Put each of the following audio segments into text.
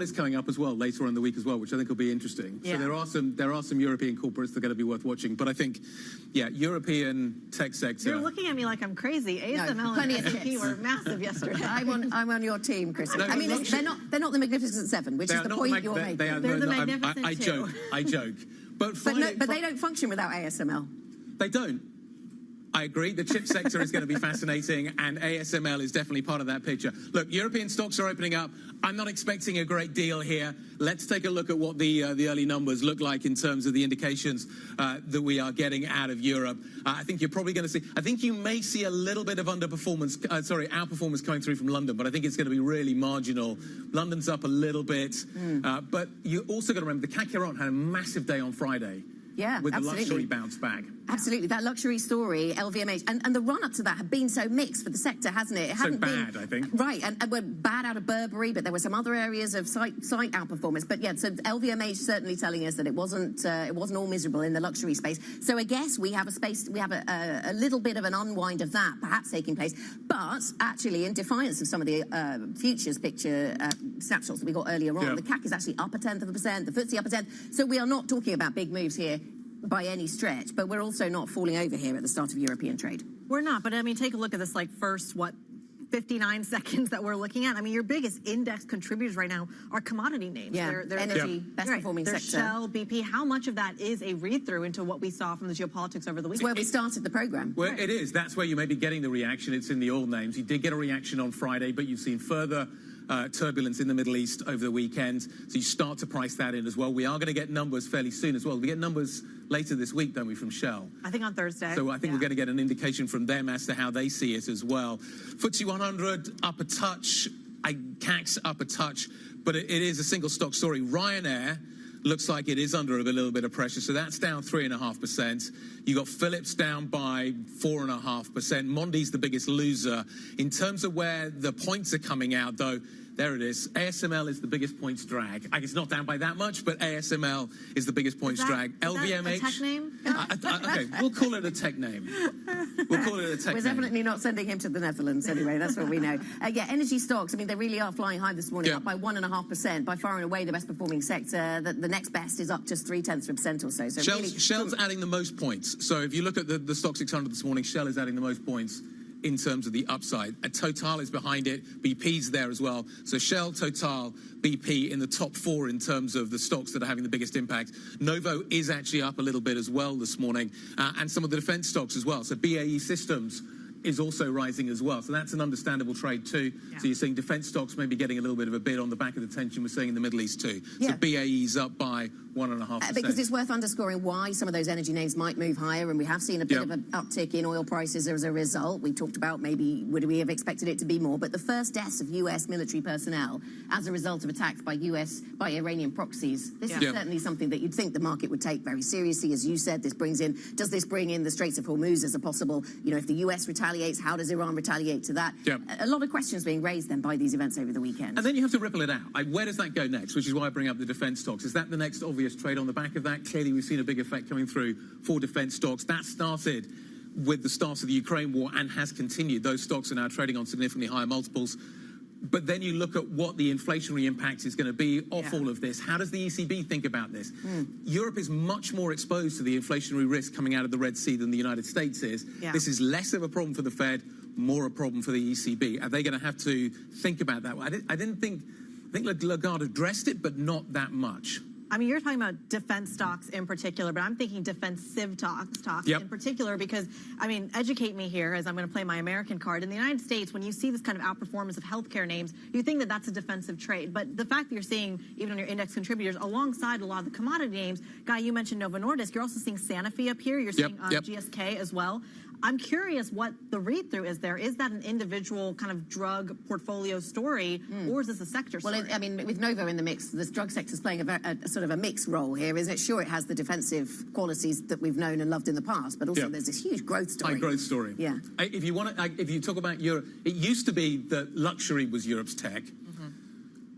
Is coming up as well later on in the week as well, which I think will be interesting. Yeah. So there are some European corporates that are going to be worth watching. But I think, yeah, European tech sector. You're looking at me like I'm crazy. ASML and S&P were massive yesterday. I'm on your team, Chris. No, I mean, they're not the Magnificent Seven, which is the point you're making. They're the Magnificent Two. I joke. But they don't function without ASML. They don't. I agree. The chip sector is going to be fascinating, and ASML is definitely part of that picture. Look, European stocks are opening up. I'm not expecting a great deal here. Let's take a look at what the early numbers look like in terms of the indications that we are getting out of Europe. I think you're probably going to see. I think you may see a little bit of outperformance coming through from London, but I think it's going to be really marginal. London's up a little bit, but you also got to remember the CAC 40 had a massive day on Friday. Yeah, with absolutely. the luxury bounce back. Absolutely. That luxury story, LVMH, and the run-up to that have been so mixed for the sector, hasn't it? It hadn't been I think. Right, and we're bad out of Burberry, but there were some other areas of site outperformance. But yeah, so LVMH certainly telling us that it wasn't all miserable in the luxury space. So I guess we have a little bit of an unwind of that perhaps taking place. But actually, in defiance of some of the futures picture snapshots that we got earlier on, the CAC is actually up 0.1%, the FTSE up 1%. So we are not talking about big moves here by any stretch, but we're also not falling over here at the start of European trade. We're not, but I mean, take a look at this first, 59 seconds that we're looking at. I mean, your biggest index contributors right now are commodity names. Yeah, they're energy, best performing sector. Shell, BP. How much of that is a read-through into what we saw from the geopolitics over the weekend? It's where we started the program. Well, it is. That's where you may be getting the reaction. It's in the oil names. You did get a reaction on Friday, but you've seen further turbulence in the Middle East over the weekend, so you start to price that in as well. We are going to get numbers fairly soon as well. We get numbers later this week, don't we, from Shell? I think on Thursday. So I think we're going to get an indication from them as to how they see it as well. FTSE 100 up a touch, CAC's up a touch, but it is a single stock story. Ryanair looks like it is under a little bit of pressure, so that's down 3.5%. You got Philips down by 4.5%. Mondi's the biggest loser. In terms of where the points are coming out, though, there it is. ASML is the biggest points drag. It's not down by that much, but ASML is the biggest points drag. LVMH. Is that a tech name? Okay, we'll call it a tech name. We'll call it a tech name. We're definitely not sending him to the Netherlands anyway. That's what we know. Yeah, energy stocks. I mean, they really are flying high this morning, up by 1.5%. By far and away, the best performing sector. The next best is up just 0.3% or so. So Shell's adding the most points. So if you look at the Stock 600 this morning, Shell is adding the most points in terms of the upside. Total is behind it. BP's there as well. So Shell, Total, BP in the top four in terms of the stocks that are having the biggest impact. Novo is actually up a little bit as well this morning, and some of the defense stocks as well. So BAE Systems is also rising as well. So that's an understandable trade too. Yeah. So you're seeing defense stocks maybe getting a little bit of a bid on the back of the tension we're seeing in the Middle East too. Yeah. So BAE's up by 1.5%. Because it's worth underscoring why some of those energy names might move higher, and we have seen a bit of an uptick in oil prices as a result. We talked about maybe would we have expected it to be more, but the first deaths of US military personnel as a result of attacks by Iranian proxies, this is certainly something that you'd think the market would take very seriously. As you said, does this bring in the Straits of Hormuz as a possible, if the US retaliates, how does Iran retaliate to that? A lot of questions being raised then by these events over the weekend. And then you have to ripple it out. Where does that go next? Which is why I bring up the defense stocks. Is that the next obvious trade on the back of that? Clearly, we've seen a big effect coming through for defense stocks. That started with the start of the Ukraine war and has continued. Those stocks are now trading on significantly higher multiples. But then you look at what the inflationary impact is going to be off all of this. How does the ECB think about this? Europe is much more exposed to the inflationary risk coming out of the Red Sea than the United States is. This is less of a problem for the Fed, more a problem for the ECB. Are they going to have to think about that? I didn't think I think Lagarde addressed it, but not that much. I mean, you're talking about defense stocks in particular, but I'm thinking defensive stocks in particular because, I mean, educate me here as I'm going to play my American card. In the United States, when you see this kind of outperformance of healthcare names, you think that that's a defensive trade. But the fact that you're seeing, even on your index contributors, alongside a lot of the commodity names, Guy, you mentioned Novo Nordisk, you're also seeing Sanofi up here, you're seeing GSK as well. I'm curious what the read-through is there. Is that an individual kind of drug portfolio story, or is this a sector story? Well, I mean, with Novo in the mix, the drug sector is playing a sort of a mixed role here, isn't it? Sure, it has the defensive qualities that we've known and loved in the past, but also there's this huge growth story. High growth story. Yeah. If you talk about Europe, it used to be that luxury was Europe's tech.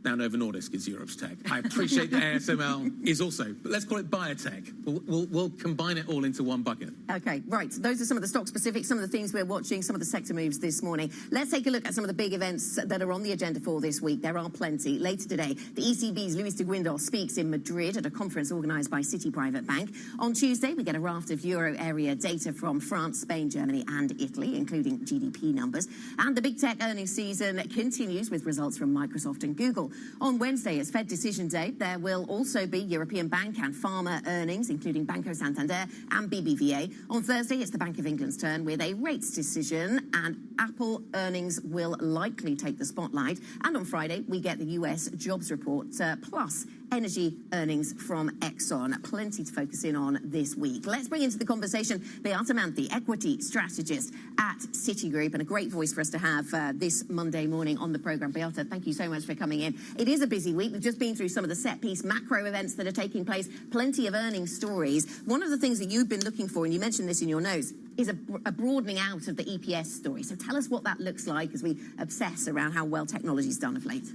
Now Novo Nordisk is Europe's tech. I appreciate that ASML is also, but let's call it biotech. We'll combine it all into one bucket. Okay, right. Those are some of the stock specifics, some of the things we're watching, some of the sector moves this morning. Let's take a look at some of the big events that are on the agenda for this week. There are plenty. Later today, the ECB's Luis de Guindos speaks in Madrid at a conference organised by Citi Private Bank. On Tuesday, we get a raft of euro area data from France, Spain, Germany and Italy, including GDP numbers. And the big tech earnings season continues with results from Microsoft and Google. On Wednesday, it's Fed decision day. There will also be European Bank and Pharma earnings, including Banco Santander and BBVA. On Thursday, it's the Bank of England's turn with a rates decision, and Apple earnings will likely take the spotlight. And on Friday, we get the US jobs report, plus energy earnings from Exxon. Plenty to focus in on this week. Let's bring into the conversation Beata Manthi, equity strategist at Citigroup, and a great voice for us to have this Monday morning on the programme. Beata, thank you so much for coming in. It is a busy week. We've just been through some of the set-piece macro events that are taking place, plenty of earnings stories. One of the things that you've been looking for, and you mentioned this in your notes, is a broadening out of the EPS story. So tell us what that looks like as we obsess around how well technology's done of late.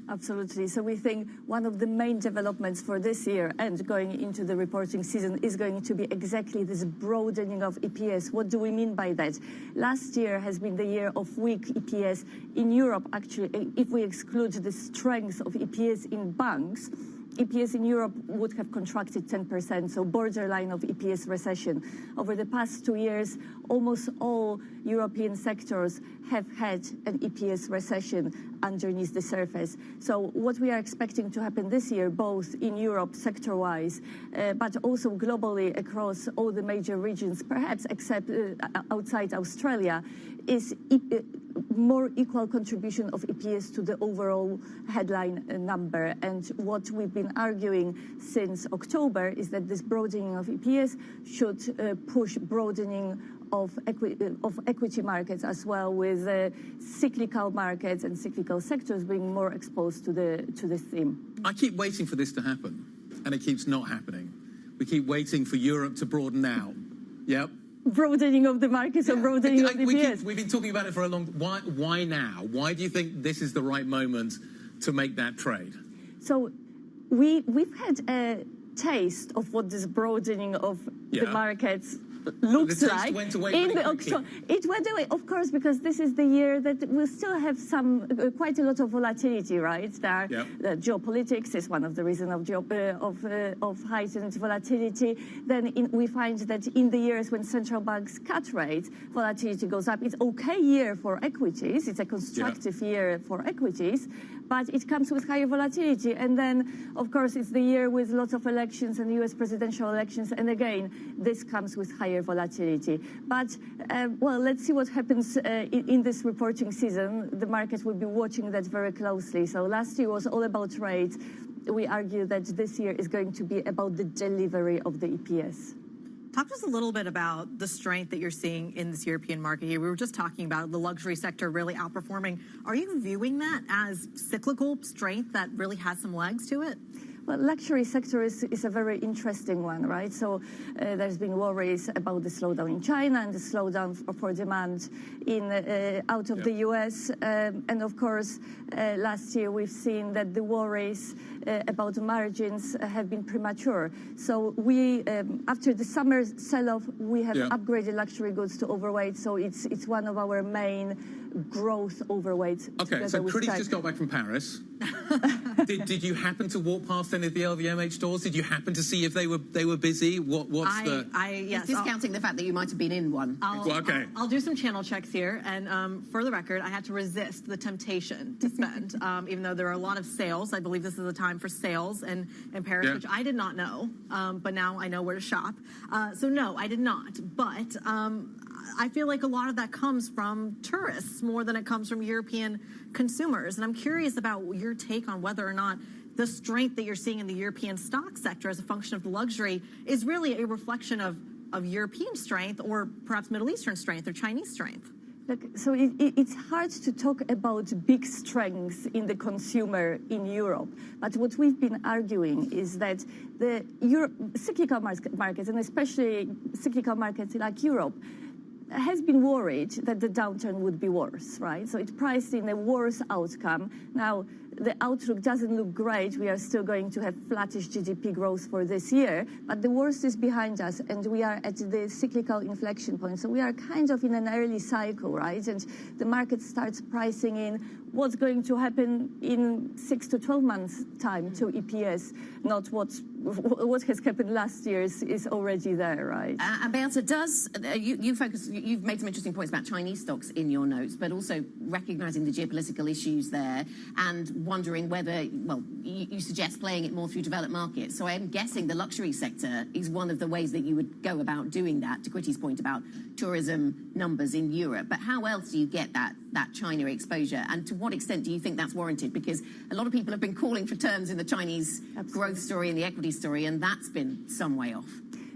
Absolutely. So we think one of the main developments for this year and going into the reporting season is going to be exactly this broadening of EPS. What do we mean by that? Last year has been the year of weak EPS in Europe. Actually, if we exclude the strength of EPS in banks, EPS in Europe would have contracted 10%, so borderline of EPS recession. Over the past 2 years, almost all European sectors have had an EPS recession underneath the surface. So what we are expecting to happen this year, both in Europe sector-wise, but also globally across all the major regions, perhaps except outside Australia, is more equal contribution of EPS to the overall headline number. And what we've been arguing since October is that this broadening of EPS should push broadening of equity markets as well, with cyclical markets and cyclical sectors being more exposed to this theme. I keep waiting for this to happen, and it keeps not happening. We keep waiting for Europe to broaden out. Yep. Broadening of the markets or broadening of the EPS. We've been talking about it for a long time. Why now? Why do you think this is the right moment to make that trade? So we've had a taste of what this broadening of the markets looks like. Went away it went away, of course, because this is the year that we'll still have some quite a lot of volatility, right? Geopolitics is one of the reasons of heightened volatility. Then we find that in the years when central banks cut rates, volatility goes up. It's okay year for equities. It's a constructive year for equities, but it comes with higher volatility. And then, of course, it's the year with lots of elections and U.S. presidential elections. And again, this comes with higher volatility. But, well, let's see what happens in this reporting season. The market will be watching that very closely. So last year was all about rates. We argue that this year is going to be about the delivery of the EPS. Talk to us a little bit about the strength that you're seeing in this European market here. We were just talking about the luxury sector really outperforming. Are you viewing that as cyclical strength that really has some legs to it? Well, luxury sector is a very interesting one, right? So there's been worries about the slowdown in China and the slowdown for demand out of the US. And of course, last year we've seen that the worries about margins have been premature. So we, after the summer sell-off, we have upgraded luxury goods to overweight. So it's one of our main growth overweight. Okay, so Pretty's just got back from Paris. Did you happen to walk past any of the LVMH stores? Did you happen to see if they were busy? Yes, discounting the fact that you might have been in one. I'll do some channel checks here, and for the record, I had to resist the temptation to spend, even though there are a lot of sales. I believe this is a time for sales in Paris, which I did not know, but now I know where to shop. So no, I did not, but I feel like a lot of that comes from tourists more than it comes from European consumers. And I'm curious about your take on whether or not the strength that you're seeing in the European stock sector as a function of the luxury is really a reflection of European strength, or perhaps Middle Eastern strength or Chinese strength. Look, so it's hard to talk about big strengths in the consumer in Europe. But what we've been arguing is that the cyclical markets, and especially cyclical markets like Europe, has been worried that the downturn would be worse, right? So it priced in a worse outcome. Now, the outlook doesn't look great. We are still going to have flattish GDP growth for this year, but the worst is behind us, and we are at the cyclical inflection point. So we are kind of in an early cycle, right? And the market starts pricing in what's going to happen in 6 to 12 months' time to EPS, not what has happened last year is already there, right? And Beata, you've made some interesting points about Chinese stocks in your notes, but also recognizing the geopolitical issues there and wondering whether, well, you suggest playing it more through developed markets. So I'm guessing the luxury sector is one of the ways that you would go about doing that, to Quitty's point about tourism numbers in Europe. But how else do you get that China exposure? And to what extent do you think that's warranted? Because a lot of people have been calling for turns in the Chinese growth story and the equity story, and that's been some way off.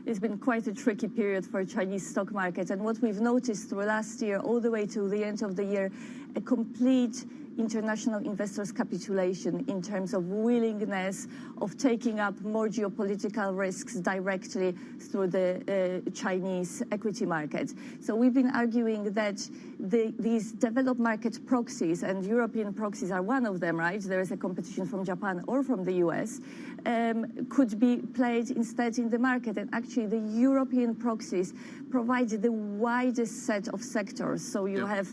It's been quite a tricky period for Chinese stock market. And what we've noticed through last year all the way to the end of the year, a complete international investors' capitulation in terms of willingness of taking up more geopolitical risks directly through the Chinese equity market. So we've been arguing that these developed market proxies, and European proxies are one of them, right? There is a competition from Japan or from the US, could be played instead in the market. And actually the European proxies provide the widest set of sectors. So you have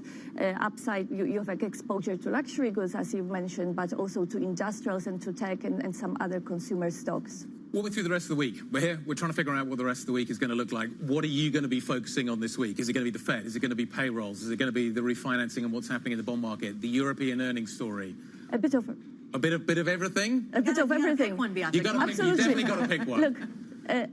upside, you have exposure to luxury goods, as you've mentioned, but also to industrials and to tech and some other consumer stocks. Walk me through the rest of the week. We're here, we're trying to figure out what the rest of the week is going to look like. What are you going to be focusing on this week? Is it going to be the Fed? Is it going to be payrolls? Is it going to be the refinancing and what's happening in the bond market? The European earnings story? A bit of everything? A bit of everything. You definitely got to pick one. Look,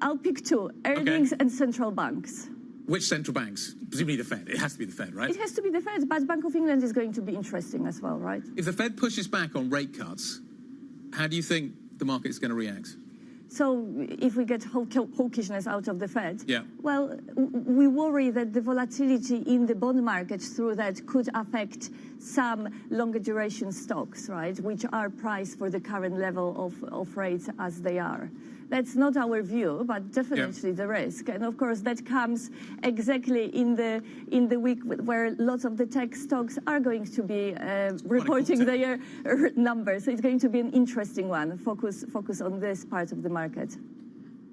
I'll pick two, earnings and central banks. Which central banks? Presumably the Fed. It has to be the Fed, right? It has to be the Fed, but Bank of England is going to be interesting as well, right? If the Fed pushes back on rate cuts, how do you think the market is going to react? So if we get hawkishness out of the Fed, well, we worry that the volatility in the bond market through that could affect some longer duration stocks, right, which are priced for the current level of rates as they are. That's not our view, but definitely the risk. And of course, that comes exactly in the week where lots of the tech stocks are going to be reporting their numbers. So it's going to be an interesting one. Focus on this part of the market.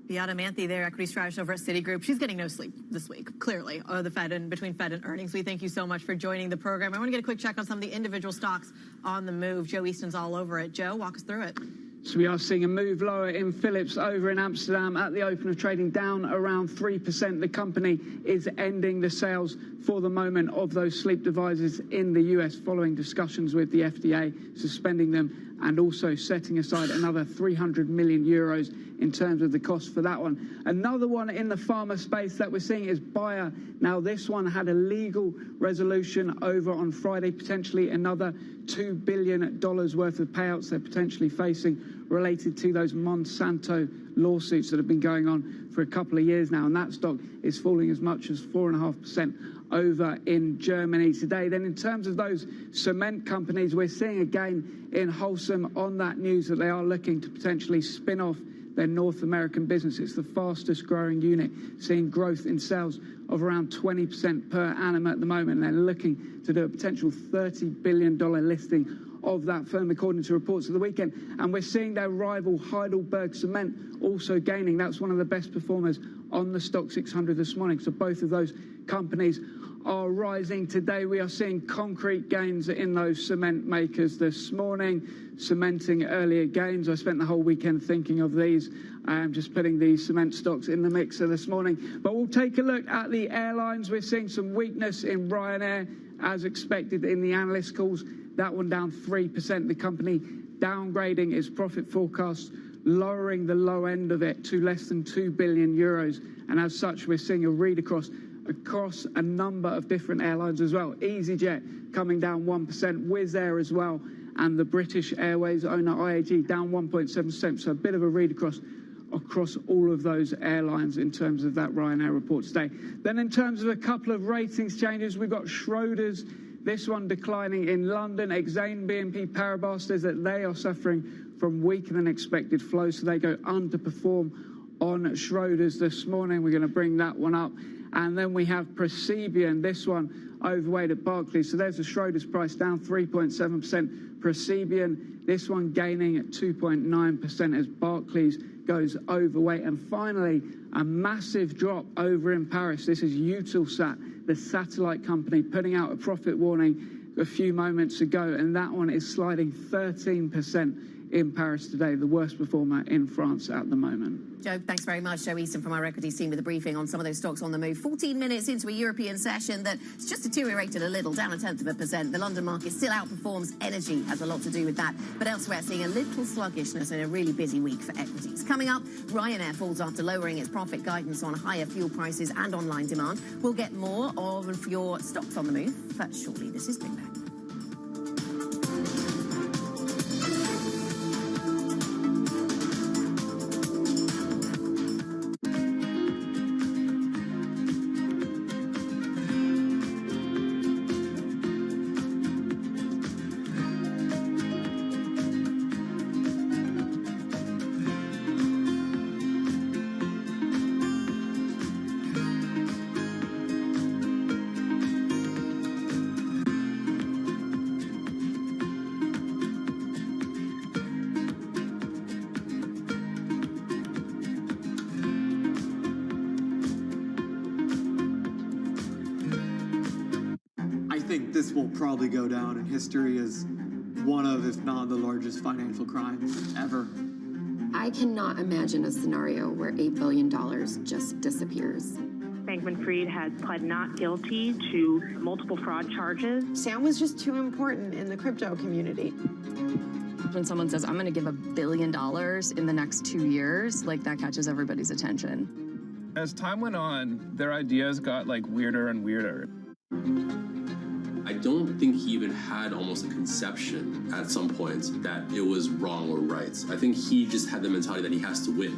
Beata Manthe there, equity strategist over at Citigroup. She's getting no sleep this week, clearly, the Fed and between Fed and earnings. We thank you so much for joining the program. I want to get a quick check on some of the individual stocks on the move. Joe Easton's all over it. Joe, walk us through it. So we are seeing a move lower in Philips over in Amsterdam at the open of trading, down around 3%. The company is ending the sales for the moment of those sleep devices in the US following discussions with the FDA, suspending them and also setting aside another 300 million euros in terms of the cost for that one. Another one in the pharma space that we're seeing is Bayer. Now, this one had a legal resolution over on Friday, potentially another $2 billion worth of payouts they're potentially facing related to those Monsanto lawsuits that have been going on for a couple of years now. And that stock is falling as much as 4.5% over in Germany today. Then in terms of those cement companies, we're seeing again in Holcim on that news that they are looking to potentially spin off their North American business. It's the fastest growing unit, seeing growth in sales of around 20% per annum at the moment. They're looking to do a potential $30 billion listing of that firm, according to reports of the weekend. And we're seeing their rival Heidelberg Cement also gaining. That's one of the best performers on the Stock 600 this morning. So both of those companies are rising today. We are seeing concrete gains in those cement makers this morning, cementing earlier gains. I spent the whole weekend thinking of these, just putting these cement stocks in the mixer this morning. But we'll take a look at the airlines. We're seeing some weakness in Ryanair, as expected in the analyst calls. That one down 3%. The company downgrading its profit forecast, lowering the low end of it to less than 2 billion euros. And as such, we're seeing a read across a number of different airlines as well. EasyJet coming down 1%, Wizz Air as well, and the British Airways owner IAG down 1.7%. So a bit of a read across all of those airlines in terms of that Ryanair report today. Then in terms of a couple of ratings changes, we've got Schroders, this one declining in London. Exane BNP Paribas says that they are suffering from weaker than expected flows, so they go underperform on Schroders this morning. We're going to bring that one up. And then we have Precision, this one overweight at Barclays. So there's the Schroders price down 3.7%. Precision, this one gaining at 2.9% as Barclays goes overweight. And finally, a massive drop over in Paris. This is Eutelsat, the satellite company, putting out a profit warning a few moments ago. And that one is sliding 13% in Paris today, the worst performer in France at the moment. Joe, thanks very much. Joe Easton from our equities team with a briefing on some of those stocks on the move. 14 minutes into a European session that's just deteriorated a little, down 0.1%. The London market still outperforms. Energy has a lot to do with that. But elsewhere, seeing a little sluggishness in a really busy week for equities. Coming up, Ryanair falls after lowering its profit guidance on higher fuel prices and online demand. We'll get more of your stocks on the move. But shortly, this is Big Bang. I think this will probably go down in history as one of, if not the largest financial crimes ever. I cannot imagine a scenario where $8 billion just disappears. Bankman-Fried has pled not guilty to multiple fraud charges. Sam was just too important in the crypto community. When someone says, I'm going to give $1 billion in the next 2 years, like that catches everybody's attention. As time went on, their ideas got like weirder and weirder. I don't think he even had almost a conception at some point that it was wrong or right. I think he just had the mentality that he has to win.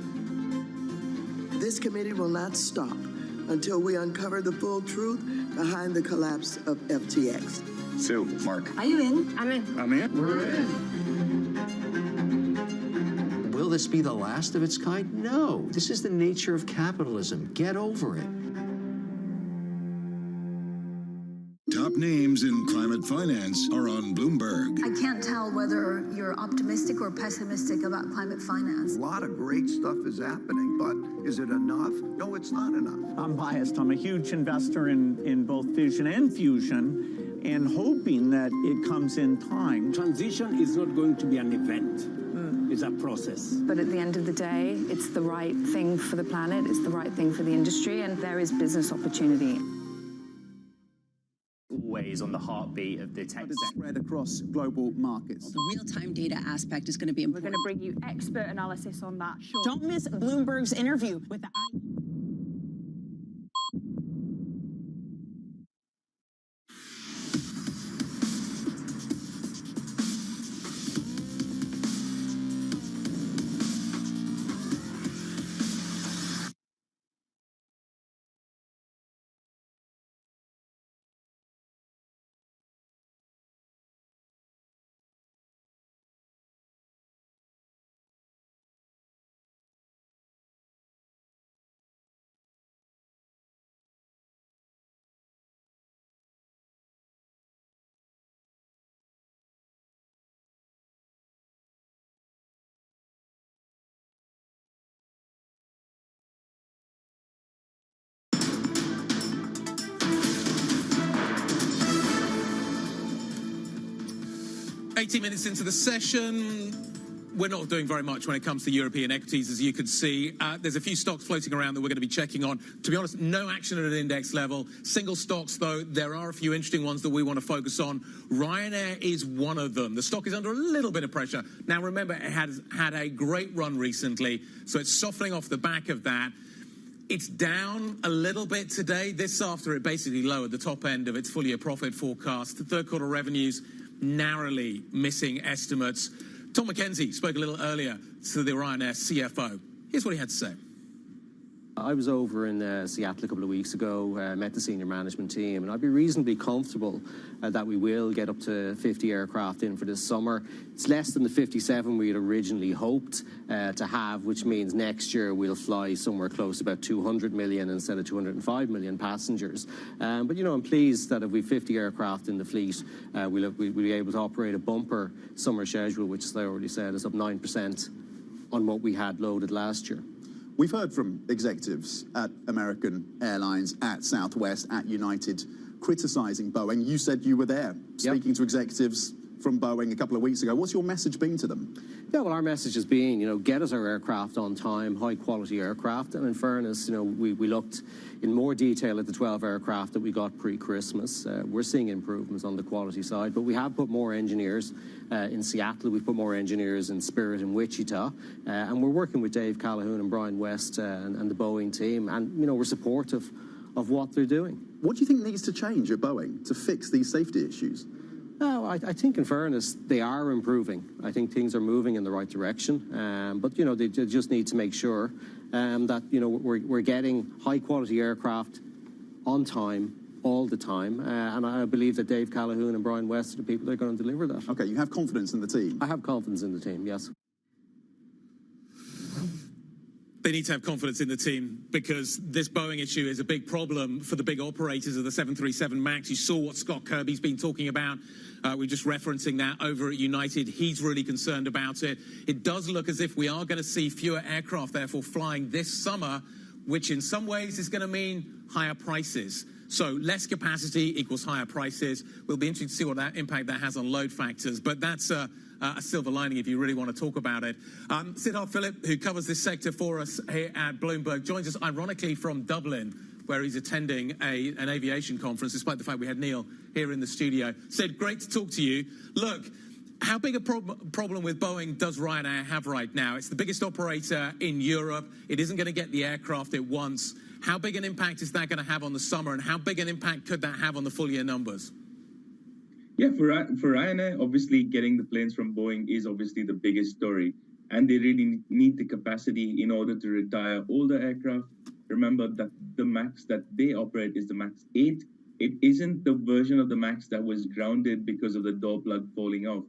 This committee will not stop until we uncover the full truth behind the collapse of FTX. So, Mark. Are you in? I'm in. I'm in. We're in. Will this be the last of its kind? No. This is the nature of capitalism. Get over it. Top names in climate finance are on Bloomberg. I can't tell whether you're optimistic or pessimistic about climate finance. A lot of great stuff is happening, but is it enough? No, it's not enough. I'm biased. I'm a huge investor in both fission and fusion, and hoping that it comes in time. Transition is not going to be an event. It's a process. But at the end of the day, it's the right thing for the planet, it's the right thing for the industry, and there is business opportunity. Always on the heartbeat of the tech spread across global markets. The real-time data aspect is going to be important. We're going to bring you expert analysis on that. Sure. Don't miss Bloomberg's interview with the 18 minutes into the session. We're not doing very much when it comes to European equities, as you can see. There's a few stocks floating around that we're going to be checking on. To be honest, no action at an index level. Single stocks, though, there are a few interesting ones that we want to focus on. Ryanair is one of them. The stock is under a little bit of pressure. Now, remember, it has had a great run recently, so it's softening off the back of that. It's down a little bit today. This after it basically lowered the top end of its full-year profit forecast. The third quarter revenues narrowly missing estimates. Tom McKenzie spoke a little earlier to the Ryanair CFO. Here's what he had to say. I was over in Seattle a couple of weeks ago, met the senior management team, and I'd be reasonably comfortable that we will get up to 50 aircraft in for this summer. It's less than the 57 we had originally hoped to have, which means next year we'll fly somewhere close to about 200 million instead of 205 million passengers. But, you know, I'm pleased that if we've 50 aircraft in the fleet, we'll be able to operate a bumper summer schedule, which, as I already said, is up 9% on what we had loaded last year. We've heard from executives at American Airlines, at Southwest, at United, criticising Boeing. You said you were there, speaking to executives from Boeing a couple of weeks ago. What's your message been to them? Yeah, well, our message has been, you know, get us our aircraft on time, high-quality aircraft. And in fairness, you know, we looked in more detail at the 12 aircraft that we got pre-Christmas. We're seeing improvements on the quality side, but we have put more engineers in Seattle. We've put more engineers in Spirit in Wichita. And we're working with Dave Calhoun and Brian West and the Boeing team. And, you know, we're supportive of what they're doing. What do you think needs to change at Boeing to fix these safety issues? No, I think in fairness, they are improving. I think things are moving in the right direction. But, you know, they just need to make sure that, you know, we're getting high-quality aircraft on time, all the time. And I believe that Dave Calhoun and Brian West are the people that are going to deliver that. Okay, you have confidence in the team? I have confidence in the team, yes. They need to have confidence in the team because this Boeing issue is a big problem for the big operators of the 737 MAX. You saw what Scott Kirby's been talking about. We're just referencing that over at United. He's really concerned about it. It does look as if we are going to see fewer aircraft, therefore, flying this summer, which in some ways is going to mean higher prices. So less capacity equals higher prices. We'll be interested to see what that impact that has on load factors. But that's a silver lining if you really want to talk about it. Siddharth Phillip, who covers this sector for us here at Bloomberg, joins us ironically from Dublin, where he's attending an aviation conference, despite the fact we had Neil here in the studio. Sid, great to talk to you. Look, how big a problem with Boeing does Ryanair have right now? It's the biggest operator in Europe. It isn't going to get the aircraft it wants. How big an impact is that going to have on the summer, and how big an impact could that have on the full-year numbers? Yeah, for Ryanair, obviously getting the planes from Boeing is obviously the biggest story. And they really need the capacity in order to retire older aircraft. Remember that the MAX that they operate is the MAX 8. It isn't the version of the MAX that was grounded because of the door plug falling off.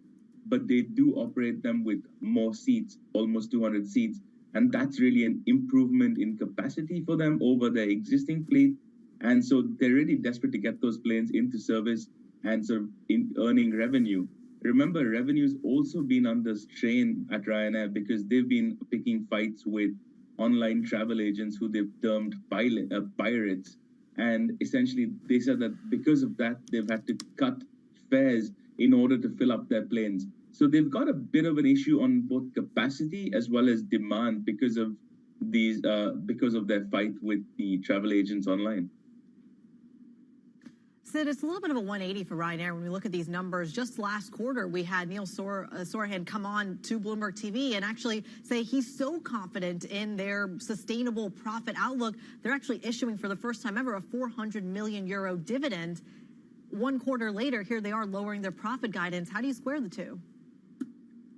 But they do operate them with more seats, almost 200 seats. And that's really an improvement in capacity for them over their existing fleet. And so they're really desperate to get those planes into service and sort of earning revenue. Remember, revenue's also been under strain at Ryanair because they've been picking fights with online travel agents who they've termed pirates. And essentially, they said that because of that, they've had to cut fares in order to fill up their planes. So they've got a bit of an issue on both capacity as well as demand because of these, because of their fight with the travel agents online. Sid, it's a little bit of a 180 for Ryanair when we look at these numbers. Just last quarter, we had Neil Sorahan come on to Bloomberg TV and actually say he's so confident in their sustainable profit outlook, they're actually issuing for the first time ever a 400 million euro dividend. 1 quarter later, here they are lowering their profit guidance. How do you square the two?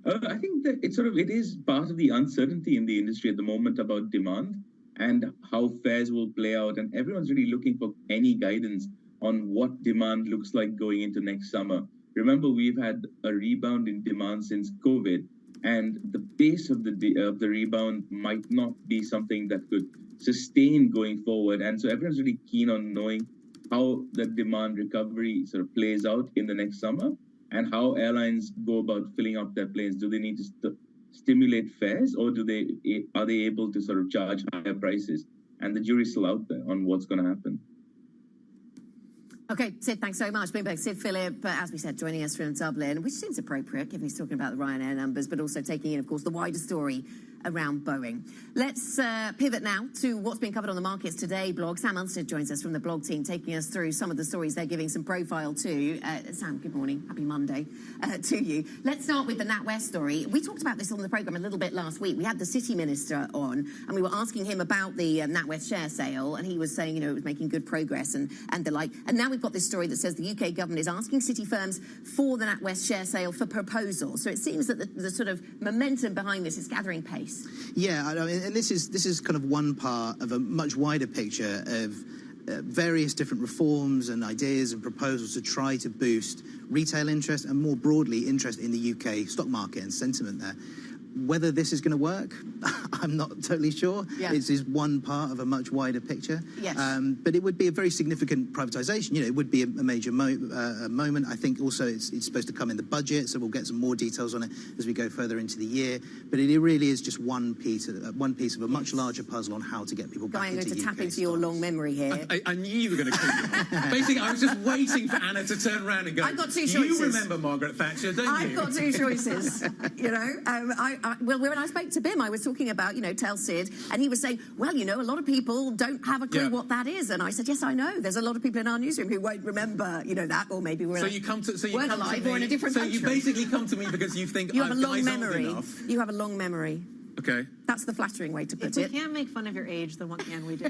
I think that it is part of the uncertainty in the industry at the moment about demand and how fares will play out. And everyone's really looking for any guidance on what demand looks like going into next summer. Remember, we've had a rebound in demand since COVID, and the pace of the rebound might not be something that could sustain going forward. And so everyone's really keen on knowing how the demand recovery sort of plays out in the next summer and how airlines go about filling up their planes. Do they need to stimulate fares, or are they able to sort of charge higher prices? And the jury's still out there on what's going to happen. Okay, Sid, thanks so much. Bloomberg, Sid Phillip, as we said, joining us from Dublin, which seems appropriate, given he's talking about the Ryanair numbers, but also taking in, of course, the wider story around Boeing. Let's pivot now to what's being covered on the Markets Today blog. Sam Unstead joins us from the blog team, taking us through some of the stories they're giving some profile to. Sam, good morning. Happy Monday to you. Let's start with the NatWest story. We talked about this on the programme a little bit last week. We had the City Minister on, and we were asking him about the NatWest share sale, and he was saying, you know, it was making good progress and the like. And now we've got this story that says the UK government is asking city firms for the NatWest share sale for proposals. So it seems that the sort of momentum behind this is gathering pace. Yeah, and this is kind of one part of a much wider picture of various different reforms and ideas and proposals to try to boost retail interest and more broadly interest in the UK stock market and sentiment there. Whether this is going to work, I'm not totally sure. Yeah. It is one part of a much wider picture. Yes. But it would be a very significant privatisation. You know, it would be a major moment. I think also it's supposed to come in the budget, so we'll get some more details on it as we go further into the year. But it really is just one piece of a much larger puzzle on how to get people back into UK. I'm going to tap into your long memory here. I knew you were going to call me. Basically, I was just waiting for Anna to turn around and go, I've got two choices. You remember Margaret Thatcher, don't you? I've got two choices, you know. Well, when I spoke to Bim, I was talking about, you know, tell Sid, and he was saying, well, you know, a lot of people don't have a clue what that is. And I said, yes, I know. There's a lot of people in our newsroom who won't remember, you know, that, or maybe we're alive or in a different country. So you basically come to me because you think you have I'm a long old memory. enough. You have a long memory. Okay. That's the flattering way to put it. If we can't make fun of your age, then what can we do?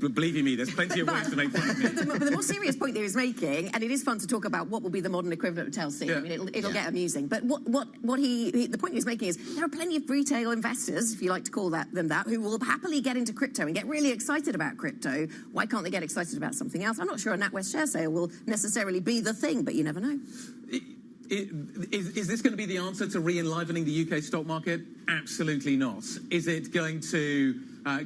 Believe you me, there's plenty of ways to make fun of me. But the more serious point that he was making, and it is fun to talk about what will be the modern equivalent of Telsey. Yeah. I mean, it'll get amusing. But the point he was making is there are plenty of retail investors, if you like to call them that, who will happily get into crypto and get really excited about crypto. Why can't they get excited about something else? I'm not sure a NatWest share sale will necessarily be the thing, but you never know. Is this going to be the answer to re-enlivening the UK stock market? Absolutely not. Is it going to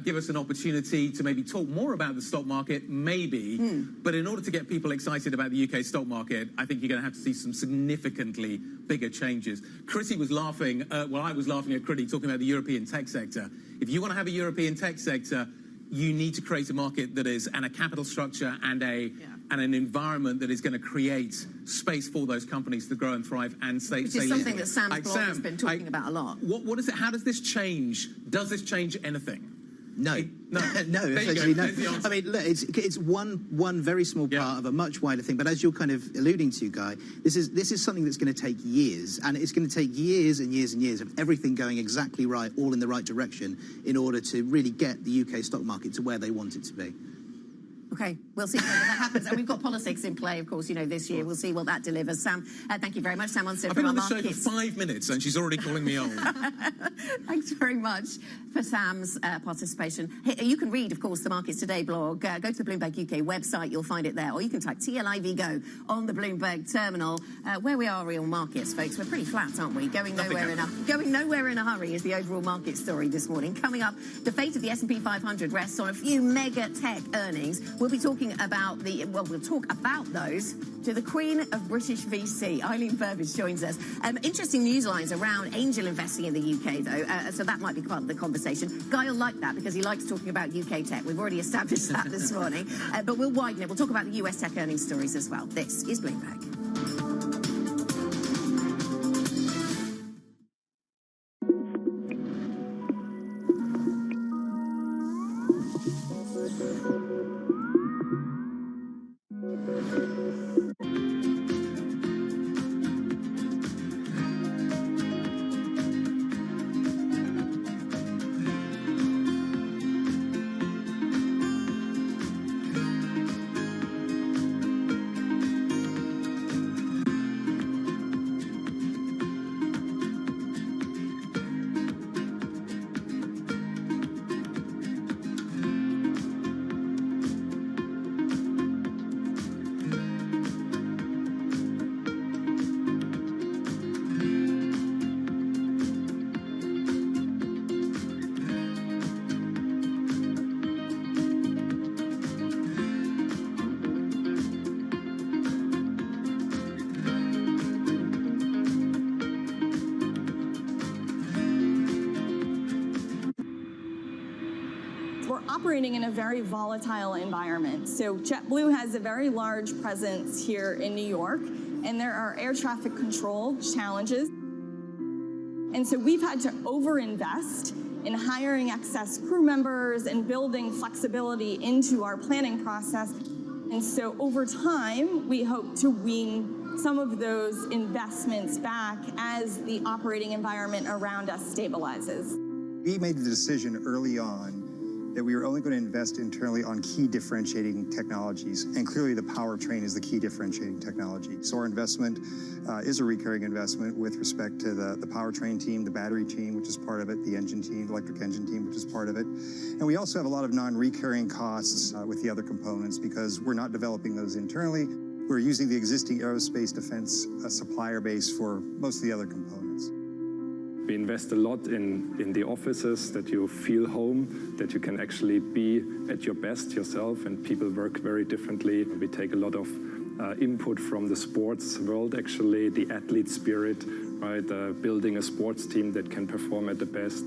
give us an opportunity to maybe talk more about the stock market? Maybe. But in order to get people excited about the UK stock market, I think you're going to have to see some significantly bigger changes. Chrissy was laughing, I was laughing at Critty talking about the European tech sector. If you want to have a European tech sector, you need to create a market that is, and a capital structure and an environment that is going to create space for those companies to grow and thrive and stay. Which is something that Sam's blog has been talking about a lot. What is it? How does this change? Does this change anything? No, essentially no. I mean, look, it's one very small part of a much wider thing. But as you're kind of alluding to, Guy, this is something that's going to take years, and it's going to take years and years and years of everything going exactly right, all in the right direction, in order to really get the UK stock market to where they want it to be. Okay, we'll see whether that happens. And we've got politics in play, of course, you know, this year. We'll see what that delivers. Sam, thank you very much. Sam Unstead from our Markets. I've been on the show for 5 minutes and she's already calling me old. Thanks very much for Sam's participation. Hey, you can read, of course, the Markets Today blog. Go to the Bloomberg UK website. You'll find it there. Or you can type TLIV GO on the Bloomberg terminal. Where we are, real markets, folks. We're pretty flat, aren't we? Going nowhere in a hurry is the overall market story this morning. Coming up, the fate of the S&P 500 rests on a few mega tech earnings. We'll talk about those to the Queen of British VC. Eileen Burbidge joins us. Interesting news lines around angel investing in the UK, though, so that might be part of the conversation. Guy will like that because he likes talking about UK tech. We've already established that this morning, but we'll widen it. We'll talk about the US tech earnings stories as well. This is Bloomberg. we're operating in a very volatile environment. So JetBlue has a very large presence here in New York, and there are air traffic control challenges. And so we've had to overinvest in hiring excess crew members and building flexibility into our planning process. And so over time, we hope to wean some of those investments back as the operating environment around us stabilizes. We made the decision early on that we were only going to invest internally on key differentiating technologies, and clearly the powertrain is the key differentiating technology. So our investment is a recurring investment with respect to the powertrain team, the battery team, which is part of it, the engine team, the electric engine team, which is part of it. And we also have a lot of non-recurring costs with the other components because we're not developing those internally. We're using the existing aerospace defense supplier base for most of the other components. We invest a lot in the offices, that you feel home, that you can actually be at your best yourself, and people work very differently. We take a lot of input from the sports world, actually, the athlete spirit, right? Building a sports team that can perform at the best,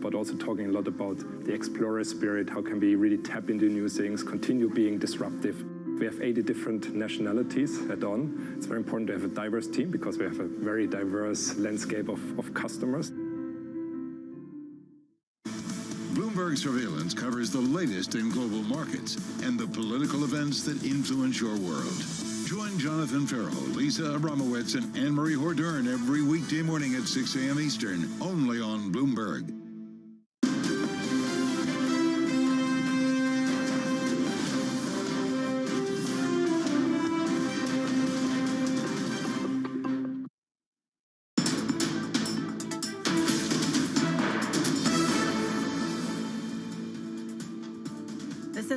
but also talking a lot about the explorer spirit. How can we really tap into new things, continue being disruptive? We have 80 different nationalities at On. It's very important to have a diverse team because we have a very diverse landscape of customers. Bloomberg Surveillance covers the latest in global markets and the political events that influence your world. Join Jonathan Farrell, Lisa Abramowitz, and Anne-Marie Hordern every weekday morning at 6 a.m. Eastern, only on Bloomberg.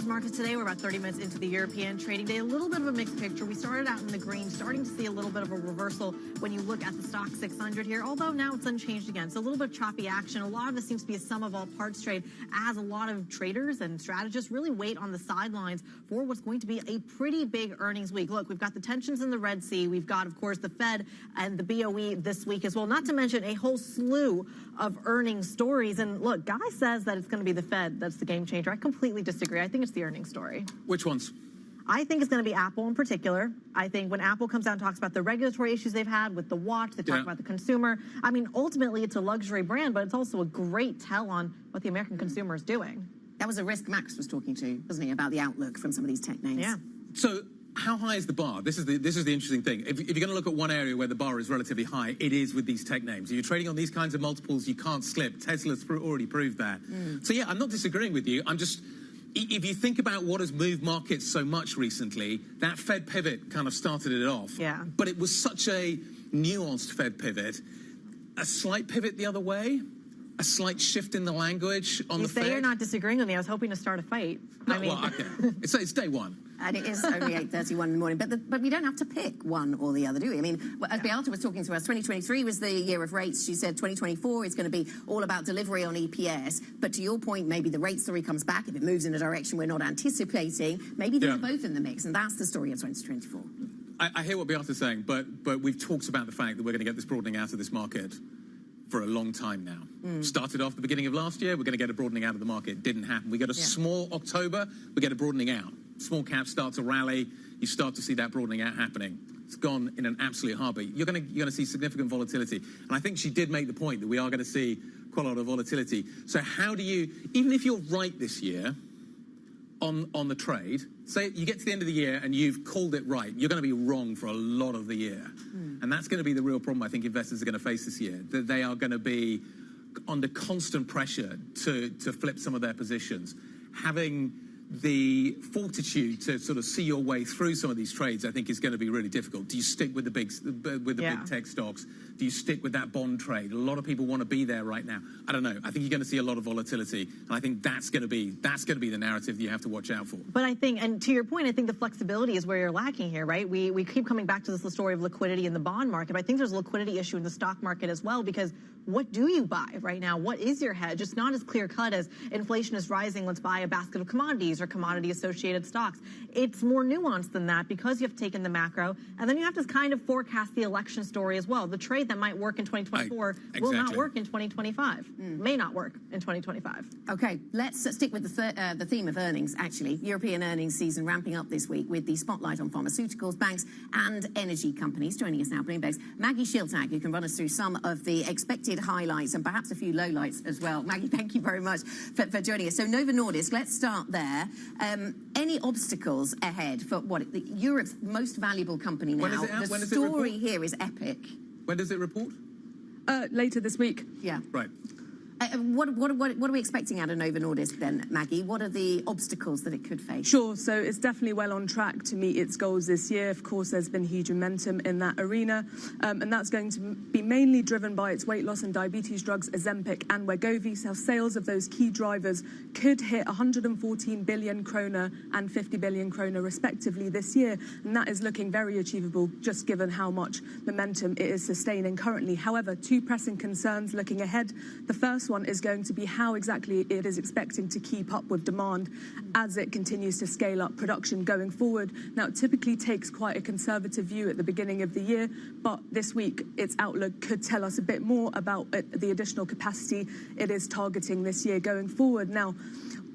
Markets today, we're about 30 minutes into the European trading day. A little bit of a mixed picture. We started out in the green, starting to see a little bit of a reversal when you look at the stock 600 here, although now it's unchanged again. So a little bit of choppy action. A lot of this seems to be a sum of all parts trade as a lot of traders and strategists really wait on the sidelines for what's going to be a pretty big earnings week. Look, we've got the tensions in the Red Sea. We've got, of course, the Fed and the BOE this week as well, not to mention a whole slew of earnings stories. And look, Guy says that it's going to be the Fed that's the game changer. I completely disagree. I think it's the earnings story. Which ones? I think it's going to be Apple in particular. I think when Apple comes out and talks about the regulatory issues they've had with the watch, they talk about the consumer. I mean, ultimately, it's a luxury brand, but it's also a great tell on what the American consumer is doing. That was a risk Max was talking to, wasn't he, about the outlook from some of these tech names? Yeah. So how high is the bar? This is the interesting thing. If you're going to look at one area where the bar is relatively high, it is with these tech names. If you're trading on these kinds of multiples, you can't slip. Tesla's already proved that. So yeah, I'm not disagreeing with you. I'm just... If you think about what has moved markets so much recently, that Fed pivot kind of started it off. Yeah. But it was such a nuanced Fed pivot. A slight pivot the other way, a slight shift in the language on the Fed. You say you're not disagreeing with me. I was hoping to start a fight. No, well, okay. It's day one. And it is only 8:31 in the morning. But we don't have to pick one or the other, do we? I mean, as Beata was talking to us, 2023 was the year of rates. She said 2024 is going to be all about delivery on EPS. But to your point, maybe the rate story comes back. If it moves in a direction we're not anticipating, maybe they're both in the mix. And that's the story of 2024. I hear what Beata's saying, but we've talked about the fact that we're going to get this broadening out of this market for a long time now. Started off the beginning of last year, we're going to get a broadening out of the market. Didn't happen. We get a small October, we get a broadening out. Small caps start to rally, you start to see that broadening out happening. It's gone in an absolute heartbeat. You're going to see significant volatility. And I think she did make the point that we are going to see quite a lot of volatility. So how do you, even if you're right this year on the trade, say you get to the end of the year and you've called it right, you're going to be wrong for a lot of the year. And that's going to be the real problem I think investors are going to face this year, that they are going to be under constant pressure to flip some of their positions. Having the fortitude to sort of see your way through some of these trades, I think, is going to be really difficult. Do you stick with the big tech stocks? Do you stick with that bond trade? A lot of people want to be there right now. I don't know. I think you're going to see a lot of volatility, and I think that's going to be the narrative that you have to watch out for. But I think, and to your point, I think the flexibility is where you're lacking here, right? We keep coming back to this story of liquidity in the bond market, but I think there's a liquidity issue in the stock market as well, because what do you buy right now? What is your hedge? It's not as clear cut as inflation is rising, let's buy a basket of commodities or commodity associated stocks. It's more nuanced than that because you've taken the macro, and then you have to kind of forecast the election story as well. The trade that might work in 2024 will not Exactly. work in 2025, may not work in 2025. Okay, let's stick with the theme of earnings, actually. European earnings season ramping up this week with the spotlight on pharmaceuticals, banks and energy companies. Joining us now, Bloomberg's Maggie Shiltag, who can run us through some of the expected highlights and perhaps a few lowlights as well. Maggie, thank you very much for joining us. So Novo Nordisk, let's start there. Any obstacles ahead for Europe's most valuable company now? When is it out? The When does it story report? here is epic. When does it report? Later this week. Yeah. Right. What are we expecting out of Novo Nordisk then, Maggie? What are the obstacles that it could face? Sure, so it's definitely well on track to meet its goals this year. Of course, there's been huge momentum in that arena, and that's going to be mainly driven by its weight loss and diabetes drugs, Ozempic and Wegovy. So sales of those key drivers could hit 114 billion kroner and 50 billion kroner respectively this year, and that is looking very achievable, just given how much momentum it is sustaining currently. However, two pressing concerns looking ahead. The first one is going to be how exactly it is expecting to keep up with demand as it continues to scale up production going forward. Now, it typically takes quite a conservative view at the beginning of the year, but this week its outlook could tell us a bit more about the additional capacity it is targeting this year going forward. Now,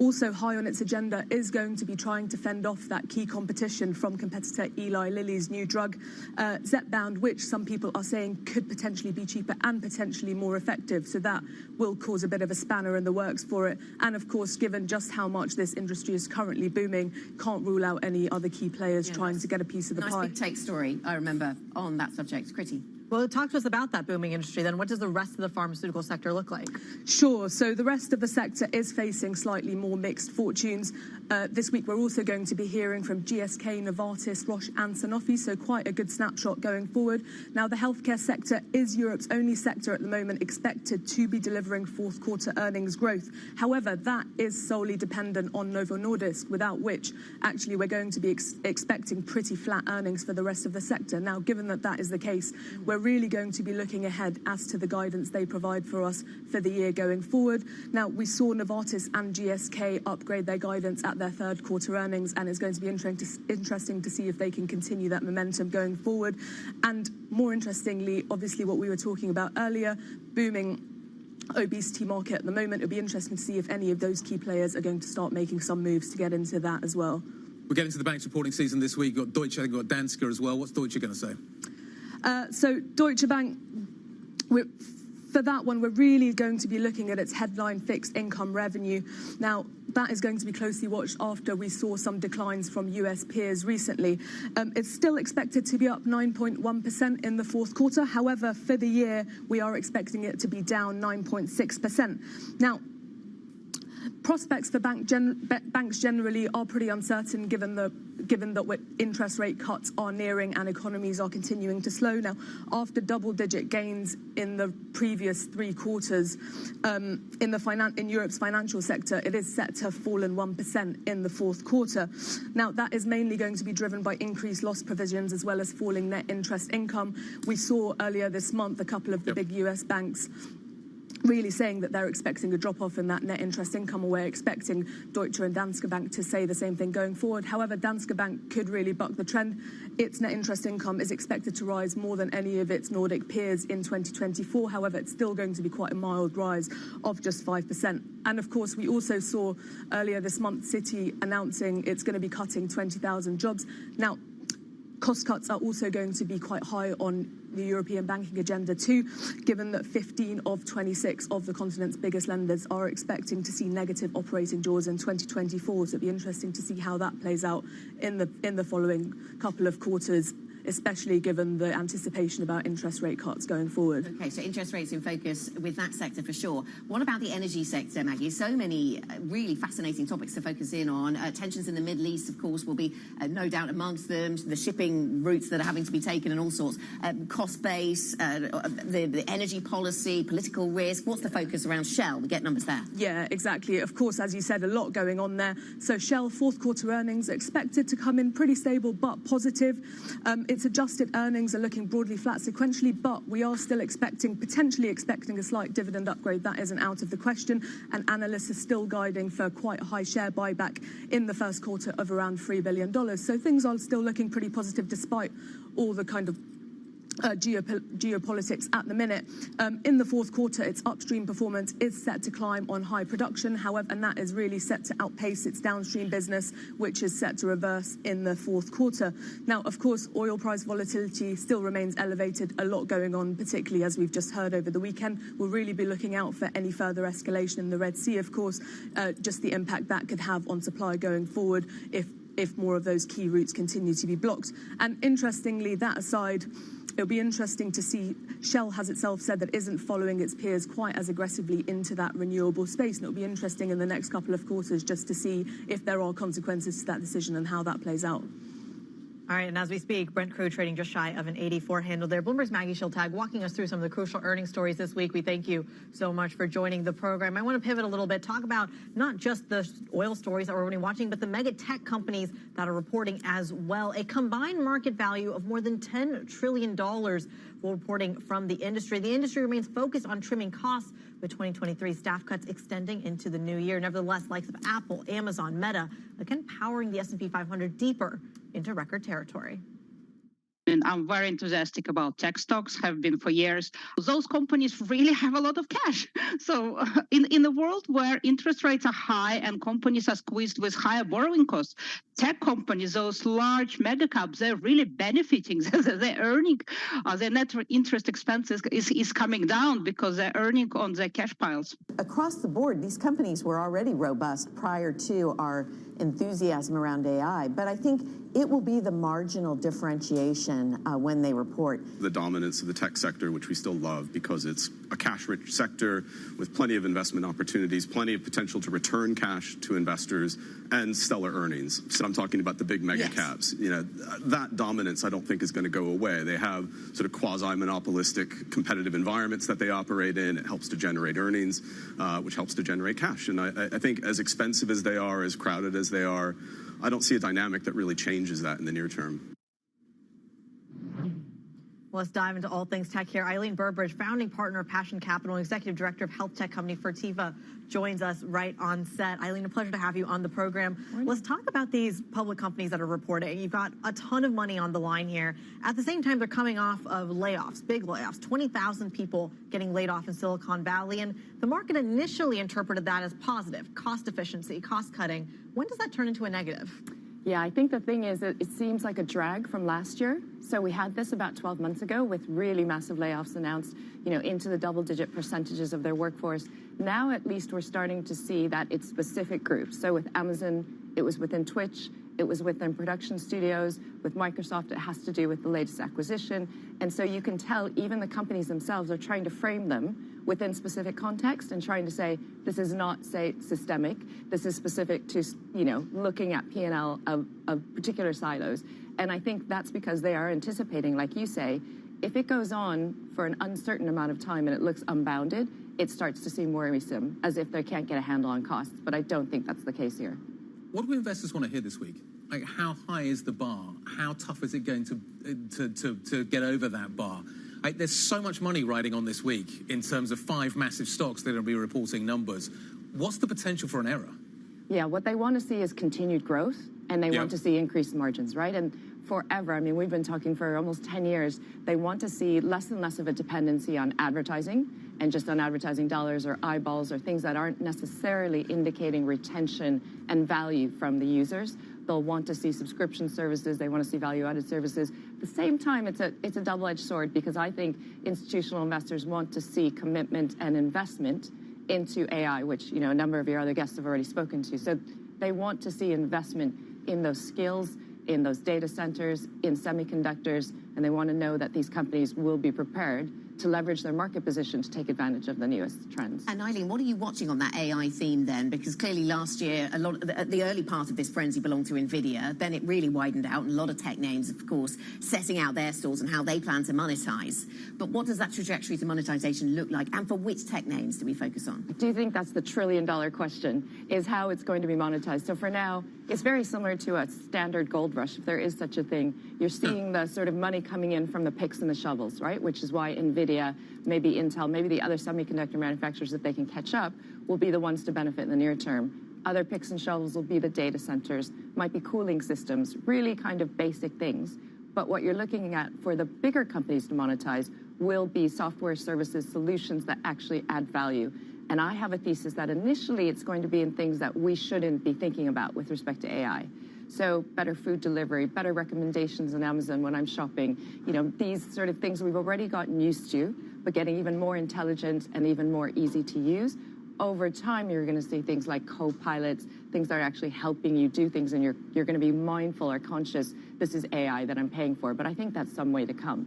also high on its agenda is going to be trying to fend off that key competition from competitor Eli Lilly's new drug, Zepbound, which some people are saying could potentially be cheaper and potentially more effective. So that will cause a bit of a spanner in the works for it. And of course, given just how much this industry is currently booming, can't rule out any other key players trying to get a piece of the pie. Nice big take story, I remember, on that subject. Critty. Well, talk to us about that booming industry then. What does the rest of the pharmaceutical sector look like? Sure. So the rest of the sector is facing slightly more mixed fortunes. This week, we're also going to be hearing from GSK, Novartis, Roche and Sanofi, so quite a good snapshot going forward. Now, the healthcare sector is Europe's only sector at the moment expected to be delivering fourth quarter earnings growth. However, that is solely dependent on Novo Nordisk, without which actually we're going to be expecting pretty flat earnings for the rest of the sector. Now, given that that is the case, we're really going to be looking ahead as to the guidance they provide for us for the year going forward. Now, we saw Novartis and GSK upgrade their guidance at their third quarter earnings, and it's going to be interesting to see if they can continue that momentum going forward. And more interestingly, obviously what we were talking about earlier, booming obesity market at the moment, it'll be interesting to see if any of those key players are going to start making some moves to get into that as well. We're getting to the banks reporting season this week. We've got Deutsche, I think we've got Danske as well. What's Deutsche going to say? So Deutsche Bank, for that one, we're really going to be looking at its headline fixed income revenue. Now, that is going to be closely watched after we saw some declines from US peers recently. It's still expected to be up 9.1% in the fourth quarter. However, for the year, we are expecting it to be down 9.6%. Now, prospects for banks generally are pretty uncertain given that interest rate cuts are nearing and economies are continuing to slow. Now, after double-digit gains in the previous 3 quarters in Europe's financial sector, it is set to have fallen 1% in the fourth quarter. Now, that is mainly going to be driven by increased loss provisions as well as falling net interest income. We saw earlier this month a couple of the big US banks really saying that they're expecting a drop-off in that net interest income, or we're expecting Deutsche and Danske Bank to say the same thing going forward. However, Danske Bank could really buck the trend. Its net interest income is expected to rise more than any of its Nordic peers in 2024. However, it's still going to be quite a mild rise of just 5%. And of course, we also saw earlier this month Citi announcing it's going to be cutting 20,000 jobs. Now, cost cuts are also going to be quite high on the European banking agenda too, given that 15 of 26 of the continent's biggest lenders are expecting to see negative operating jaws in 2024. So it'll be interesting to see how that plays out in the following couple of quarters, especially given the anticipation about interest rate cuts going forward. Okay, so interest rates in focus with that sector for sure. What about the energy sector, Maggie? So many really fascinating topics to focus in on. Tensions in the Middle East, of course, will be no doubt amongst them. The shipping routes that are having to be taken and all sorts. Cost base, the energy policy, political risk. What's the focus around Shell? We get numbers there. Yeah, exactly. Of course, as you said, a lot going on there. So Shell fourth quarter earnings are expected to come in pretty stable but positive. Its adjusted earnings are looking broadly flat sequentially, but we are still potentially expecting a slight dividend upgrade. That isn't out of the question, and analysts are still guiding for quite a high share buyback in the first quarter of around $3 billion. So things are still looking pretty positive despite all the kind of geopolitics at the minute. In the fourth quarter, its upstream performance is set to climb on high production, however, and that is really set to outpace its downstream business, which is set to reverse in the fourth quarter. Now, of course, oil price volatility still remains elevated, a lot going on, particularly as we've just heard over the weekend. We'll really be looking out for any further escalation in the Red Sea, of course, just the impact that could have on supply going forward if more of those key routes continue to be blocked. And interestingly, that aside, it'll be interesting to see Shell has itself said that isn't following its peers quite as aggressively into that renewable space. And it'll be interesting in the next couple of quarters just to see if there are consequences to that decision and how that plays out. All right, and as we speak, Brent crude trading just shy of an 84 handle there. Bloomberg's Maggie Schiltag walking us through some of the crucial earnings stories this week. We thank you so much for joining the program. I want to pivot a little bit, talk about not just the oil stories that we're already watching, but the mega tech companies that are reporting as well. A combined market value of more than $10 trillion reporting from the industry. The industry remains focused on trimming costs, with 2023 staff cuts extending into the new year. Nevertheless, likes of Apple, Amazon, Meta, again powering the S&P 500 deeper into record territory. And I'm very enthusiastic about tech stocks, have been for years. Those companies really have a lot of cash. So in a world where interest rates are high and companies are squeezed with higher borrowing costs, tech companies, those large mega caps, they're really benefiting. They're earning, their net interest expenses is coming down because they're earning on their cash piles. Across the board, these companies were already robust prior to our enthusiasm around AI, but I think it will be the marginal differentiation when they report. The dominance of the tech sector, which we still love because it's a cash-rich sector with plenty of investment opportunities, plenty of potential to return cash to investors, and stellar earnings. So I'm talking about the big mega caps. You know, that dominance I don't think is going to go away. They have sort of quasi-monopolistic competitive environments that they operate in. It helps to generate earnings, which helps to generate cash. And I think as expensive as they are, as crowded as they are, I don't see a dynamic that really changes that in the near term. Let's dive into all things tech here. Eileen Burbridge, founding partner of Passion Capital and executive director of health tech company Fertiva, joins us right on set. Eileen, a pleasure to have you on the program. Let's talk about these public companies that are reporting. You've got a ton of money on the line here. At the same time, they're coming off of layoffs, big layoffs, 20,000 people getting laid off in Silicon Valley. And the market initially interpreted that as positive, cost efficiency, cost cutting. When does that turn into a negative? Yeah, I think the thing is that it seems like a drag from last year. So we had this about 12 months ago with really massive layoffs announced, you know, into the double-digit percentages of their workforce. Now, at least, we're starting to see that it's specific groups. So with Amazon, it was within Twitch, it was within production studios. With Microsoft, it has to do with the latest acquisition. And so you can tell even the companies themselves are trying to frame them within specific context and trying to say, this is not, say, systemic. This is specific to, you know, looking at P&L of particular silos. And I think that's because they are anticipating, like you say, if it goes on for an uncertain amount of time and it looks unbounded, it starts to seem worrisome, as if they can't get a handle on costs. But I don't think that's the case here. What do investors want to hear this week? Like, how high is the bar? How tough is it going to get over that bar? There's so much money riding on this week in terms of 5 massive stocks that will be reporting numbers. What's the potential for an error? Yeah, what they want to see is continued growth, and they want to see increased margins, right? And forever, I mean, we've been talking for almost 10 years, they want to see less and less of a dependency on advertising and just on advertising dollars or eyeballs or things that aren't necessarily indicating retention and value from the users. They'll want to see subscription services. They want to see value-added services. At the same time, it's a double-edged sword because I think institutional investors want to see commitment and investment into AI, which, you know, a number of your other guests have already spoken to. So they want to see investment in those skills, in those data centers, in semiconductors, and they want to know that these companies will be prepared to leverage their market position to take advantage of the newest trends. And Eileen, what are you watching on that AI theme then? Because clearly last year, a lot of the early part of this frenzy belonged to NVIDIA. Then it really widened out, and a lot of tech names, of course, setting out their stalls and how they plan to monetize. But what does that trajectory to monetization look like? And for which tech names do we focus on? I do think that's the trillion-dollar question, is how it's going to be monetized. So for now, it's very similar to a standard gold rush, if there is such a thing. You're seeing the sort of money coming in from the picks and the shovels, right? Which is why NVIDIA, maybe Intel, maybe the other semiconductor manufacturers, if they can catch up, will be the ones to benefit in the near term. Other picks and shovels will be the data centers, might be cooling systems, really kind of basic things. But what you're looking at for the bigger companies to monetize will be software services solutions that actually add value. And I have a thesis that initially it's going to be in things that we shouldn't be thinking about with respect to AI. So better food delivery, better recommendations on Amazon when I'm shopping, these sort of things we've already gotten used to, but getting even more intelligent and even more easy to use. Over time, you're going to see things like co-pilots, things that are actually helping you do things, and you're going to be mindful or conscious, this is AI that I'm paying for. But I think that's some way to come.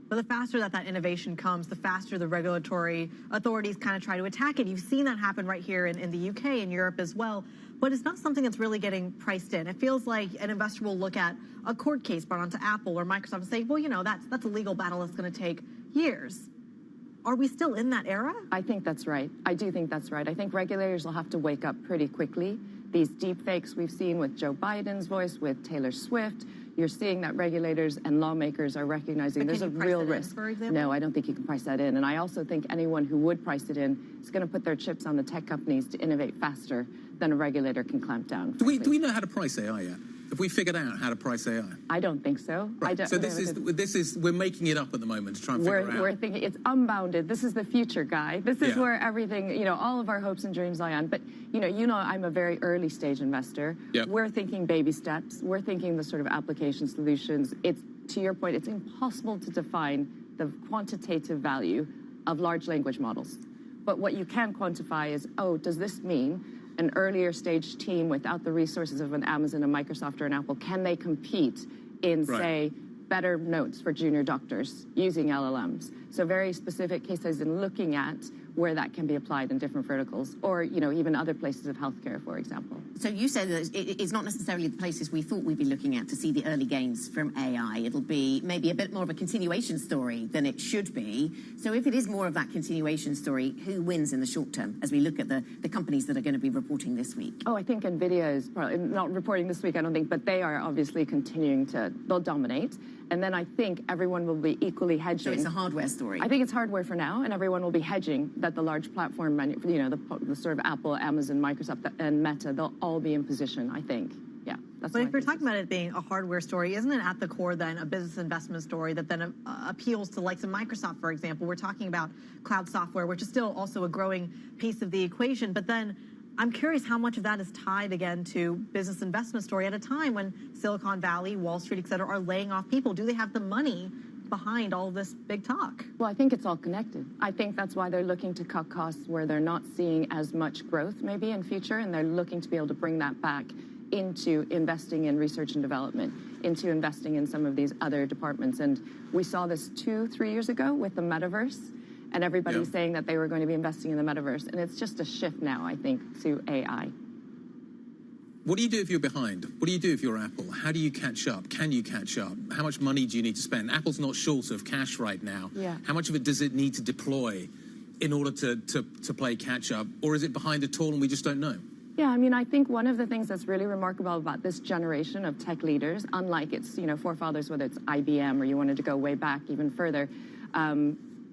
But the faster that innovation comes, the faster the regulatory authorities kind of try to attack it. You've seen that happen right here in the UK and Europe as well. But it's not something that's really getting priced in. It feels like an investor will look at a court case brought onto Apple or Microsoft and say, well, that's a legal battle that's going to take years. Are we still in that era? I think that's right. I do think that's right. I think regulators will have to wake up pretty quickly. These deep fakes we've seen with Joe Biden's voice, with Taylor Swift, you're seeing that regulators and lawmakers are recognizing there's a real risk. No, I don't think you can price that in. And I also think anyone who would price it in is going to put their chips on the tech companies to innovate faster than a regulator can clamp down. Do we know how to price AI yet? Have we figured out how to price AI? I don't think so. Right. So this is we're making it up at the moment to try and figure it out. We're thinking it's unbounded. This is the future, guy. This is where everything, all of our hopes and dreams lie on. But I'm a very early stage investor. Yep. We're thinking baby steps. We're thinking the sort of application solutions. It's, to your point, it's impossible to define the quantitative value of large language models. But what you can quantify is, does this mean an earlier stage team without the resources of an Amazon, a Microsoft, or an Apple, can they compete in, say, better notes for junior doctors using LLMs? So very specific case studies in looking at where that can be applied in different verticals, or even other places of healthcare, for example. So you said that it's not necessarily the places we thought we'd be looking at to see the early gains from AI. It'll be maybe a bit more of a continuation story than it should be. So if it is more of that continuation story, who wins in the short term as we look at the companies that are going to be reporting this week? I think NVIDIA is probably not reporting this week, I don't think, but they are obviously continuing they'll dominate. And then I think everyone will be equally hedging. So it's a hardware story. I think it's hardware for now, and everyone will be hedging that the large platform, the sort of Apple, Amazon, Microsoft, and Meta, they'll all be in position, I think. Yeah, that's. But if you're talking about it being a hardware story, isn't it at the core then a business investment story that then appeals to likes of Microsoft, for example? We're talking about cloud software, which is still also a growing piece of the equation, but then I'm curious how much of that is tied again to business investment story at a time when Silicon Valley, Wall Street, et cetera, are laying off people. Do they have the money behind all this big talk? Well, I think it's all connected. I think that's why they're looking to cut costs where they're not seeing as much growth maybe in future, and they're looking to be able to bring that back into investing in research and development, into investing in some of these other departments. And we saw this 2-3 years ago with the metaverse. And everybody's saying that they were going to be investing in the metaverse. And it's just a shift now, I think, to AI. What do you do if you're behind? What do you do if you're Apple? How do you catch up? Can you catch up? How much money do you need to spend? Apple's not short of cash right now. Yeah. How much of it does it need to deploy in order to play catch up? Or is it behind at all and we just don't know? Yeah, I think one of the things that's really remarkable about this generation of tech leaders, unlike its forefathers, whether it's IBM or you wanted to go way back even further,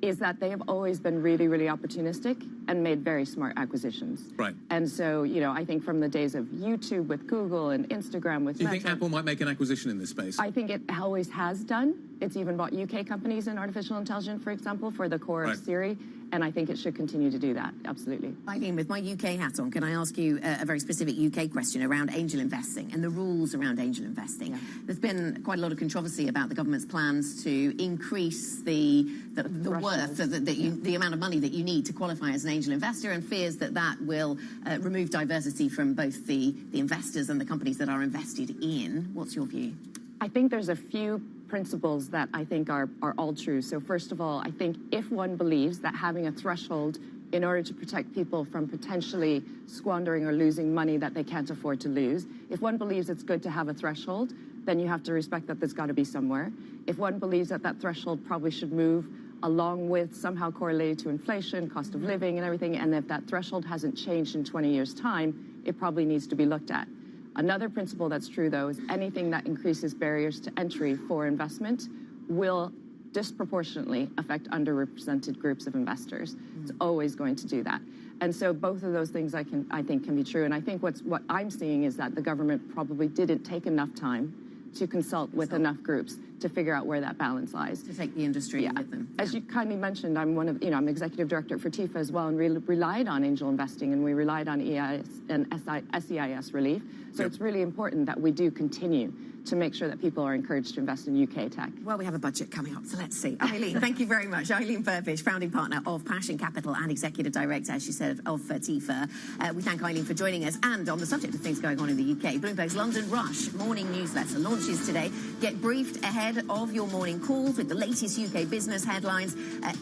is that they have always been really, really opportunistic and made very smart acquisitions. Right. And so, I think from the days of YouTube with Google and Instagram with Do you think Apple might make an acquisition in this space? I think it always has done. It's even bought UK companies in artificial intelligence, for example, for the core of Siri. And I think it should continue to do that, absolutely. Eileen, with my UK hat on, can I ask you a very specific UK question around angel investing and the rules around angel investing? Yeah. There's been quite a lot of controversy about the government's plans to increase the worth, the amount of money that you need to qualify as an angel investor, and fears that will remove diversity from both the investors and the companies that are invested in. What's your view? I think there's a few principles that I think are all true. So first of all, I think if one believes that having a threshold in order to protect people from potentially squandering or losing money that they can't afford to lose, if one believes it's good to have a threshold, then you have to respect that there's got to be somewhere. If one believes that that threshold probably should move along with somehow correlated to inflation, cost of living and everything, and if that threshold hasn't changed in 20 years' time, it probably needs to be looked at. Another principle that's true, though, is anything that increases barriers to entry for investment will disproportionately affect underrepresented groups of investors. It's always going to do that. And so both of those things I think can be true. And I think what I'm seeing is that the government probably didn't take enough time to consult with enough groups to figure out where that balance lies. To take the industry with them. As you kindly mentioned, I'm executive director for TIFA as well, and we relied on angel investing, and we relied on EIS and SEIS relief. So it's really important that we do continue to make sure that people are encouraged to invest in UK tech. Well, we have a budget coming up, so let's see. Eileen, thank you very much. Eileen Burbidge, founding partner of Passion Capital and executive director, as she said, of TIFA. We thank Eileen for joining us. And on the subject of things going on in the UK, Bloomberg's London Rush morning newsletter launches today. Get briefed ahead of your morning calls with the latest UK business headlines,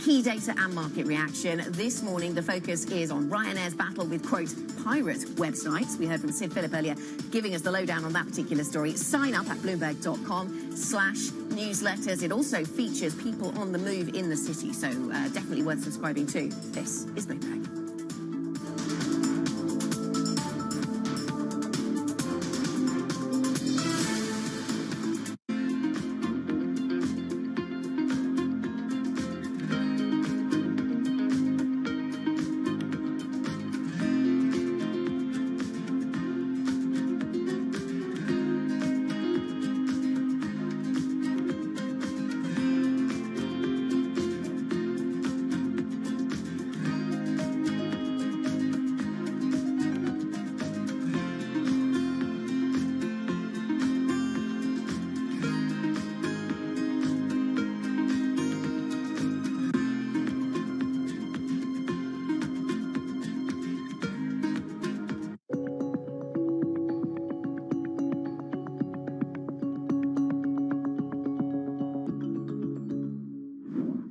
key data and market reaction. This morning, the focus is on Ryanair's battle with, quote, pirate websites. We heard from Sid Phillip earlier giving us the lowdown on that particular story. Sign up at bloomberg.com/newsletters. It also features people on the move in the city, so definitely worth subscribing to. This is Bloomberg.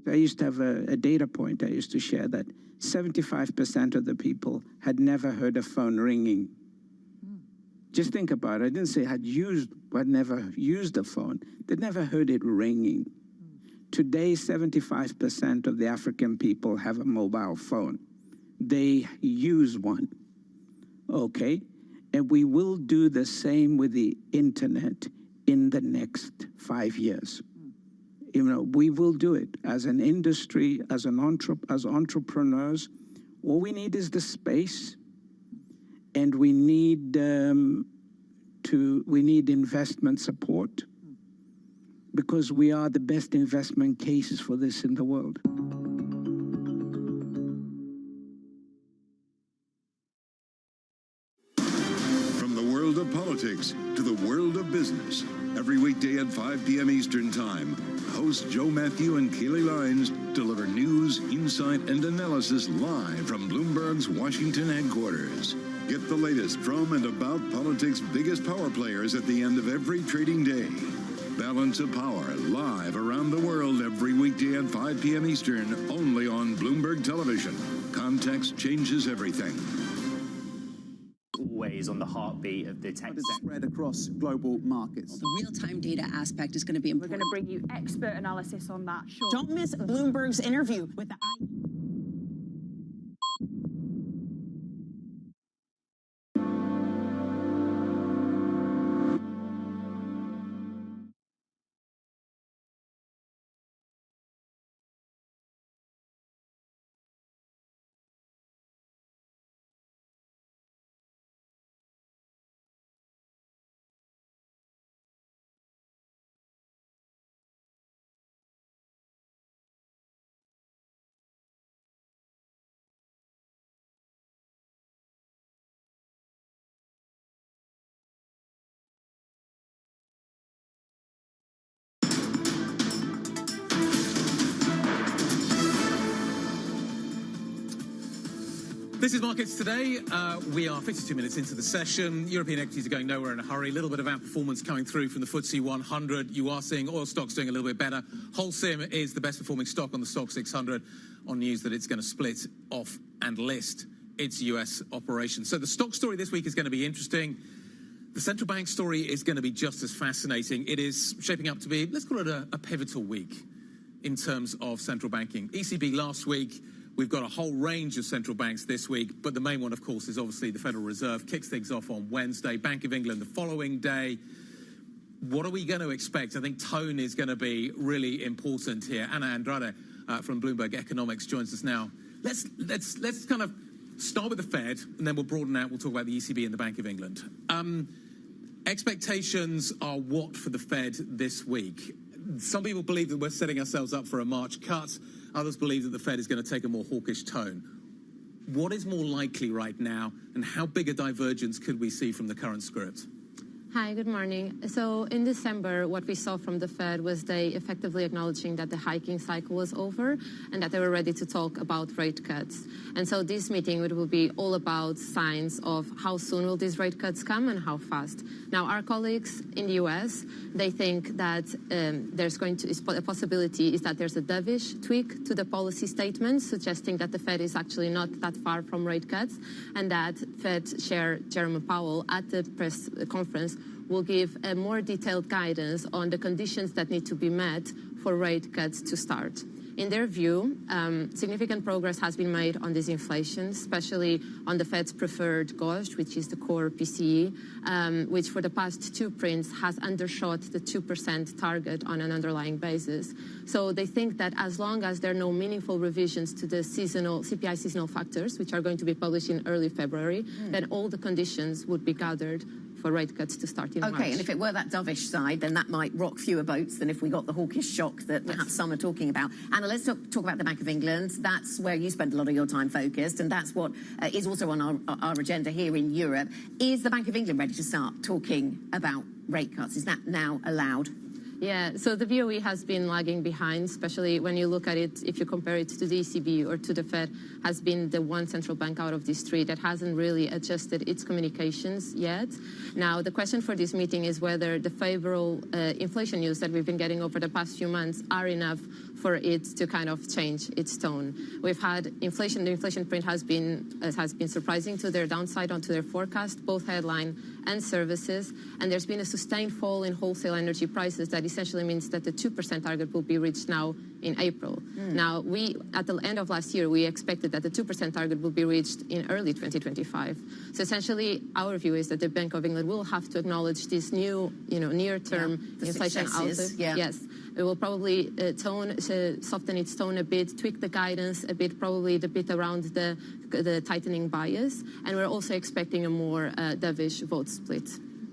I used to have a data point I used to share that 75% of the people had never heard a phone ringing. Just think about it. I didn't say had never used a phone. They'd never heard it ringing. Today, 75% of the African people have a mobile phone. They use one. Okay? And we will do the same with the internet in the next 5 years. You know, we will do it as an industry, as entrepreneurs. All we need is the space, and we need investment support, because we are the best investment cases for this in the world. From the world of politics to the world of business, every weekday at 5 p.m. Eastern Time, hosts Joe Matthew and Keely Lines deliver news, insight, and analysis live from Bloomberg's Washington headquarters. Get the latest from and about politics' biggest power players at the end of every trading day. Balance of Power live around the world every weekday at 5 p.m. Eastern, only on Bloomberg Television. Context changes everything. Always on the heartbeat of the tech spread across global markets. The real-time data aspect is going to be important. We're going to bring you expert analysis on that. Sure. Don't miss Bloomberg's interview with the This is Markets Today. We are 52 minutes into the session. European equities are going nowhere in a hurry. A little bit of outperformance coming through from the FTSE 100. You are seeing oil stocks doing a little bit better. Holcim is the best performing stock on the stock 600 on news that it's going to split off and list its US operations. So the stock story this week is going to be interesting. The central bank story is going to be just as fascinating. It is shaping up to be, let's call it a pivotal week in terms of central banking. ECB last week. We've got a whole range of central banks this week, but the main one, of course, is obviously the Federal Reserve. Kicks things off on Wednesday. Bank of England the following day. What are we going to expect? I think tone is going to be really important here. Anna Andrade from Bloomberg Economics joins us now. Let's kind of start with the Fed, and then we'll broaden out. We'll talk about the ECB and the Bank of England. Expectations are what for the Fed this week? Some people believe that we're setting ourselves up for a March cut. Others believe that the Fed is going to take a more hawkish tone. What is more likely right now, and how big a divergence could we see from the current script? Hi, good morning. So in December, what we saw from the Fed was they effectively acknowledging that the hiking cycle was over and that they were ready to talk about rate cuts. And so this meeting will be all about signs of how soon will these rate cuts come and how fast. Now, our colleagues in the US, they think that there's going to a possibility is that there's a dovish tweak to the policy statement, suggesting that the Fed is actually not that far from rate cuts, and that Fed Chair Jerome Powell at the press conference will give a more detailed guidance on the conditions that need to be met for rate cuts to start. In their view, significant progress has been made on disinflation, especially on the Fed's preferred gauge, which is the core PCE, which for the past two prints has undershot the 2% target on an underlying basis. So they think that as long as there are no meaningful revisions to the CPI seasonal factors, which are going to be published in early February, then all the conditions would be gathered for rate cuts to start in March. Okay, and if it were that dovish side, then that might rock fewer boats than if we got the hawkish shock that perhaps some are talking about. Anna, let's talk about the Bank of England. That's where you spend a lot of your time focused, and that's what is also on our agenda here in Europe. Is the Bank of England ready to start talking about rate cuts? Is that now allowed? Yeah, so the BOE has been lagging behind, especially when you look at it, if you compare it to the ECB or to the Fed, has been the one central bank out of these three that hasn't really adjusted its communications yet. Now, the question for this meeting is whether the favorable inflation news that we've been getting over the past few months are enough for it to kind of change its tone. We've had inflation, the inflation print has been surprising to their downside onto their forecast, both headline and services, and there's been a sustained fall in wholesale energy prices that essentially means that the 2% target will be reached now in April. Now, at the end of last year, we expected that the 2% target will be reached in early 2025. So essentially, our view is that the Bank of England will have to acknowledge this new, near-term inflation outlook. Yes. It will probably soften its tone a bit, tweak the guidance a bit, probably the bit around the tightening bias. And we're also expecting a more dovish vote split.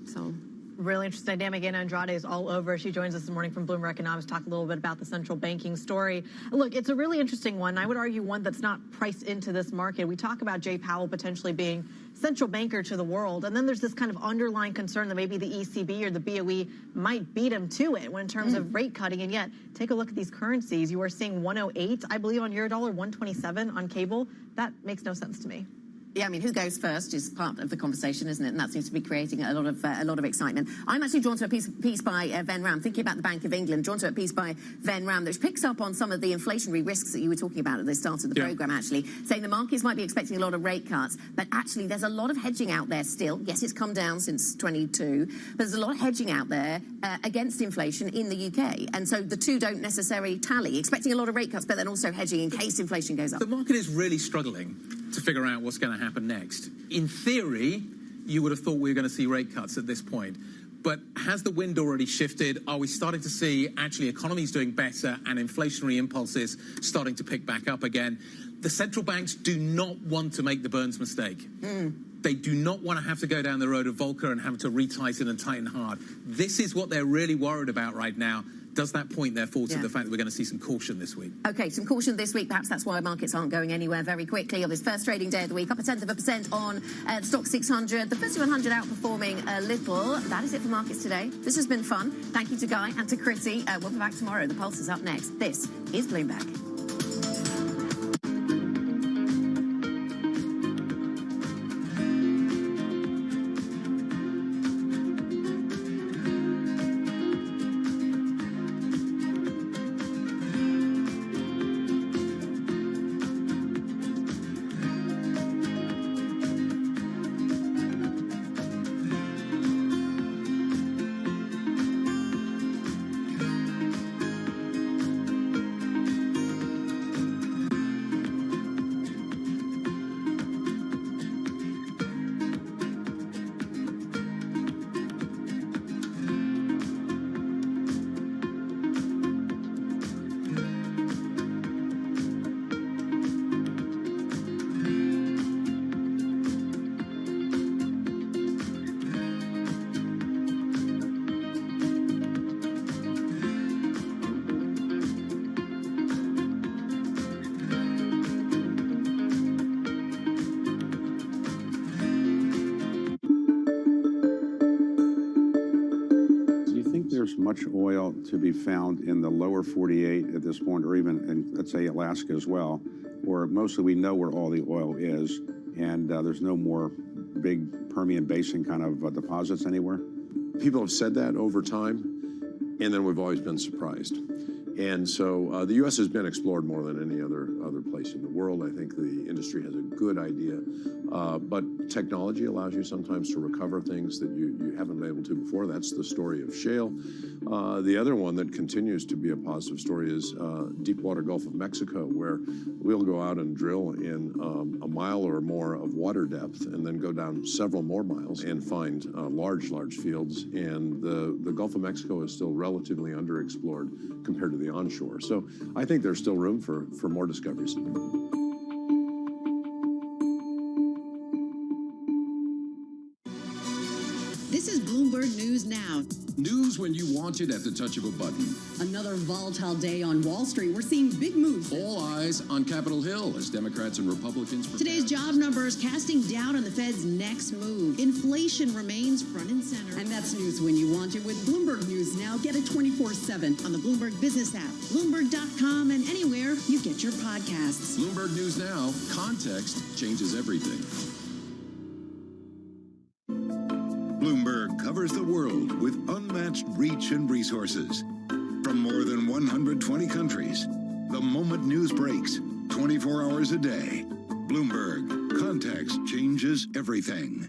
So. Really interesting dynamic. Anna Andrade is all over. She joins us this morning from Bloomberg Economics, talk a little bit about the central banking story. Look, it's a really interesting one. I would argue one that's not priced into this market. We talk about Jay Powell potentially being central banker to the world, and then there's this kind of underlying concern that maybe the ECB or the BOE might beat him to it in terms of rate cutting. And yet, take a look at these currencies. You are seeing 108, I believe, on Eurodollar, 127 on cable. That makes no sense to me. Yeah, I mean, who goes first is part of the conversation, isn't it? And that seems to be creating a lot of excitement. I'm actually drawn to a piece by Ven Ram, thinking about the Bank of England, drawn to a piece by Ven Ram, which picks up on some of the inflationary risks that you were talking about at the start of the programme, actually, saying the markets might be expecting a lot of rate cuts, but actually there's a lot of hedging out there still. Yes, it's come down since 22, but there's a lot of hedging out there against inflation in the UK. And so the two don't necessarily tally, expecting a lot of rate cuts, but then also hedging in case inflation goes up. The market is really struggling to figure out what's going to happen next. In theory, you would have thought we were going to see rate cuts at this point. But has the wind already shifted? Are we starting to see actually economies doing better and inflationary impulses starting to pick back up again? The central banks do not want to make the Burns mistake. They do not want to have to go down the road of Volcker and have to retighten and tighten hard. This is what they're really worried about right now. Does that point, therefore, to the fact that we're going to see some caution this week? OK, some caution this week. Perhaps that's why markets aren't going anywhere very quickly. On this first trading day of the week, up 0.1% on the Stock 600. The FTSE 100 outperforming a little. That is it for markets today. This has been fun. Thank you to Guy and to Chrissy. We'll be back tomorrow. The Pulse is up next. This is Bloomberg. there's much oil to be found in the lower 48 at this point, or even in, let's say, Alaska as well, where mostly we know where all the oil is, and there's no more big Permian Basin kind of deposits anywhere? People have said that over time, and then we've always been surprised. And so the U.S. has been explored more than any other place in the world. I think the industry has a good idea, but technology allows you sometimes to recover things that you haven't been able to before. That's the story of shale. The other one that continues to be a positive story is deepwater Gulf of Mexico, where we'll go out and drill in a mile or more of water depth and then go down several more miles and find large fields. And the Gulf of Mexico is still relatively underexplored compared to the onshore. So I think there's still room for more discoveries. This is Bloomberg News Now. News when you want it at the touch of a button. Another volatile day on Wall Street. We're seeing big moves. All eyes on Capitol Hill as Democrats and Republicans prepare. Today's job numbers casting doubt on the Fed's next move. Inflation remains front and center. And that's news when you want it with Bloomberg News Now. Get it 24/7 on the Bloomberg Business app, Bloomberg.com, and anywhere you get your podcasts. Bloomberg News Now. Context changes everything. Bloomberg covers the world with unmatched reach and resources. From more than 120 countries, the moment news breaks, 24 hours a day. Bloomberg, context changes everything.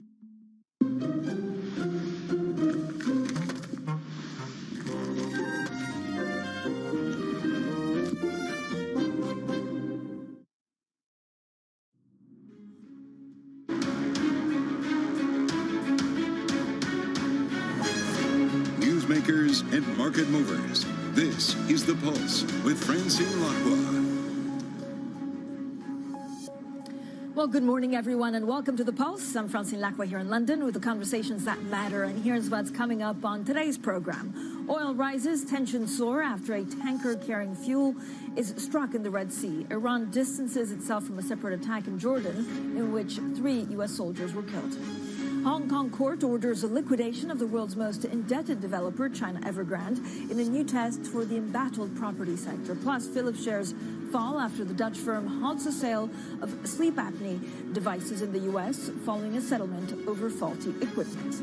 Newsmakers and market movers. This is The Pulse with Francine Lacqua. Well, good morning, everyone, and welcome to The Pulse. I'm Francine Lacqua here in London with the conversations that matter, and here's what's coming up on today's program. Oil rises, tensions soar after a tanker carrying fuel is struck in the Red Sea. Iran distances itself from a separate attack in Jordan in which 3 U.S. soldiers were killed. Hong Kong court orders a liquidation of the world's most indebted developer, China Evergrande, in a new test for the embattled property sector. Plus, Philips shares fall after the Dutch firm halts a sale of sleep apnea devices in the U.S. following a settlement over faulty equipment.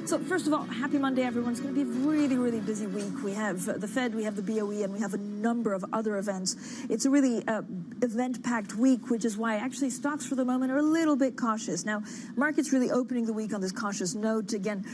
So first of all, happy Monday, everyone. It's going to be a really, really busy week. We have the Fed, we have the BOE, and we have a number of other events. It's a really event-packed week, which is why actually stocks for the moment are a little bit cautious. Now, markets really opening the week on this cautious note. Again,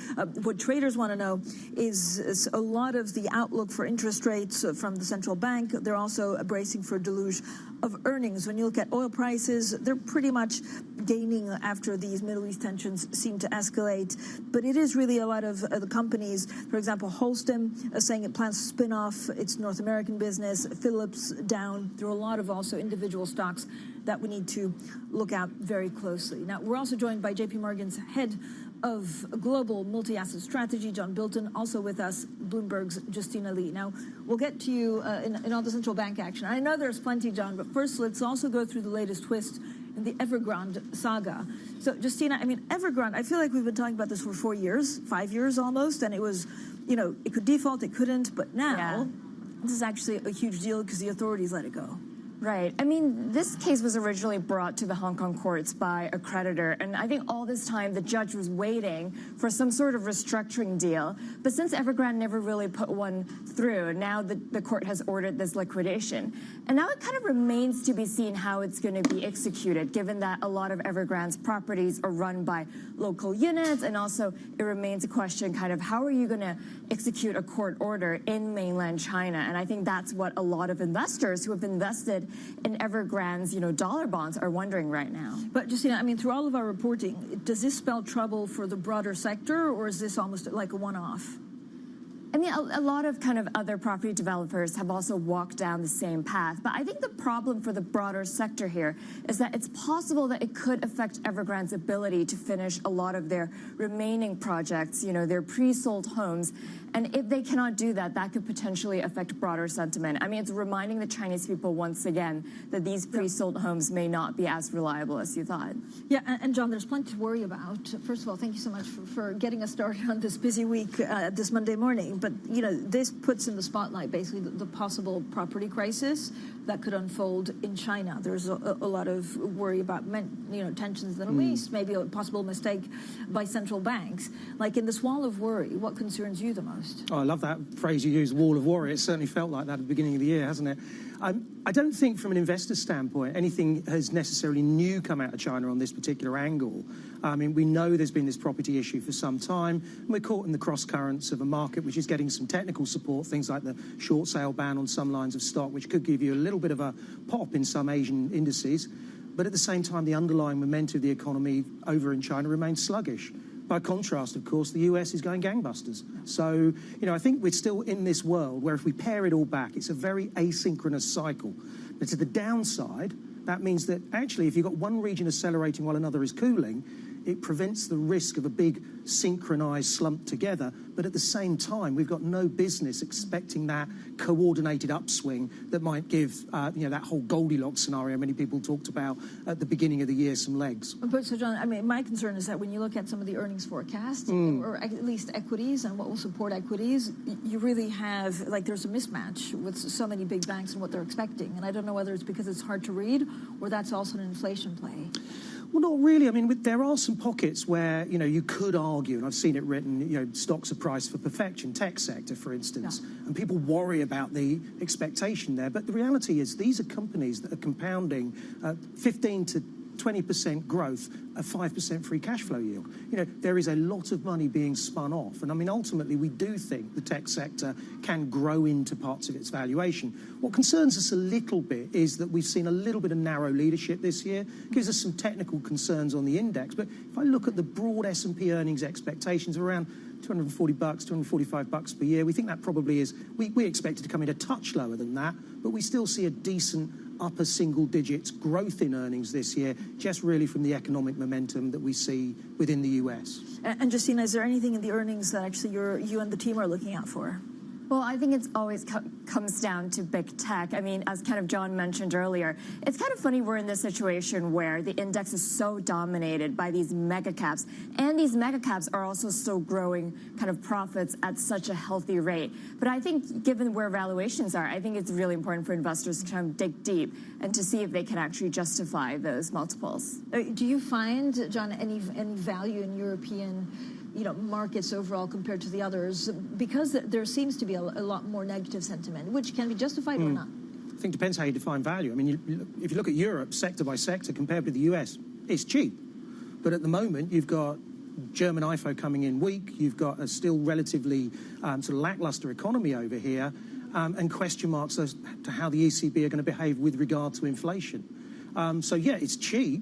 what traders want to know is a lot of the outlook for interest rates from the central bank. They're also bracing for a deluge of earnings. When you look at oil prices, they're pretty much gaining after these Middle East tensions seem to escalate. But it is really a lot of the companies, for example, Holcim saying it plans to spin off its North American business, Philips down. There are a lot of also individual stocks that we need to look at very closely. Now, we're also joined by JP Morgan's head of global multi-asset strategy, John Bilton, also with us, Bloomberg's Justina Lee. Now, we'll get to you in all the central bank action. I know there's plenty, John, but first let's also go through the latest twist in the Evergrande saga. So, Justina, I mean, Evergrande, I feel like we've been talking about this for 4 years, 5 years almost, and it was, you know, it could default, it couldn't, but now this is actually a huge deal because the authorities let it go. Right. I mean, this case was originally brought to the Hong Kong courts by a creditor, and I think all this time the judge was waiting for some sort of restructuring deal. But since Evergrande never really put one through, now the court has ordered this liquidation. And now it kind of remains to be seen how it's going to be executed, given that a lot of Evergrande's properties are run by local units, and also it remains a question kind of how are you going to execute a court order in mainland China? And I think that's what a lot of investors who have invested in Evergrande's, dollar bonds are wondering right now. But Justina, I mean, through all of our reporting, does this spell trouble for the broader sector, or is this almost like a one-off? I mean, a lot of kind of other property developers have also walked down the same path. But I think the problem for the broader sector here is that it's possible that it could affect Evergrande's ability to finish a lot of their remaining projects, their pre-sold homes. And if they cannot do that, that could potentially affect broader sentiment. I mean, it's reminding the Chinese people once again that these pre-sold homes may not be as reliable as you thought. Yeah, and John, there's plenty to worry about. First of all, thank you so much for getting us started on this busy week this Monday morning. but this puts in the spotlight basically the possible property crisis that could unfold in China. There's a lot of worry about tensions in the Middle East, maybe a possible mistake by central banks. Like in this wall of worry, what concerns you the most? Oh, I love that phrase you used, wall of worry. It certainly felt like that at the beginning of the year, hasn't it? I don't think from an investor standpoint anything has necessarily new come out of China on this particular angle. I mean, we know there's been this property issue for some time, and we're caught in the cross currents of a market which is getting some technical support, things like the short sale ban on some lines of stock, which could give you a little bit of a pop in some Asian indices. But at the same time, the underlying momentum of the economy over in China remains sluggish. By contrast, of course, the US is going gangbusters. So, I think we're still in this world where if we pare it all back, it's a very asynchronous cycle. But to the downside, that means that actually if you've got one region accelerating while another is cooling, it prevents the risk of a big synchronized slump together. But at the same time, we've got no business expecting that coordinated upswing that might give, that whole Goldilocks scenario many people talked about at the beginning of the year some legs. But so, John, I mean, my concern is that when you look at some of the earnings forecasts, or at least equities and what will support equities, you really have, there's a mismatch with so many big banks and what they're expecting. And I don't know whether it's because it's hard to read or that's also an inflation play. Well, not really. I mean, there are some pockets where, you could argue, and I've seen it written, stocks are priced for perfection, tech sector, for instance, and people worry about the expectation there. But the reality is these are companies that are compounding 15 to 20% growth, a 5% free cash flow yield. There is a lot of money being spun off. And I mean, ultimately, we do think the tech sector can grow into parts of its valuation. What concerns us a little bit is that we've seen a little bit of narrow leadership this year. Gives us some technical concerns on the index. But if I look at the broad S&P earnings expectations of around $240, $245 per year, we think that probably is, we expect it to come in a touch lower than that, but we still see a decent upper single digits growth in earnings this year, just really from the economic momentum that we see within the US. And Justina, is there anything in the earnings that actually you and the team are looking out for? Well, I think it's always comes down to big tech. I mean, as kind of John mentioned earlier, it's kind of funny we're in this situation where the index is so dominated by these mega caps, and these mega caps are also still growing kind of profits at such a healthy rate. But I think given where valuations are, I think it's really important for investors to kind of dig deep and to see if they can actually justify those multiples. Do you find, John, any value in European markets overall compared to the others, because there seems to be a lot more negative sentiment, which can be justified or not? I think it depends how you define value. I mean, if you look at Europe sector by sector compared with the US, it's cheap. But at the moment, you've got German IFO coming in weak, you've got a still relatively sort of lackluster economy over here, and question marks as to how the ECB are going to behave with regard to inflation. So yeah, it's cheap.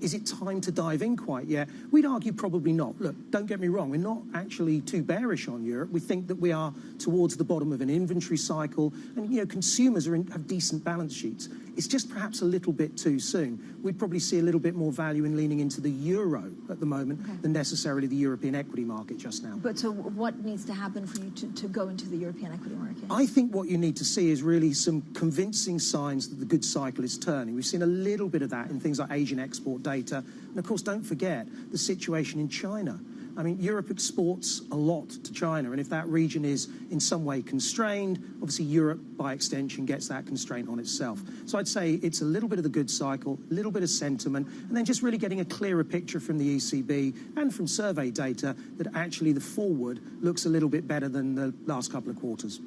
Is it time to dive in quite yet? We'd argue probably not. Look, don't get me wrong, we're not actually too bearish on Europe. We think that we are towards the bottom of an inventory cycle, and consumers have decent balance sheets. It's just perhaps a little bit too soon. We'd probably see a little bit more value in leaning into the euro at the moment than necessarily the European equity market just now. But so what needs to happen for you to go into the European equity market? I think what you need to see is really some convincing signs that the good cycle is turning. We've seen a little bit of that in things like Asian export data. And of course, don't forget the situation in China. I mean, Europe exports a lot to China, and if that region is in some way constrained, obviously Europe, by extension, gets that constraint on itself. So I'd say it's a little bit of the good cycle, a little bit of sentiment, and then just really getting a clearer picture from the ECB and from survey data that actually the forward looks a little bit better than the last couple of quarters.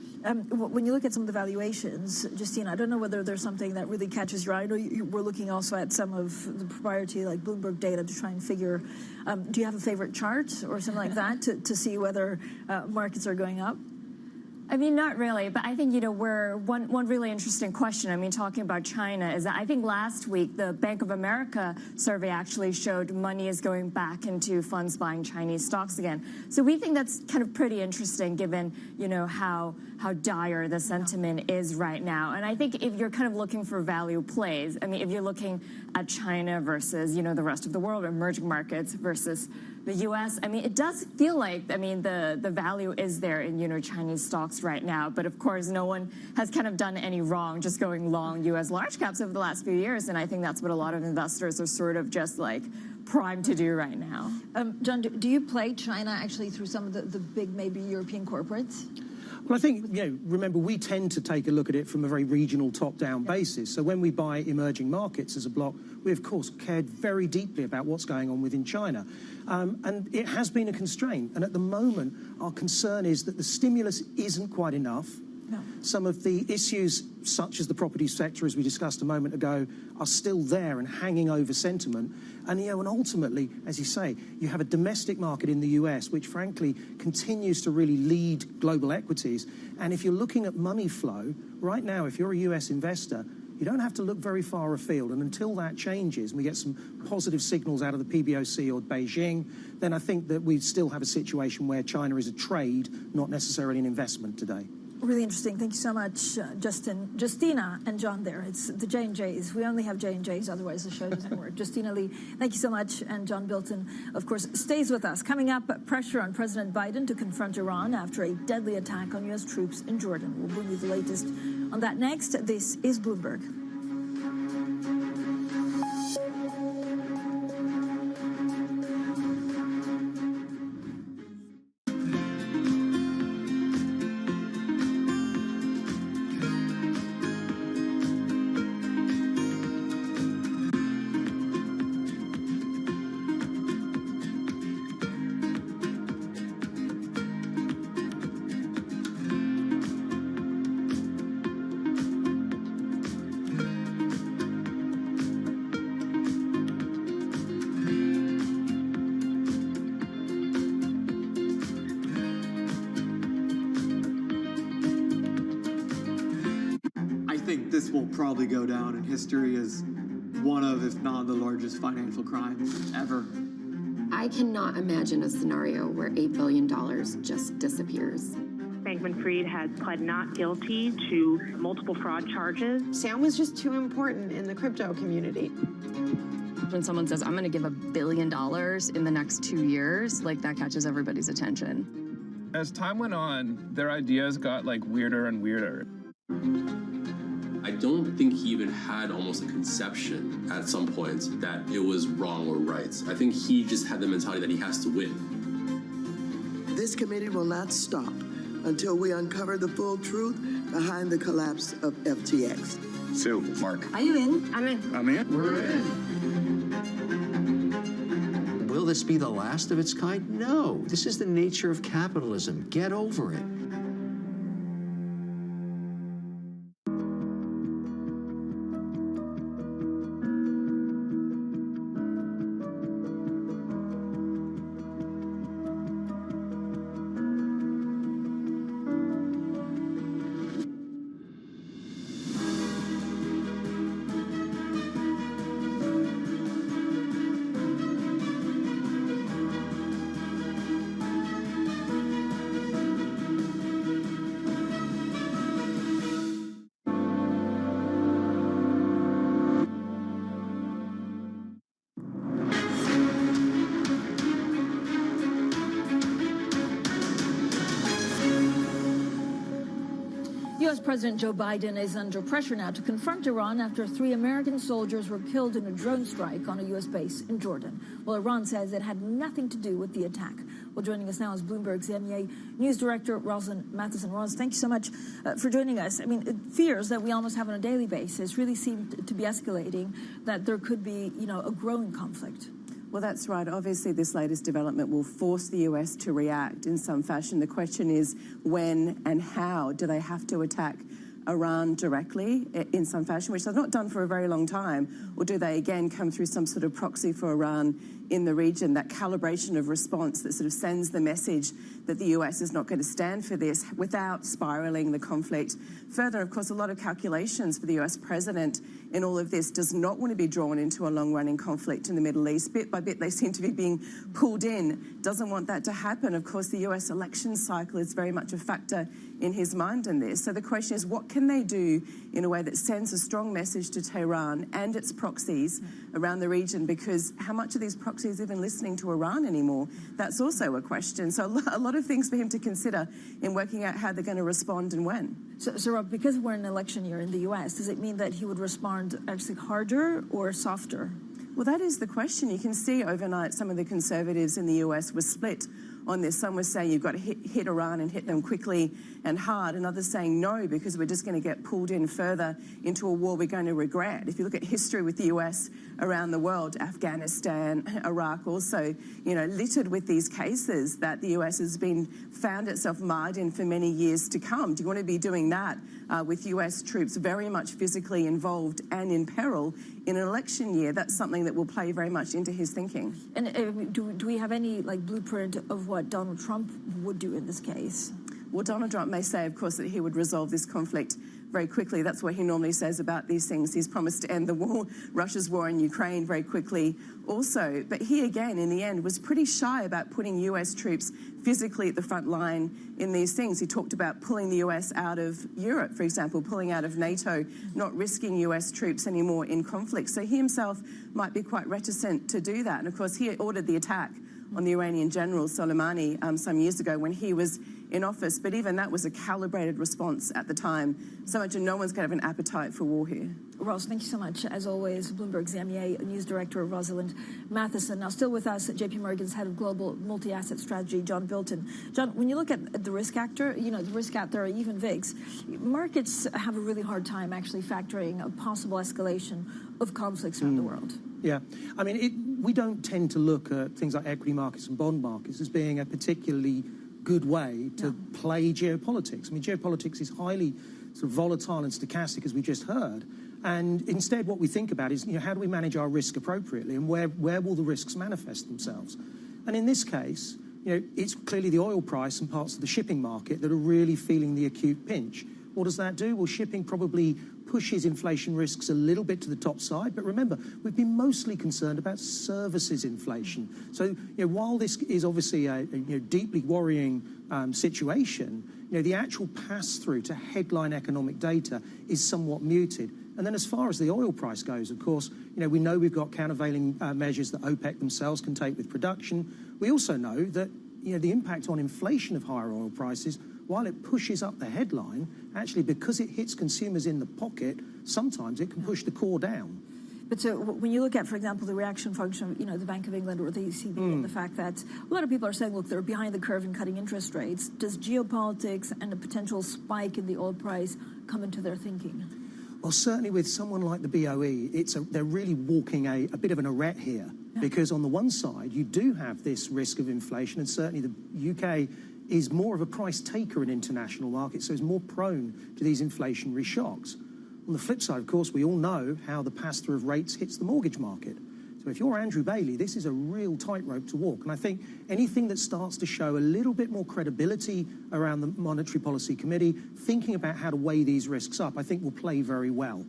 When you look at some of the valuations, Justina, I don't know whether there's something that really catches your eye. I know we're looking also at some of the proprietary, like Bloomberg data, to try and figure, do you have a favorite chart or something like that to see whether markets are going up? I mean, not really, but I think, one really interesting question, I mean, talking about China, is that I think last week the Bank of America survey actually showed money is going back into funds buying Chinese stocks again. So we think that's kind of pretty interesting given, how dire the sentiment is right now. And I think if you're kind of looking for value plays, I mean, if you're looking at China versus, the rest of the world, emerging markets versus the U.S., I mean, it does feel like, the value is there in, Chinese stocks right now. But of course, no one has kind of done any wrong just going long U.S. large caps over the last few years. And I think that's what a lot of investors are sort of just like primed to do right now. John, do you play China actually through some of the big, maybe European corporates? Well, I think, remember, we tend to take a look at it from a very regional top-down basis. So when we buy emerging markets as a block, we, of course, cared very deeply about what's going on within China. And it has been a constraint. And at the moment, our concern is that the stimulus isn't quite enough. No. Some of the issues, such as the property sector, as we discussed a moment ago, are still there and hanging over sentiment. And, and ultimately, as you say, you have a domestic market in the US, which frankly continues to really lead global equities. And if you're looking at money flow, right now, if you're a US investor, you don't have to look very far afield. And until that changes, and we get some positive signals out of the PBOC or Beijing, then I think that we still have a situation where China is a trade, not necessarily an investment today. Really interesting. Thank you so much, Justina and John there. It's the J&Js. We only have J&Js, otherwise the show doesn't work. Justina Lee, thank you so much. And John Bilton, of course, stays with us. Coming up, pressure on President Biden to confront Iran after a deadly attack on U.S. troops in Jordan. We'll bring you the latest on that next. This is Bloomberg. This will probably go down in history as one of, if not the largest financial crimes ever. I cannot imagine a scenario where $8 billion just disappears. Bankman-Fried has pled not guilty to multiple fraud charges. Sam was just too important in the crypto community. When someone says, I'm going to give $1 billion in the next 2 years, like that catches everybody's attention. As time went on, their ideas got weirder and weirder. I don't think he even had almost a conception at some points that it was wrong or right. I think he just had the mentality that he has to win. This committee will not stop until we uncover the full truth behind the collapse of FTX. Sue, Mark. Are you in? I'm in. I'm in. We're in. Will this be the last of its kind? No. This is the nature of capitalism. Get over it. U.S. President Joe Biden is under pressure now to confront Iran after 3 American soldiers were killed in a drone strike on a U.S. base in Jordan. Well, Iran says it had nothing to do with the attack. Well, joining us now is Bloomberg's MEA News Director, Rosalind Matheson. Ros, thank you so much for joining us. I mean, fears that we almost have on a daily basis really seem to be escalating, that there could be, a growing conflict. Well, that's right. Obviously, this latest development will force the US to react in some fashion. The question is when and how do they have to attack Iran directly in some fashion, which they've not done for a very long time, or do they again come through some sort of proxy for Iran in the region, that calibration of response that sort of sends the message that the US is not going to stand for this without spiraling the conflict further. Of course, a lot of calculations for the US president in all of this, does not want to be drawn into a long-running conflict in the Middle East. Bit by bit, they seem to be being pulled in. Doesn't want that to happen. Of course, the US election cycle is very much a factor in his mind in this. So the question is, what can they do in a way that sends a strong message to Tehran and its proxies around the region? Because how much of these proxies are even listening to Iran anymore? That's also a question. So a lot of things for him to consider in working out how they're going to respond and when. So Rob, because we're in an election year in the US, does it mean that he would respond actually harder or softer? Well, that is the question. You can see overnight some of the conservatives in the US were split on this. Some were saying you've got to hit Iran and hit them quickly and hard, and others saying no, because we're just going to get pulled in further into a war we're going to regret. If you look at history with the US around the world, Afghanistan, Iraq also, littered with these cases that the US has been found itself marred in for many years to come. Do you want to be doing that with US troops very much physically involved and in peril in an election year? That's something that will play very much into his thinking. And do we have any blueprint of what Donald Trump would do in this case? Well, Donald Trump may say, of course, that he would resolve this conflict very quickly. That's what he normally says about these things. He's promised to end the war, Russia's war in Ukraine, very quickly also. But he, again, in the end, was pretty shy about putting US troops physically at the front line in these things. He talked about pulling the US out of Europe, for example, pulling out of NATO, not risking US troops anymore in conflict. So he himself might be quite reticent to do that. And, of course, he ordered the attack on the Iranian general Soleimani some years ago when he was in office, but even that was a calibrated response at the time. So much, and no one's going to have an appetite for war here. Ross, thank you so much. As always, Bloomberg's MEA News Director Rosalind Matheson. Now, still with us, JP Morgan's Head of Global Multi-Asset Strategy, John Bilton. John, when you look at the risk actor, the risk out there, even VIX, markets have a really hard time actually factoring a possible escalation of conflicts around the world. Yeah, I mean, we don't tend to look at things like equity markets and bond markets as being a particularly good way to play geopolitics. I mean, geopolitics is highly sort of volatile and stochastic, as we just heard. And instead, what we think about is, how do we manage our risk appropriately, and where will the risks manifest themselves? And in this case, it's clearly the oil price and parts of the shipping market that are really feeling the acute pinch. What does that do? Well, shipping probably pushes inflation risks a little bit to the top side. But remember, we've been mostly concerned about services inflation. So, while this is obviously a deeply worrying situation, the actual pass-through to headline economic data is somewhat muted. And then as far as the oil price goes, of course, we know we've got countervailing measures that OPEC themselves can take with production. We also know that, the impact on inflation of higher oil prices, while it pushes up the headline, actually, because it hits consumers in the pocket, sometimes it can push the core down. But so when you look at, for example, the reaction function of, the Bank of England or the ECB, and the fact that a lot of people are saying, look, they're behind the curve in cutting interest rates, does geopolitics and a potential spike in the oil price come into their thinking? Well, certainly with someone like the BOE, they're really walking a bit of an arete here, because on the one side, you do have this risk of inflation, and certainly the UK is more of a price taker in international markets, so is more prone to these inflationary shocks. On the flip side, of course, we all know how the pass-through of rates hits the mortgage market. So if you're Andrew Bailey, this is a real tightrope to walk. And I think anything that starts to show a little bit more credibility around the Monetary Policy Committee, thinking about how to weigh these risks up, I think will play very well.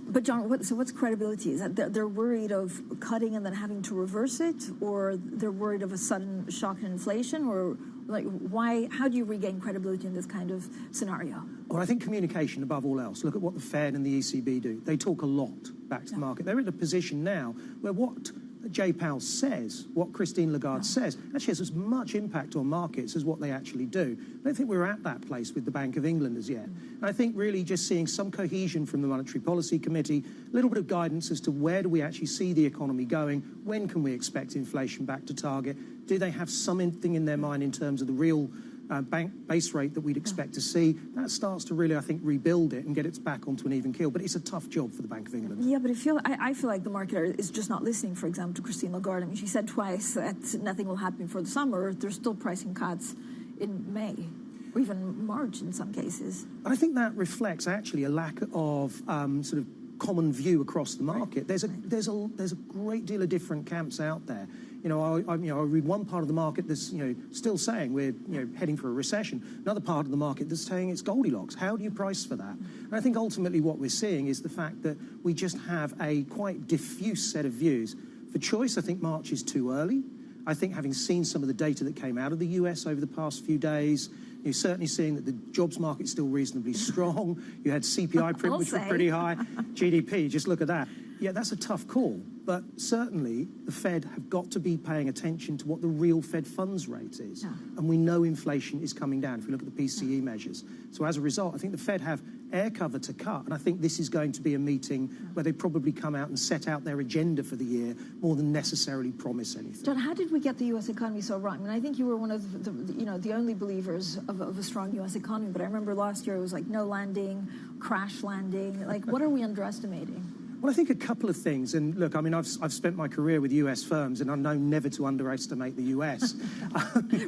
But John, what's credibility? Is that they're worried of cutting and then having to reverse it, or they're worried of a sudden shock in inflation, or why? How do you regain credibility in this kind of scenario? Well, I think communication above all else. Look at what the Fed and the ECB do. They talk a lot back to the market. They're in a position now where what Jay Powell says, what Christine Lagarde says, actually has as much impact on markets as what they actually do. I don't think we're at that place with the Bank of England as yet. And I think really just seeing some cohesion from the Monetary Policy Committee, a little bit of guidance as to where do we actually see the economy going, when can we expect inflation back to target, do they have something in their mind in terms of the real bank base rate that we'd expect to see, that starts to really, I think, rebuild it and get it back onto an even keel. But it's a tough job for the Bank of England. Yeah, but I feel like the market is just not listening, for example, to Christine Lagarde. I mean, she said twice that nothing will happen before the summer. They're still pricing cuts in May, or even March in some cases. I think that reflects actually a lack of sort of common view across the market. There's a great deal of different camps out there. I read one part of the market that's still saying we're heading for a recession. Another part of the market that's saying it's Goldilocks. How do you price for that? And I think ultimately what we're seeing is the fact that we just have a quite diffuse set of views. For choice, I think March is too early. I think having seen some of the data that came out of the US over the past few days, you're certainly seeing that the jobs market's still reasonably strong. You had CPI print, which was pretty high. GDP, just look at that. Yeah, that's a tough call. But certainly the Fed have got to be paying attention to what the real Fed funds rate is. Yeah. And we know inflation is coming down if we look at the PCE measures. So as a result, I think the Fed have air cover to cut. And I think this is going to be a meeting where they probably come out and set out their agenda for the year more than necessarily promise anything. John, how did we get the U.S. economy so wrong? I mean, I think you were one of the only believers of a strong U.S. economy. But I remember last year it was like no landing, crash landing. Like, what are we underestimating? Well, I think a couple of things. And look, I mean, I've spent my career with US firms, and I know never to underestimate the US.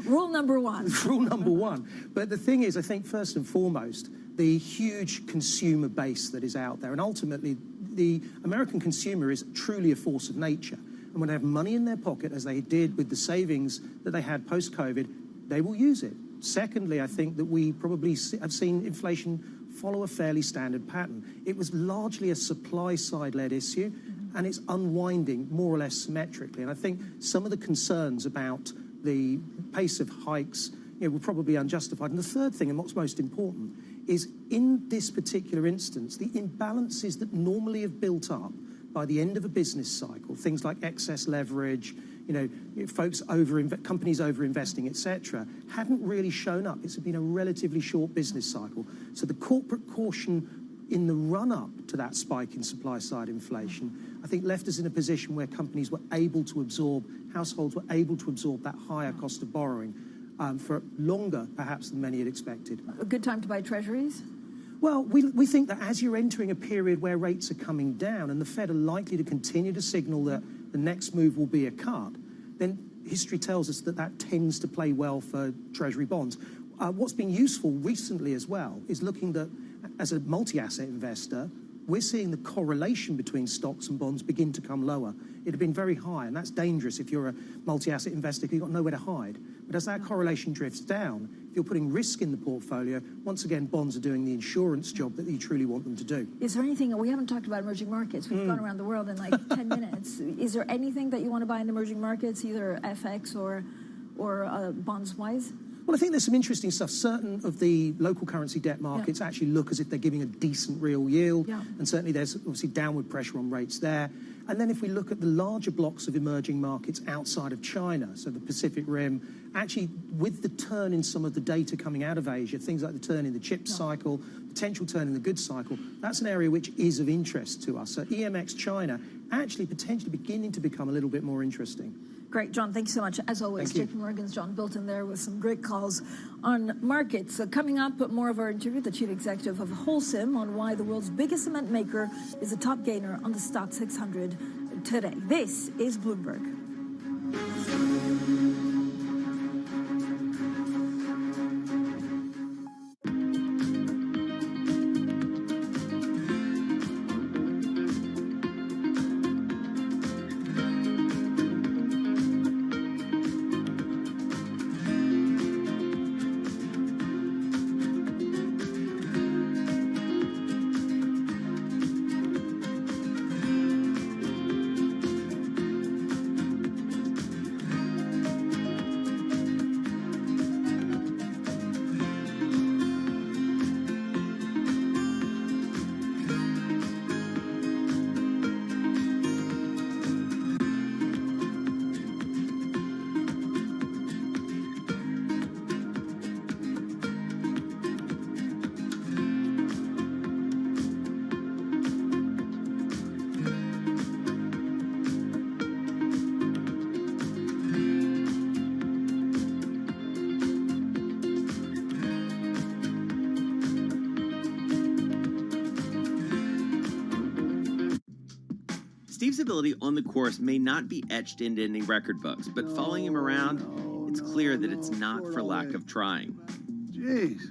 Rule number one. Rule number one. But the thing is, I think first and foremost, the huge consumer base that is out there. And ultimately, the American consumer is truly a force of nature. And when they have money in their pocket, as they did with the savings that they had post-COVID, they will use it. Secondly, I think that we probably have seen inflation follow a fairly standard pattern. It was largely a supply-side-led issue, and it's unwinding more or less symmetrically. And I think some of the concerns about the pace of hikes were probably unjustified. And the third thing, and what's most important, is in this particular instance, the imbalances that normally have built up by the end of a business cycle, things like excess leverage, companies over-investing, etc., hadn't really shown up. It's been a relatively short business cycle. So the corporate caution in the run-up to that spike in supply-side inflation, I think left us in a position where companies were able to absorb, households were able to absorb that higher cost of borrowing for longer, perhaps, than many had expected. A good time to buy treasuries? Well, we think that as you're entering a period where rates are coming down and the Fed are likely to continue to signal that the next move will be a cut, then history tells us that that tends to play well for Treasury bonds. What's been useful recently as well is looking that, as a multi-asset investor, we're seeing the correlation between stocks and bonds begin to come lower. It had been very high, and that's dangerous if you're a multi-asset investor because you've got nowhere to hide. But as that correlation drifts down, if you're putting risk in the portfolio, once again, bonds are doing the insurance job that you truly want them to do. Is there anything, we haven't talked about emerging markets. We've gone around the world in like 10 minutes. Is there anything that you want to buy in emerging markets, either FX or bonds-wise? Well, I think there's some interesting stuff. Certain of the local currency debt markets actually look as if they're giving a decent real yield. Yeah. And certainly there's obviously downward pressure on rates there. And then if we look at the larger blocks of emerging markets outside of China, so the Pacific Rim, actually with the turn in some of the data coming out of Asia, things like the turn in the chips cycle, potential turn in the goods cycle, that's an area which is of interest to us. So EMX China actually potentially beginning to become a little bit more interesting. Great, John. Thank you so much. As always, JP Morgan's John Bilton there with some great calls on markets. So coming up, more of our interview, the chief executive of Holcim, on why the world's biggest cement maker is a top gainer on the stock 600 today. This is Bloomberg. Steve's ability on the course may not be etched into any record books, but following him around, it's clear that it's not for lack of trying. Jeez.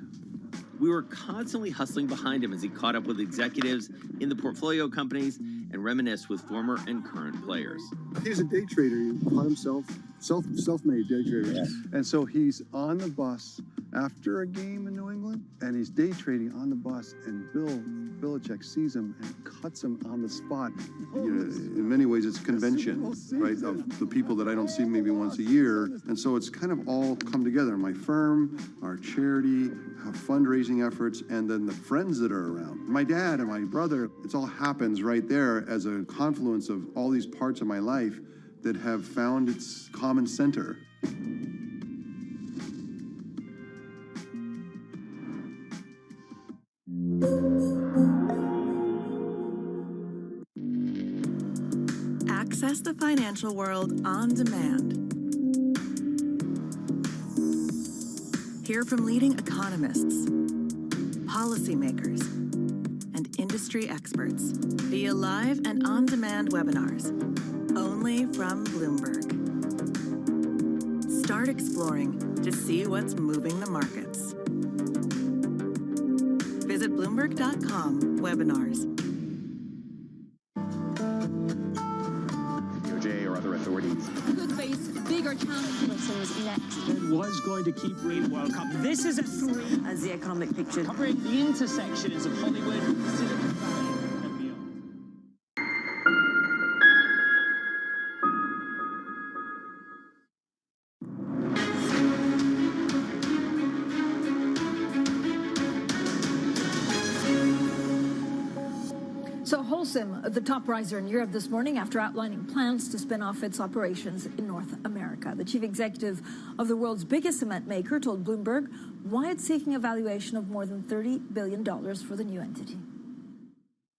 We were constantly hustling behind him as he caught up with executives in the portfolio companies and reminisced with former and current players. He's a day trader. He called himself self-made day trader. Yes. And so he's on the bus after a game in New England, and he's day trading on the bus, and Bill Belichick sees him and cuts him on the spot. You know, in many ways, it's a convention, right, of the people that I don't see maybe once a year. And so it's kind of all come together. My firm, our charity, fundraising efforts, and then the friends that are around. My dad and my brother, it all happens right there as a confluence of all these parts of my life that have found its common center. Access the financial world on demand. Hear from leading economists, policymakers, and industry experts via live and on-demand webinars, only from Bloomberg. Start exploring to see what's moving the markets. Visit Bloomberg.com/webinars. DOJ or other authorities could face bigger challenges next. Fed was going to keep rating World Cup. This is a three. As the economic picture. Covering the intersections of Hollywood, Silicon Valley, and beyond. So Holcim, the top riser in Europe this morning after outlining plans to spin off its operations in North America. The chief executive of the world's biggest cement maker told Bloomberg why it's seeking a valuation of more than $30 billion for the new entity.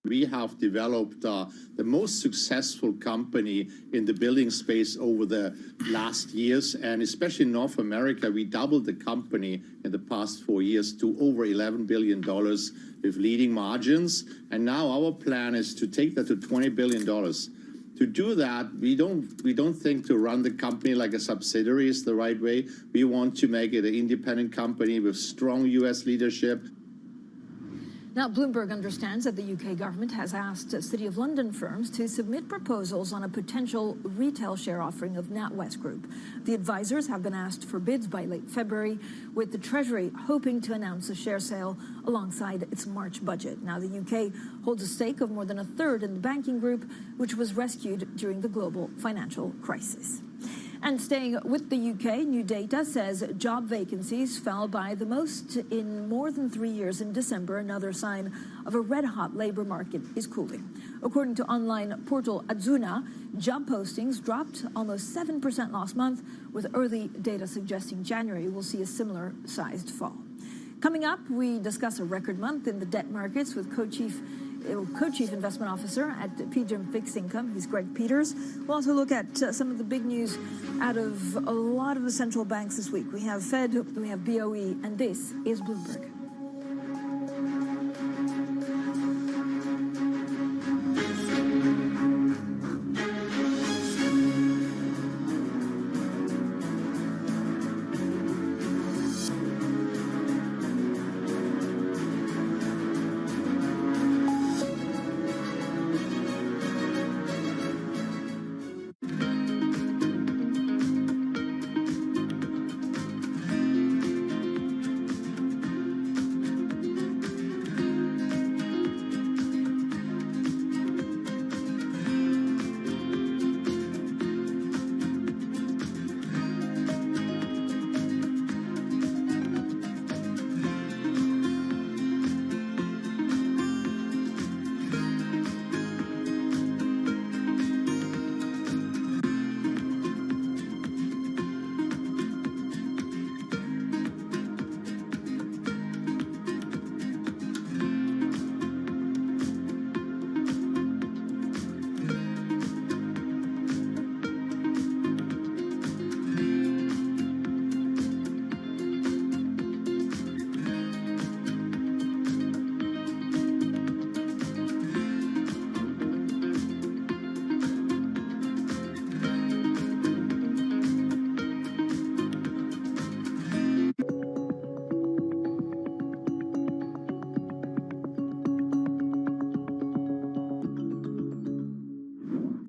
We have developed the most successful company in the building space over the last years, and especially in North America, we doubled the company in the past 4 years to over $11 billion with leading margins. And now our plan is to take that to $20 billion. To do that, we don't think to run the company like a subsidiary is the right way. We want to make it an independent company with strong U.S. leadership. Now, Bloomberg understands that the UK government has asked City of London firms to submit proposals on a potential retail share offering of NatWest Group. The advisors have been asked for bids by late February, with the Treasury hoping to announce a share sale alongside its March budget. Now, the UK holds a stake of more than a third in the banking group, which was rescued during the global financial crisis. And staying with the UK, new data says job vacancies fell by the most in more than 3 years in December. Another sign of a red-hot labor market is cooling. According to online portal Azuna, job postings dropped almost 7% last month, with early data suggesting January will see a similar-sized fall. Coming up, we discuss a record month in the debt markets with Co-Chief Investment Officer at PGIM Fixed Income. He's Greg Peters. We'll also look at some of the big news out of a lot of the central banks this week. We have Fed, we have BOE, and this is Bloomberg.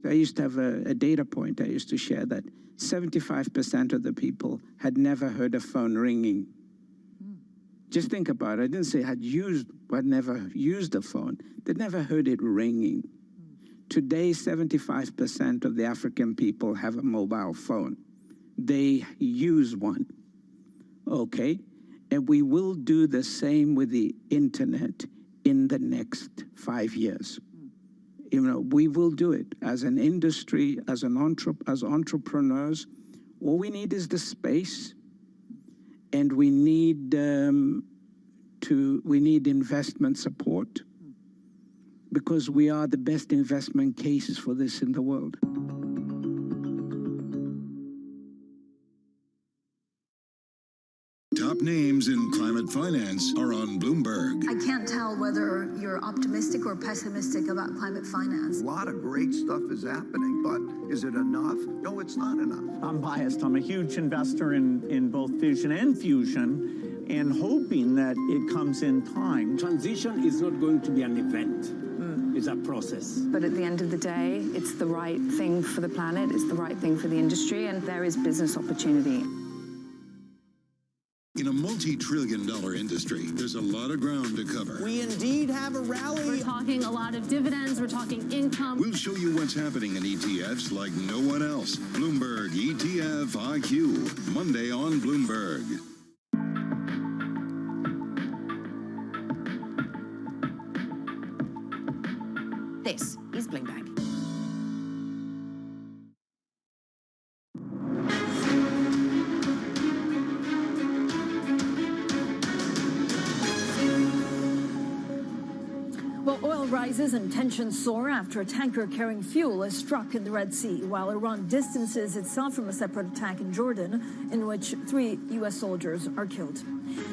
I used to have a data point I used to share that 75% of the people had never heard a phone ringing. Just think about it. I didn't say had never used a phone. They'd never heard it ringing. Today, 75% of the African people have a mobile phone. They use one, okay? And we will do the same with the internet in the next 5 years. You know, we will do it as an industry, as entrepreneurs. All we need is the space, and we need investment support, because we are the best investment cases for this in the world. Top names in climate finance are on Bloomberg. I can't tell whether you're optimistic or pessimistic about climate finance. A lot of great stuff is happening, but is it enough? No, it's not enough. I'm biased. I'm a huge investor in both fission and fusion, and hoping that it comes in time. Transition is not going to be an event. It's a process. But at the end of the day, it's the right thing for the planet, it's the right thing for the industry, and there is business opportunity. In a multi-trillion-dollar industry, there's a lot of ground to cover. We indeed have a rally. We're talking a lot of dividends, we're talking income. We'll show you what's happening in ETFs like no one else. Bloomberg ETF IQ, Monday on Bloomberg. This is Bloomberg. Well, oil rises and tensions soar after a tanker carrying fuel is struck in the Red Sea, while Iran distances itself from a separate attack in Jordan, in which 3 U.S. soldiers are killed.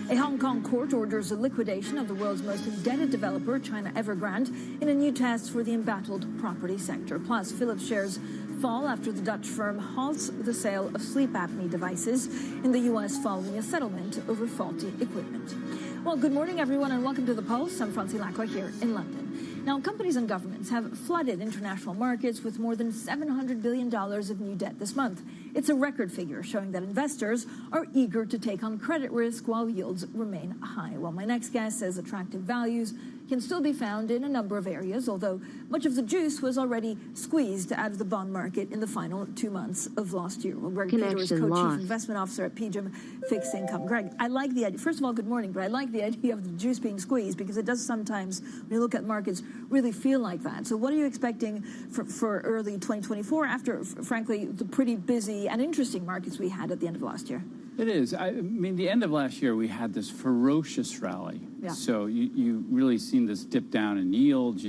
A Hong Kong court orders the liquidation of the world's most indebted developer, China Evergrande, in a new test for the embattled property sector. Plus, Philips shares fall after the Dutch firm halts the sale of sleep apnea devices in the U.S. following a settlement over faulty equipment. Well, good morning, everyone, and welcome to The Pulse. I'm Francine Lacqua here in London. Now, companies and governments have flooded international markets with more than $700 billion of new debt this month. It's a record figure, showing that investors are eager to take on credit risk while yields remain high. Well, my next guest says attractive values can still be found in a number of areas, although much of the juice was already squeezed out of the bond market in the final 2 months of last year. Well, Greg Peter is co-chief investment officer at PGIM Fixed Income. Greg, I like the idea. First of all, good morning, but I like the idea of the juice being squeezed, because it does sometimes, when you look at markets, really feel like that. So what are you expecting for early 2024 after, frankly, the pretty busy and interesting markets we had at the end of last year? It is. I mean, the end of last year, we had this ferocious rally. Yeah. So you really seen this dip down in yields,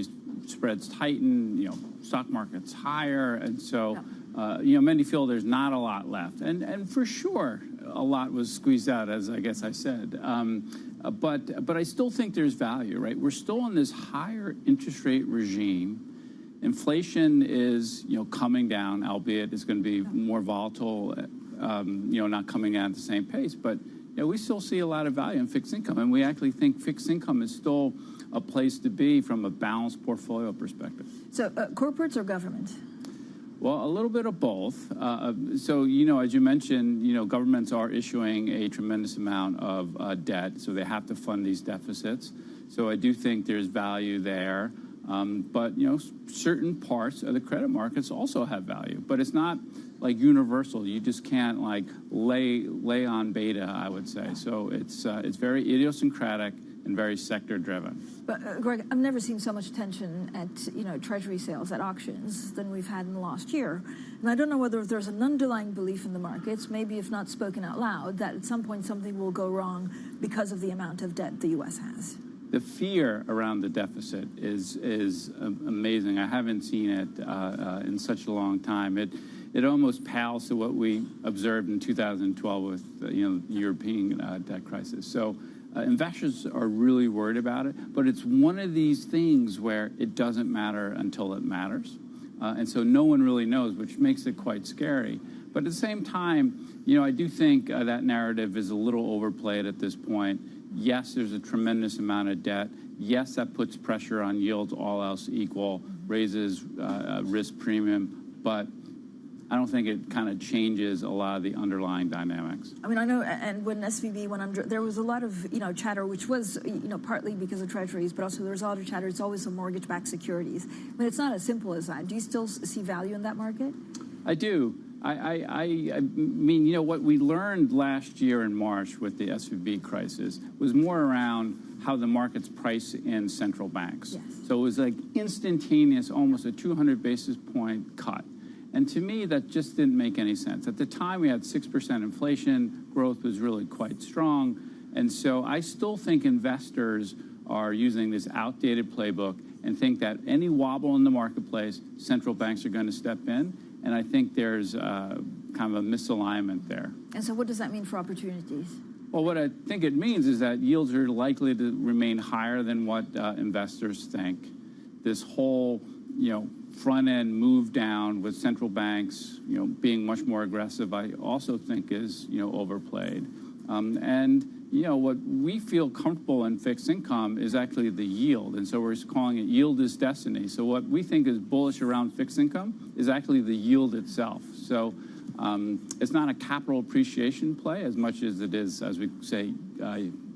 spreads tighten, stock market's higher. And so, many feel there's not a lot left. And for sure, a lot was squeezed out, as I guess I said. But I still think there's value, right? We're still in this higher interest rate regime. Inflation is, coming down, albeit it's going to be more volatile, not coming down at the same pace. But we still see a lot of value in fixed income, and we actually think fixed income is still a place to be from a balanced portfolio perspective. So corporates or government? Well, a little bit of both. So, as you mentioned, governments are issuing a tremendous amount of debt, so they have to fund these deficits. So I do think there's value there. But, certain parts of the credit markets also have value. But it's not like universal. You just can't lay on beta, I would say. So it's very idiosyncratic and very sector-driven. But, Greg, I've never seen so much attention at, Treasury sales at auctions than we've had in the last year. And I don't know whether there's an underlying belief in the markets, maybe if not spoken out loud, that at some point something will go wrong because of the amount of debt the U.S. has. The fear around the deficit is amazing. I haven't seen it in such a long time. It almost pales to what we observed in 2012 with the European debt crisis. So investors are really worried about it, but it's one of these things where it doesn't matter until it matters. And so no one really knows, which makes it quite scary. But at the same time, I do think that narrative is a little overplayed at this point. Yes, there's a tremendous amount of debt. Yes, that puts pressure on yields, all else equal, raises risk premium, but I don't think it kind of changes a lot of the underlying dynamics. I mean, I know, and when SVB went under, there was a lot of, chatter, which was, partly because of treasuries, but also there was a lot of chatter. It's always some mortgage-backed securities. But it's not as simple as that. Do you still see value in that market? I do. I mean, you know, what we learned last year in March with the SVB crisis was more around how the markets price in central banks. Yes. So it was like instantaneous, almost a 200 basis point cut. And to me, that just didn't make any sense. At the time, we had 6% inflation. Growth was really quite strong. And so I still think investors are using this outdated playbook and think that any wobble in the marketplace, central banks are going to step in. And I think there's kind of a misalignment there. And so what does that mean for opportunities? Well, what I think it means is that yields are likely to remain higher than what investors think. This whole, you know, front-end move down with central banks, you know, being much more aggressive, I also think is, you know, overplayed. And, you know, what we feel comfortable in fixed income is actually the yield. And so we're calling it yield is destiny. So what we think is bullish around fixed income is actually the yield itself. So it's not a capital appreciation play as much as it is, as we say,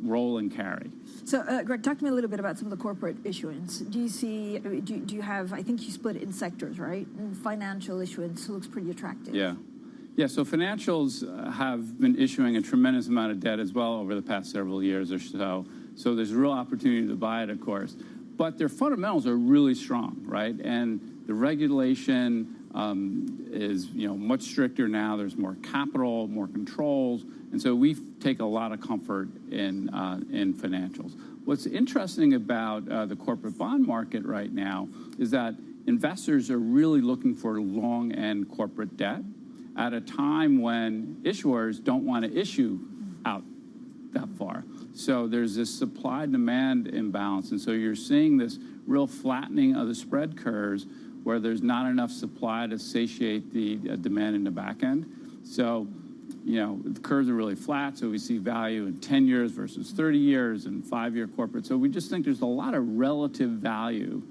roll and carry. So, Greg, talk to me a little bit about some of the corporate issuance. Do you see, do you have, I think you split it in sectors, right? And financial issuance looks pretty attractive. Yeah. Yeah, so financials have been issuing a tremendous amount of debt as well over the past several years or so. So there's a real opportunity to buy it, of course. But their fundamentals are really strong, right? And the regulation is, you know, much stricter now. There's more capital, more controls. And so we take a lot of comfort in financials. What's interesting about the corporate bond market right now is that investors are really looking for long-end corporate debt at a time when issuers don't want to issue out that far. So there's this supply-demand imbalance. And so you're seeing this real flattening of the spread curves where there's not enough supply to satiate the demand in the back end. So, you know, the curves are really flat, so we see value in 10 years versus 30 years and 5-year corporate. So we just think there's a lot of relative value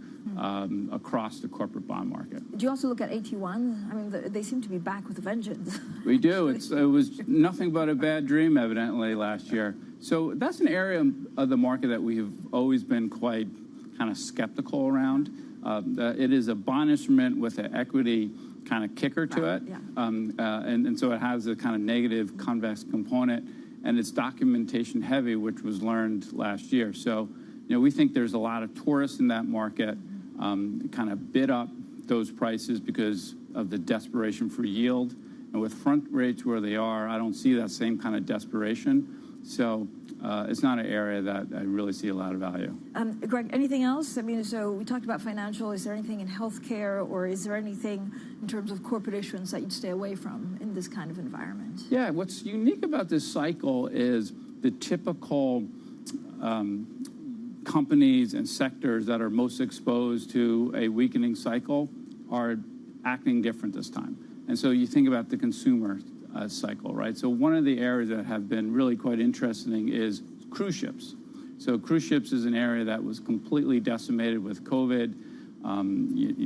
across the corporate bond market. Do you also look at AT1s? I mean, they seem to be back with a vengeance. We do. It was nothing but a bad dream, evidently, last year. So that's an area of the market that we have always been quite kind of skeptical around. It is a bond instrument with an equity kind of kicker to it. Yeah. And so it has a kind of negative convex component, and it's documentation heavy, which was learned last year. So, you know, we think there's a lot of tourists in that market, kind of bid up those prices because of the desperation for yield. And with front rates where they are, I don't see that same kind of desperation. So it's not an area that I really see a lot of value. Greg, anything else? I mean, so we talked about financial. Is there anything in healthcare, or is there anything in terms of corporate issuance that you'd stay away from in this kind of environment? Yeah, what's unique about this cycle is the typical companies and sectors that are most exposed to a weakening cycle are acting different this time. And so you think about the consumer cycle, right? So one of the areas that have been really quite interesting is cruise ships. So cruise ships is an area that was completely decimated with COVID,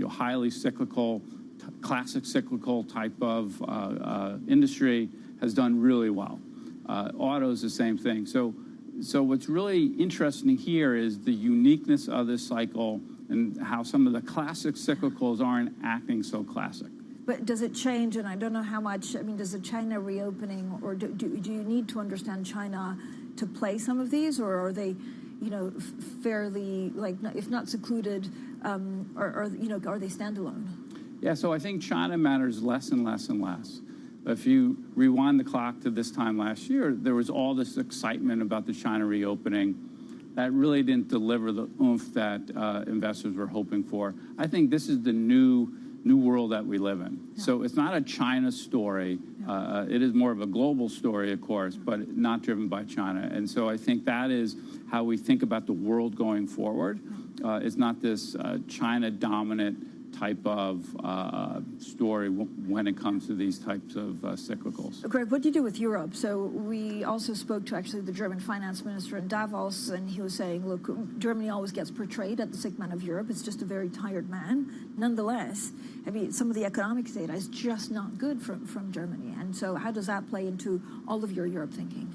highly cyclical, classic cyclical type of industry, has done really well. Auto is the same thing. So what's really interesting here is the uniqueness of this cycle and how some of the classic cyclicals aren't acting so classic. But does it change? And I don't know how much. I mean, does the China reopening, or do you need to understand China to play some of these, or are they, you know, fairly, like, if not secluded, or you know, are they standalone? Yeah. So I think China matters less and less and less. If you rewind the clock to this time last year, there was all this excitement about the China reopening that really didn't deliver the oomph that investors were hoping for. I think this is the new world that we live in. Yeah. So it's not a China story. Yeah. It is more of a global story, of course, but not driven by China. And so I think that is how we think about the world going forward. It's not this China-dominant type of story when it comes to these types of cyclicals. Greg, what do you do with Europe? So we also spoke to actually the German finance minister in Davos, and he was saying, look, Germany always gets portrayed as the sick man of Europe. It's just a very tired man. Nonetheless, I mean, some of the economic data is just not good from Germany. And so how does that play into all of your Europe thinking?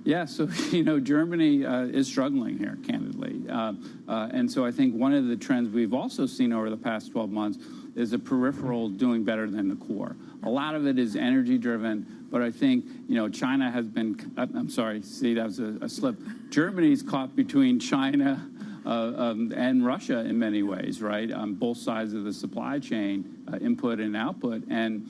Yeah, so, Germany is struggling here, candidly. And so I think one of the trends we've also seen over the past 12 months is the peripheral doing better than the core. A lot of it is energy-driven, but I think, China has been, I'm sorry, see, that was a slip. Germany's caught between China and Russia in many ways, right? On both sides of the supply chain, input and output, and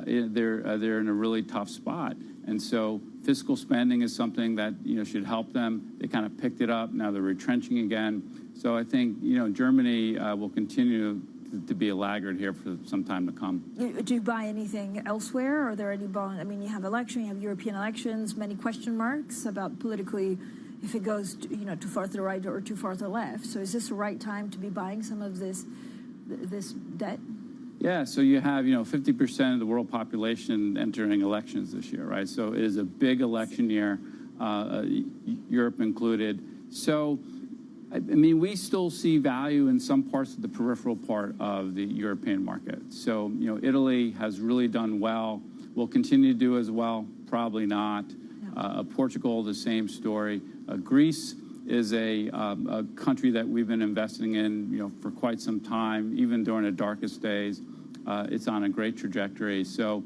they're in a really tough spot. And so fiscal spending is something that should help them. They kind of picked it up. Now they're retrenching again. So I think Germany will continue to be a laggard here for some time to come. Do you buy anything elsewhere? Are there any bond? I mean, you have election, you have European elections, many question marks about politically if it goes too far to the right or too far to the left. So is this the right time to be buying some of this debt? Yeah, so you have 50% of the world population entering elections this year, right? So it is a big election year, Europe included. So I mean, we still see value in some parts of the peripheral part of the European market. So, Italy has really done well. Will continue to do as well? Probably not. Portugal, the same story. Greece is a country that we've been investing in, for quite some time, even during the darkest days. It's on a great trajectory. So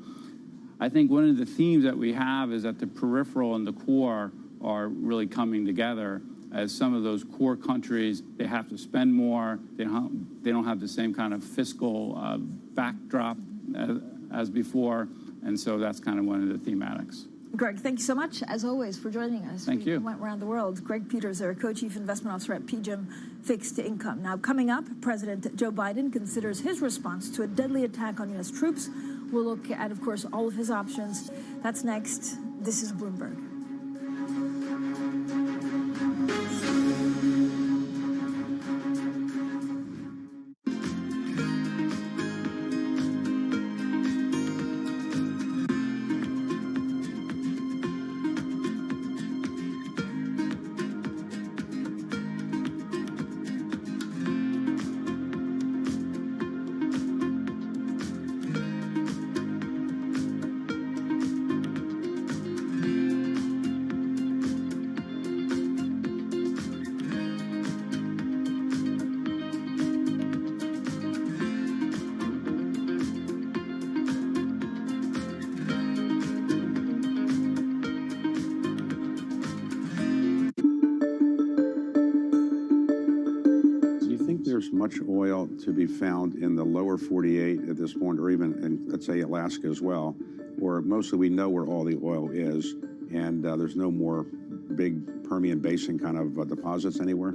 I think one of the themes that we have is that the peripheral and the core are really coming together. As some of those core countries, they have to spend more. They don't have the same kind of fiscal backdrop as before. And so that's kind of one of the thematics. Greg, thank you so much, as always, for joining us. Thank you. We went around the world. Greg Peters, our co-chief investment officer at PGIM Fixed Income. Now, coming up, President Joe Biden considers his response to a deadly attack on U.S. troops. We'll look at, of course, all of his options. That's next. This is Bloomberg. There's much oil to be found in the lower 48 at this point, or even in, let's say, Alaska as well, where mostly we know where all the oil is, and there's no more big Permian Basin kind of deposits anywhere.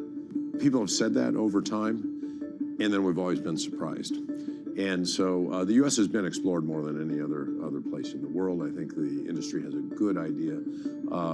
People have said that over time, and then we've always been surprised. And so the U.S. has been explored more than any other place in the world. I think the industry has a good idea,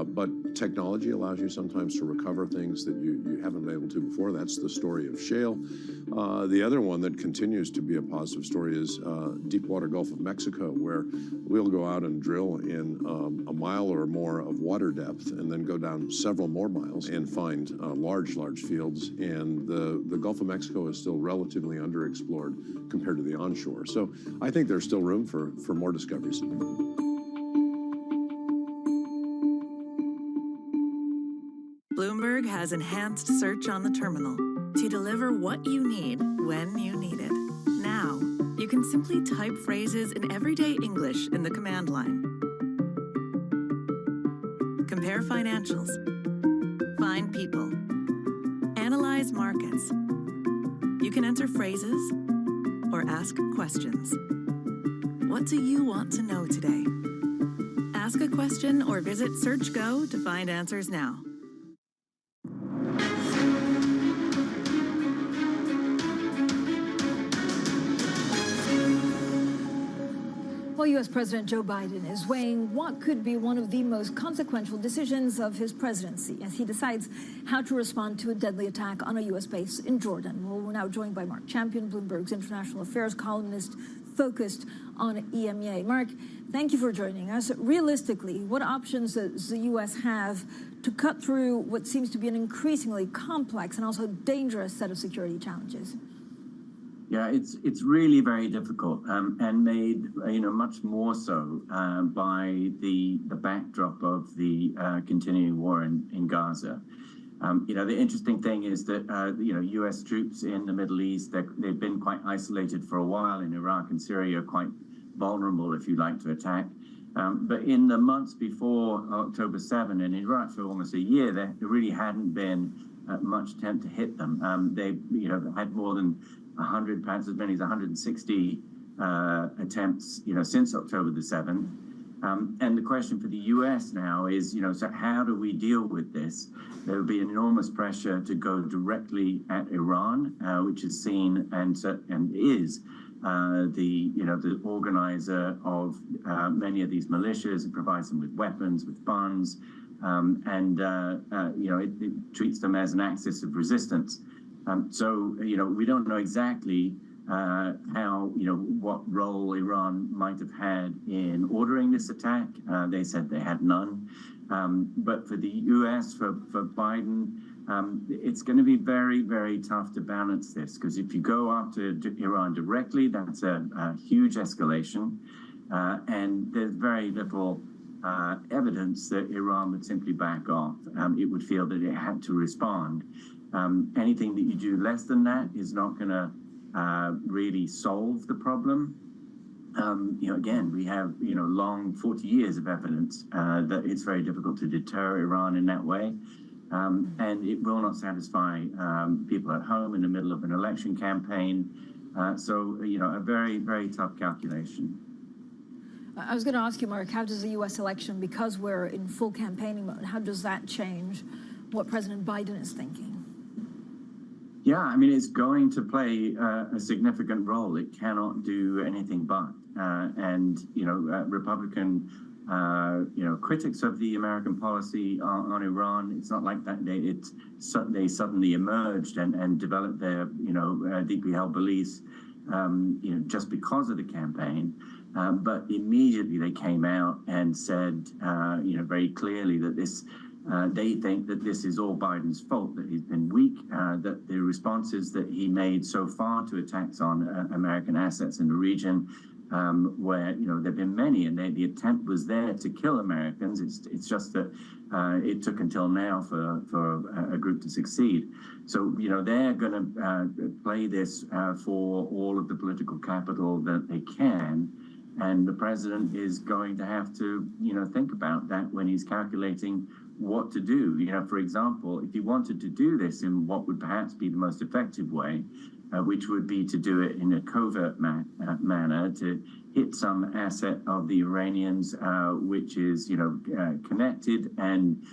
but technology allows you sometimes to recover things that you haven't been able to before. That's the story of shale. The other one that continues to be a positive story is deepwater Gulf of Mexico, where we'll go out and drill in a mile or more of water depth and then go down several more miles and find large fields. And the Gulf of Mexico is still relatively underexplored compared to the onshore. So I think there's still room for more discoveries. Bloomberg has enhanced search on the terminal to deliver what you need when you need it. Now, you can simply type phrases in everyday English in the command line. Compare financials. Find people. Analyze markets. You can enter phrases or ask questions. What do you want to know today? Ask a question or visit SearchGo to find answers now. Well, U.S. President Joe Biden is weighing what could be one of the most consequential decisions of his presidency as he decides how to respond to a deadly attack on a U.S. base in Jordan. Well, we're now joined by Mark Champion, Bloomberg's international affairs columnist focused on EMEA. Mark, thank you for joining us. Realistically, what options does the U.S. have to cut through what seems to be an increasingly complex and also dangerous set of security challenges? Yeah, it's really very difficult, and made much more so by the backdrop of the continuing war in Gaza. The interesting thing is that U.S. troops in the Middle East, they've been quite isolated for a while in Iraq and Syria, quite vulnerable, if you like, to attack. But in the months before October 7 and in Iraq for almost a year, there really hadn't been much attempt to hit them. They had more than 100, perhaps as many as 160 attempts, since October the 7th. And the question for the U.S. now is, so how do we deal with this? There will be an enormous pressure to go directly at Iran, which is seen and is the organizer of many of these militias and provides them with weapons, with funds, it treats them as an axis of resistance. So we don't know exactly how, what role Iran might have had in ordering this attack. They said they had none. But for the U.S., for Biden, it's going to be very, very tough to balance this, because if you go after Iran directly, that's a huge escalation. And there's very little evidence that Iran would simply back off. It would feel that it had to respond. Anything that you do less than that is not going to really solve the problem. Again, we have long 40 years of evidence that it's very difficult to deter Iran in that way, and it will not satisfy people at home in the middle of an election campaign. So a very, very tough calculation. I was going to ask you, Mark, how does the U.S. election, because we're in full campaigning mode, how does that change what President Biden is thinking? Yeah, I mean, it's going to play a significant role. It cannot do anything but. Republican, critics of the American policy on Iran, it's not like that they suddenly emerged and developed their, deeply held beliefs, just because of the campaign. But immediately they came out and said, very clearly that this, they think that this is all Biden's fault, that he's been weak, that the responses that he made so far to attacks on American assets in the region, where, there have been many, and the attempt was there to kill Americans. It's just that it took until now for a group to succeed. So, they're going to play this for all of the political capital that they can. And the president is going to have to, think about that when he's calculating what to do. For example, if he wanted to do this in what would perhaps be the most effective way, which would be to do it in a covert manner, to hit some asset of the Iranians, which is, connected and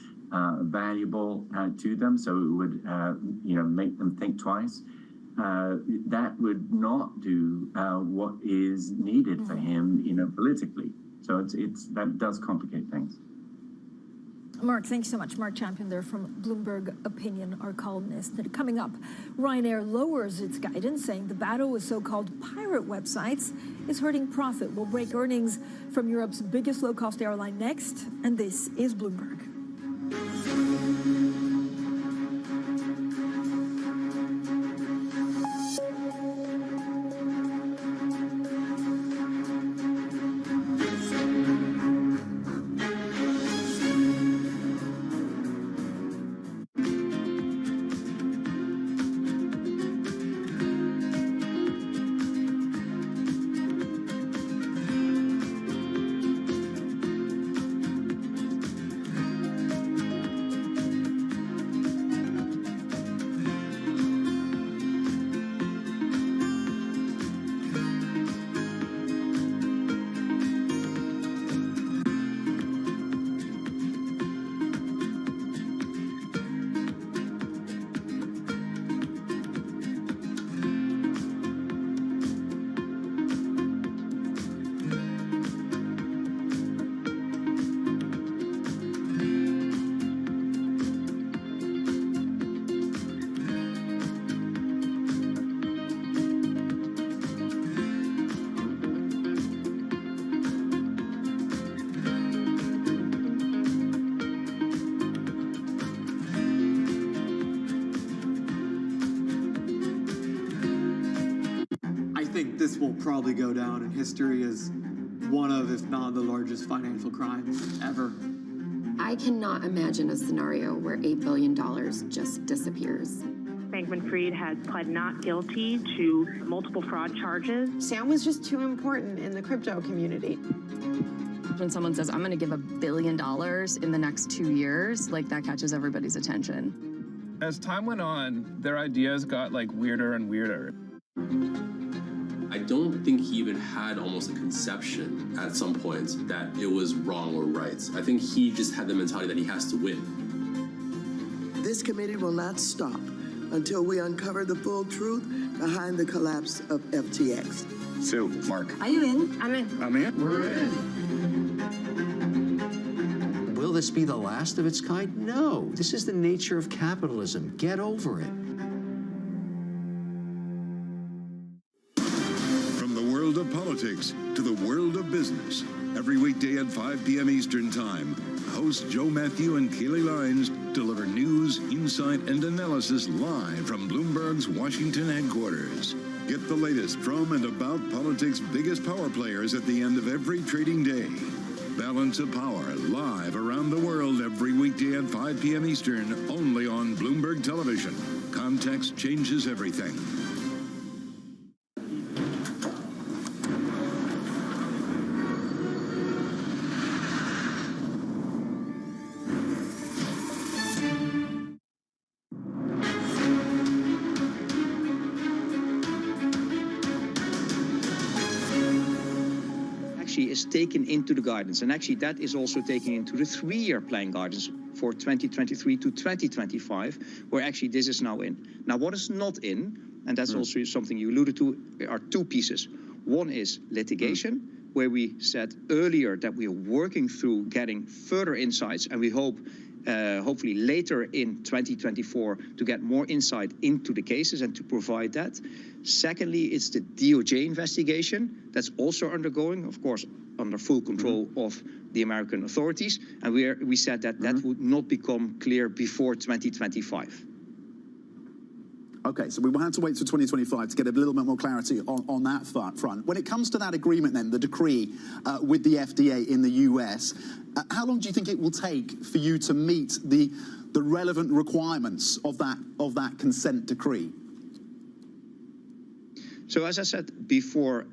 valuable to them, so it would, make them think twice. That would not do what is needed for him, politically. So that does complicate things. Mark, thanks so much. Mark Champion there from Bloomberg Opinion, our columnist. Coming up, Ryanair lowers its guidance, saying the battle with so-called pirate websites is hurting profit. We'll break earnings from Europe's biggest low-cost airline next, and this is Bloomberg. think this will probably go down in history as one of, if not the largest financial crimes ever. I cannot imagine a scenario where $8 billion just disappears. Bankman-Fried has pled not guilty to multiple fraud charges. Sam was just too important in the crypto community. When someone says, I'm going to give $1 billion in the next 2 years, like that catches everybody's attention. As time went on, their ideas got like weirder and weirder. I don't think he even had almost a conception at some point that it was wrong or right. I think he just had the mentality that he has to win. This committee will not stop until we uncover the full truth behind the collapse of FTX. Sue, Mark. Are you in? I'm in. I'm in. We're in. Will this be the last of its kind? No. This is the nature of capitalism. Get over it. From the world of politics to the world of business, every weekday at 5 p.m. Eastern Time, hosts Joe Matthew and Keely Lines deliver news, insight, and analysis live from Bloomberg's Washington headquarters. Get the latest from and about politics' biggest power players at the end of every trading day. Balance of Power live around the world every weekday at 5 p.m. Eastern, only on Bloomberg Television. Context changes everything. Is taken into the guidance, and actually that is also taken into the 3-year plan guidance for 2023 to 2025, where actually this is now in. Now, what is not in, and that's also something you alluded to, are 2 pieces. One is litigation, where we said earlier that we are working through getting further insights, and we hope hopefully later in 2024 to get more insight into the cases and to provide that. Secondly, it's the DOJ investigation that's also undergoing, of course, under full control of the American authorities. And we said that that would not become clear before 2025. Okay, so we will have to wait till 2025 to get a little bit more clarity on that front. When it comes to that agreement then, the decree with the FDA in the US, how long do you think it will take for you to meet the relevant requirements of that consent decree? So as I said before,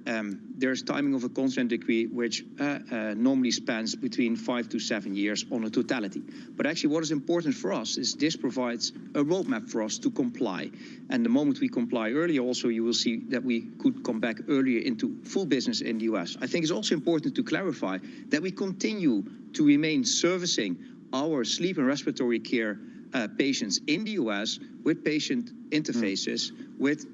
there's timing of a consent decree which normally spans between 5 to 7 years on a totality. But actually what is important for us is this provides a roadmap for us to comply. And the moment we comply earlier, also you will see that we could come back earlier into full business in the US. I think it's also important to clarify that we continue to remain servicing our sleep and respiratory care patients in the US with patient interfaces, with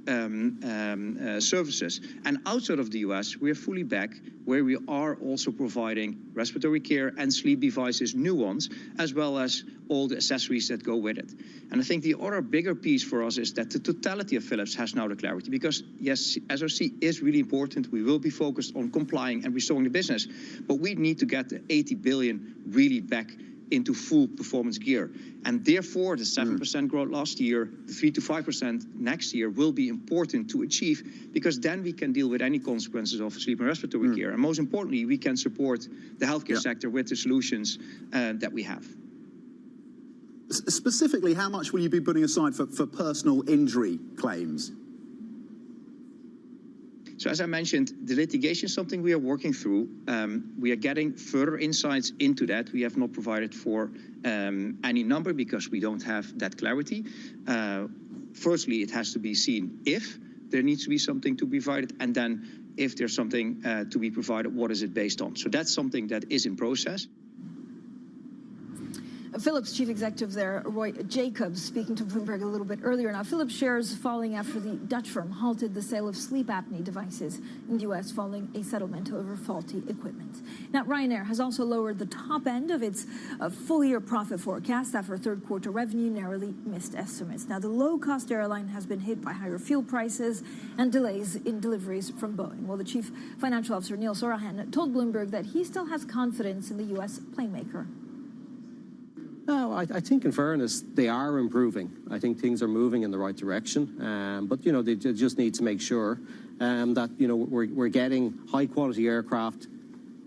services. And outside of the US, we are fully back where we are also providing respiratory care and sleep devices, new ones, as well as all the accessories that go with it. And I think the other bigger piece for us is that the totality of Philips has now the clarity, because yes, SRC is really important. We will be focused on complying and restoring the business, but we need to get the 80 billion really back into full performance gear. And therefore, the 7% growth last year, the 3 to 5% next year will be important to achieve, because then we can deal with any consequences of sleep and respiratory care. And most importantly, we can support the healthcare sector with the solutions that we have. Specifically, how much will you be putting aside for personal injury claims? So as I mentioned, the litigation is something we are working through. We are getting further insights into that. We have not provided for any number because we don't have that clarity. Firstly, it has to be seen if there needs to be something to be provided, and then if there's something to be provided, what is it based on? So that's something that is in process. Philips chief executive there, Roy Jacobs, speaking to Bloomberg a little bit earlier. Now, Philips shares falling after the Dutch firm halted the sale of sleep apnea devices in the U.S. following a settlement over faulty equipment. Now, Ryanair has also lowered the top end of its full-year profit forecast after third-quarter revenue narrowly missed estimates. Now, the low-cost airline has been hit by higher fuel prices and delays in deliveries from Boeing. Well, the chief financial officer, Neil Sorahan, told Bloomberg that he still has confidence in the U.S. plane maker. I think, in fairness, they are improving. I think things are moving in the right direction. But, you know, they just need to make sure that, you know, we're getting high-quality aircraft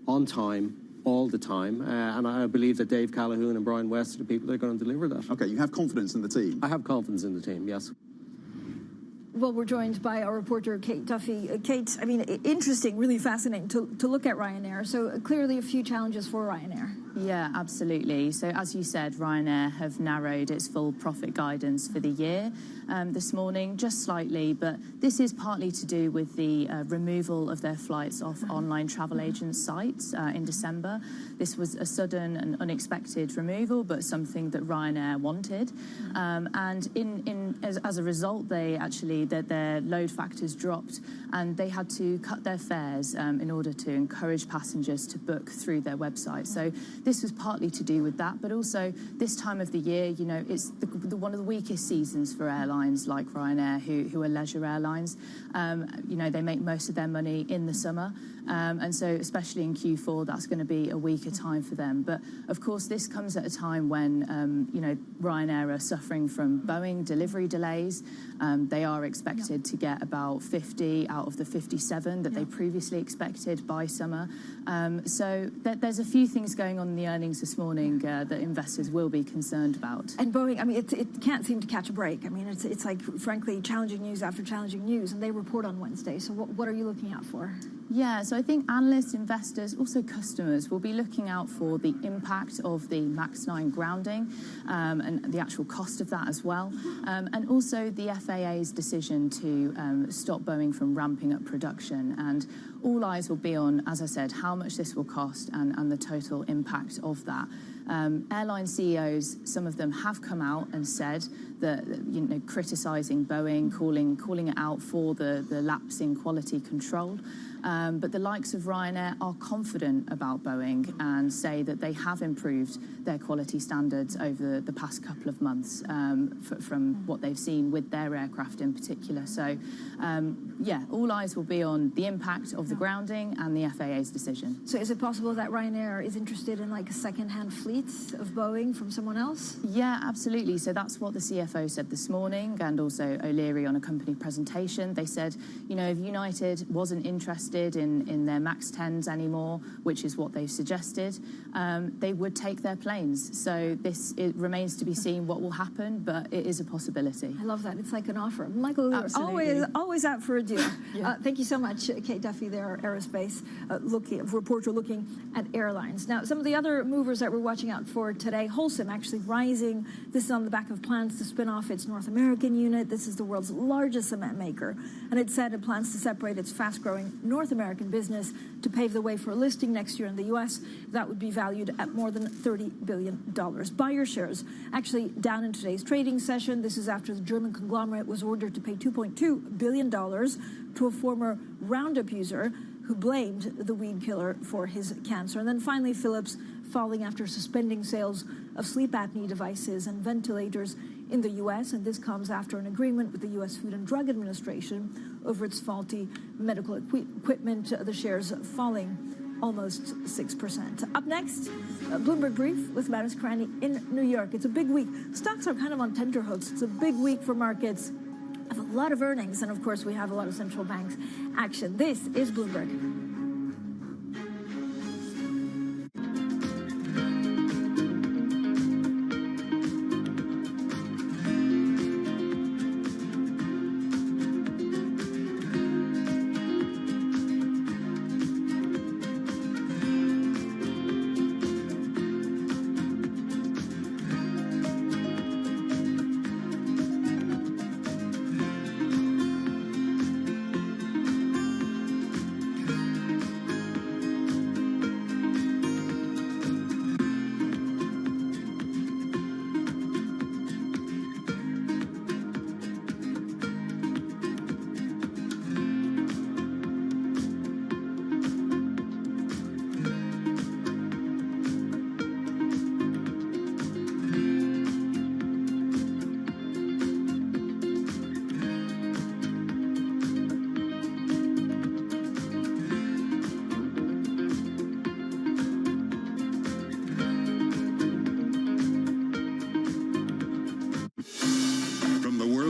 on time, all the time. And I believe that Dave Calhoun and Brian West are the people that are going to deliver that. Okay, you have confidence in the team? I have confidence in the team, yes. Well, we're joined by our reporter, Kate Duffy. Kate, I mean, interesting, really fascinating to look at Ryanair. So clearly a few challenges for Ryanair. Yeah, absolutely. So as you said, Ryanair have narrowed its full profit guidance for the year this morning, just slightly, but this is partly to do with the removal of their flights off online travel agent sites in December. This was a sudden and unexpected removal, but something that Ryanair wanted. And as a result, their load factors dropped, and they had to cut their fares in order to encourage passengers to book through their website. So this was partly to do with that, but also this time of the year, you know, it's one of the weakest seasons for airlines like Ryanair, who are leisure airlines. You know, they make most of their money in the summer, and so especially in Q4, that's going to be a weaker time for them. But of course, this comes at a time when you know, Ryanair are suffering from Boeing delivery delays. They are expected to get about 50 out of the 57 that they previously expected by summer. So there's a few things going on in the earnings this morning that investors will be concerned about. And Boeing, I mean, it can't seem to catch a break. I mean, it's like, frankly, challenging news after challenging news, and they report on Wednesday. So what are you looking out for? Yeah, so I think analysts, investors, also customers will be looking out for the impact of the MAX 9 grounding and the actual cost of that as well, and also the FAA's decision to stop Boeing from ramping up production. And all eyes will be on, as I said, how much this will cost and the total impact of that. Airline CEOs, some of them have come out and said that, you know, criticising Boeing, calling it out for the lapse in quality control. But the likes of Ryanair are confident about Boeing and say that they have improved their quality standards over the past couple of months from what they've seen with their aircraft in particular. So, yeah, all eyes will be on the impact of the grounding and the FAA's decision. So is it possible that Ryanair is interested in like a second-hand fleet of Boeing from someone else? Yeah, absolutely. So that's what the CFO said this morning, and also O'Leary on a company presentation. They said, you know, if United wasn't interested in their MAX 10s anymore, which is what they've suggested, they would take their planes. So it remains to be seen what will happen, but it is a possibility. I love that. It's like an offer. Michael, always out for a deal. Yeah. Thank you so much, Kate Duffy there, Aerospace, reporter looking at airlines. Now, some of the other movers that we're watching out for today, Holcim actually rising. This is on the back of plans to spin off its North American unit. This is the world's largest cement maker, and it said it plans to separate its fast-growing North American business to pave the way for a listing next year in the U.S. That would be valued at more than $30 billion. Buyer shares actually down in today's trading session. This is after the German conglomerate was ordered to pay $2.2 billion to a former Roundup user who blamed the weed killer for his cancer. And then finally, Philips falling after suspending sales of sleep apnea devices and ventilators in the U.S., and this comes after an agreement with the U.S. Food and Drug Administration over its faulty medical equipment, the shares falling almost 6%. Up next, Bloomberg Brief with Manus Karani in New York. It's a big week. Stocks are kind of on tenterhooks. It's a big week for markets. Have a lot of earnings, and of course, we have a lot of central banks action. This is Bloomberg.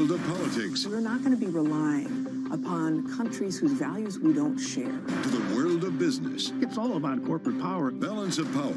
world of politics. We're not going to be relying upon countries whose values we don't share. To the world of business. It's all about corporate power. Balance of Power.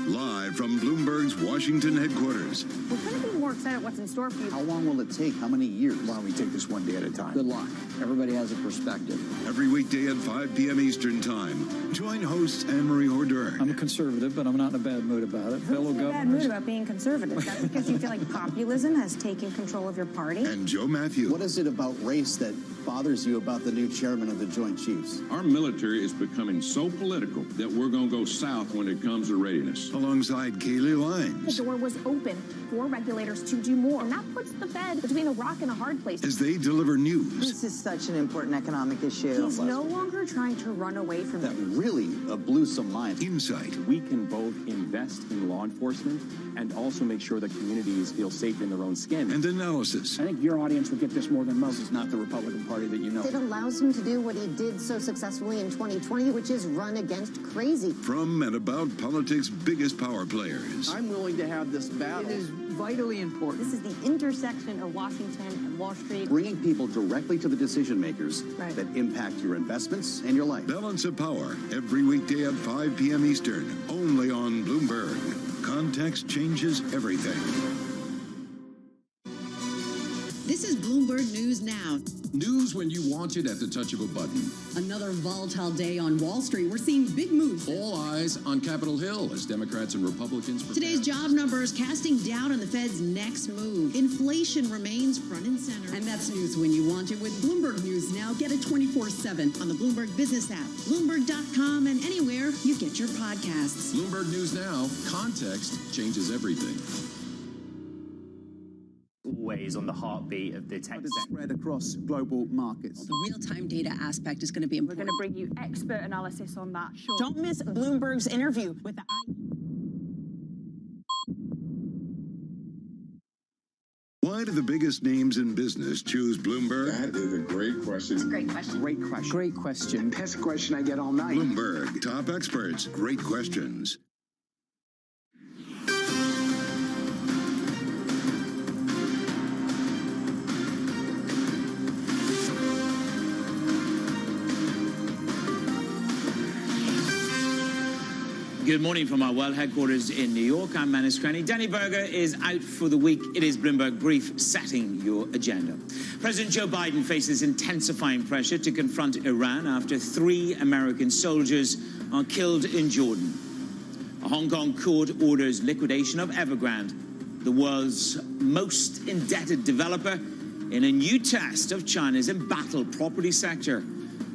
Live from Bloomberg's Washington headquarters. We couldn't be more excited what's in store for you. How long will it take? How many years? Why don't we take this one day at a time? Good luck. Everybody has a perspective. Every weekday at 5 p.m. Eastern Time. Join hosts Anne-Marie Hordern. I'm a conservative, but I'm not in a bad mood about it. Fellow governors. Who's in a bad mood about being conservative? Is that because you feel like populism has taken control of your party? And Joe Matthew. What is it about race that bothers you about the new chairman of the Joint Chiefs? Our military is becoming so political that we're going to go south when it comes to readiness. Alongside Kaylee Lines. The door was open for regulators to do more, and that puts the Fed between a rock and a hard place. As they deliver news. This is such an important economic issue. He's no longer trying to run away from That it. really blew some minds. Insight. We can both invest in law enforcement and also make sure that communities feel safe in their own skin. And analysis. I think your audience will get this more than most. It's not the Republican Party that you know. It allows him to do what he did so successfully in 2020, which is run against crazy. From and about politics' biggest power players. I'm willing to have this battle. It is vitally important. This is the intersection of Washington and Wall Street. Bringing people directly to the decision makers Right. that impact your investments and your life. Balance of Power. Every weekday at 5 p.m. Eastern. Only on Bloomberg. Context changes everything. This is Bloomberg News Now. News when you want it at the touch of a button. Another volatile day on Wall Street. We're seeing big moves. All eyes on Capitol Hill as Democrats and Republicans prepare. Today's job numbers casting doubt on the Fed's next move. Inflation remains front and center. And that's news when you want it with Bloomberg News Now. Get it 24/7 on the Bloomberg Business app, Bloomberg.com, and anywhere you get your podcasts. Bloomberg News Now. Context changes everything. Always on the heartbeat of the tech spread across global markets. The real-time data aspect is going to be important. We're going to bring you expert analysis on that. Sure. Don't miss Bloomberg's interview with the... Why do the biggest names in business choose Bloomberg? That is a great question. It's a great question. Great question. Great question. Best question I get all night. Bloomberg. Top experts. Great questions. Good morning from our world headquarters in New York. I'm Manus Cranny. Danny Berger is out for the week. It is Bloomberg Brief setting your agenda. President Joe Biden faces intensifying pressure to confront Iran after 3 American soldiers are killed in Jordan. A Hong Kong court orders liquidation of Evergrande, the world's most indebted developer, in a new test of China's embattled property sector.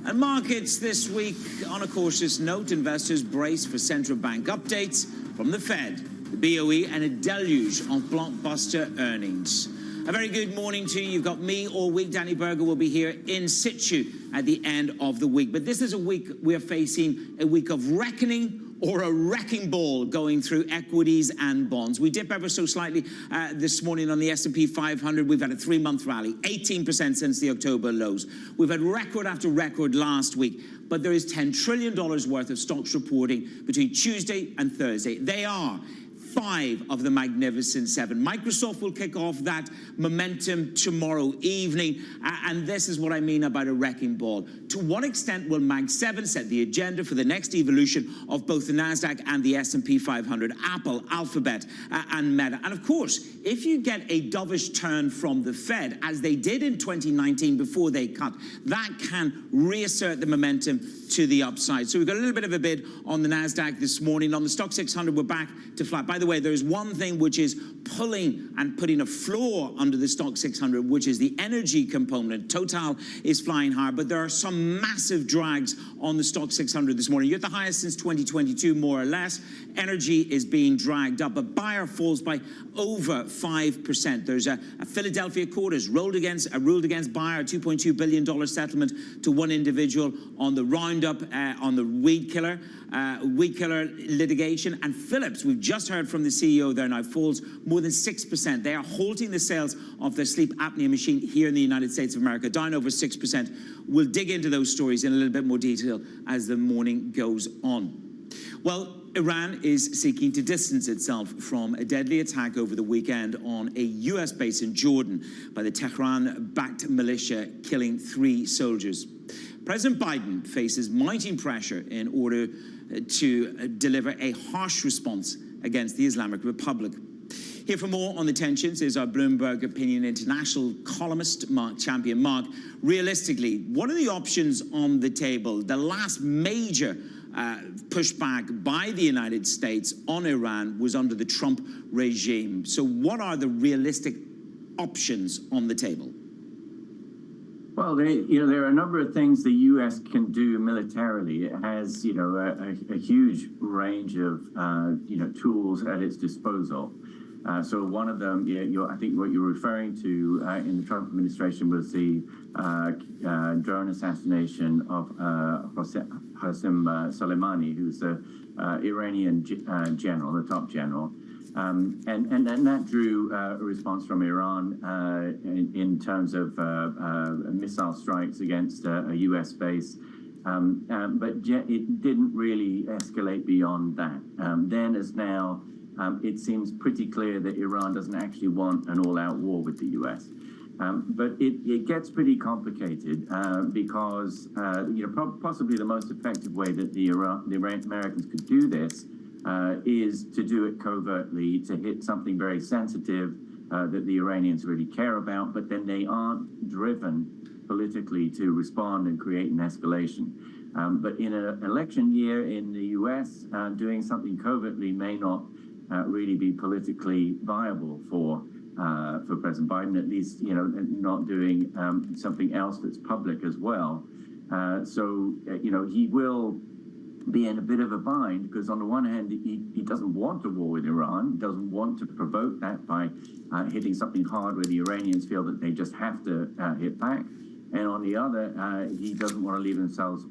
And markets this week on a cautious note. Investors brace for central bank updates from the Fed, the BOE, and a deluge of blockbuster earnings. A very good morning to you. You've got me all week. Danny Berger will be here in situ at the end of the week. But this is a week we're facing a week of reckoning or a wrecking ball going through equities and bonds. We dip ever so slightly this morning on the S&P 500. We've had a 3-month rally, 18% since the October lows. We've had record after record last week, but there is $10 trillion worth of stocks reporting between Tuesday and Thursday. They are 5 of the Magnificent 7. Microsoft will kick off that momentum tomorrow evening, and this is what I mean about a wrecking ball. To what extent will Mag 7 set the agenda for the next evolution of both the NASDAQ and the S&P 500, Apple, Alphabet, and Meta? And of course, if you get a dovish turn from the Fed, as they did in 2019 before they cut, that can reassert the momentum to the upside. So we've got a little bit of a bid on the NASDAQ this morning. On the Stock 600, we're back to flat. By the way, there's one thing which is pulling and putting a floor under the Stock 600, which is the energy component. Total is flying higher, but there are some massive drags on the Stock 600 this morning. You're at the highest since 2022, more or less. Energy is being dragged up. A buyer falls by over 5%. There's a Philadelphia court has ruled against buyer, a $2.2 billion settlement to one individual on the roundup on the weed killer litigation. And Philips, we've just heard from the CEO there now, falls more than 6%. They are halting the sales of their sleep apnea machine here in the United States of America, down over 6%. We'll dig into those stories in a little bit more detail as the morning goes on. Well, Iran is seeking to distance itself from a deadly attack over the weekend on a U.S. base in Jordan by the Tehran-backed militia, killing 3 soldiers. President Biden faces mounting pressure in order to deliver a harsh response against the Islamic Republic. Here for more on the tensions is our Bloomberg Opinion International columnist, Mark Champion. Mark, realistically, what are the options on the table? The last major pushback by the United States on Iran was under the Trump regime. So what are the realistic options on the table? Well, there are a number of things the U.S. can do militarily. It has, a huge range of, tools at its disposal. So one of them, I think what you're referring to in the Trump administration was the drone assassination of Qasem Soleimani, who's the Iranian general, the top general. And that drew a response from Iran in terms of missile strikes against a U.S. base. But it didn't really escalate beyond that. Then as now, it seems pretty clear that Iran doesn't actually want an all-out war with the U.S. But it gets pretty complicated because possibly the most effective way that the Americans could do this is to do it covertly, to hit something very sensitive that the Iranians really care about, but then they aren't driven politically to respond and create an escalation. But in an election year in the U.S., doing something covertly may not really be politically viable for President Biden, at least, not doing something else that's public as well. So he will be in a bit of a bind because on the one hand, he doesn't want a war with Iran, doesn't want to provoke that by hitting something hard where the Iranians feel that they just have to hit back. And on the other, he doesn't want to leave themselves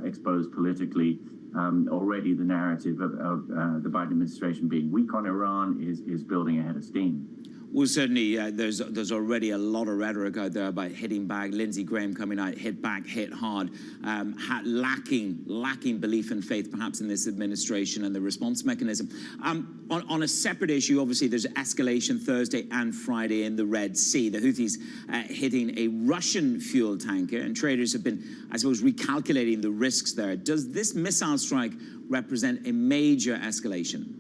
exposed politically. Already the narrative of the Biden administration being weak on Iran is building ahead of steam. Well, certainly, there's already a lot of rhetoric out there about hitting back. Lindsey Graham coming out, hit back, hit hard, lacking belief and faith, perhaps, in this administration and the response mechanism. On a separate issue, obviously, there's escalation Thursday and Friday in the Red Sea. The Houthis hitting a Russian fuel tanker, and traders have been, I suppose, recalculating the risks there. Does this missile strike represent a major escalation?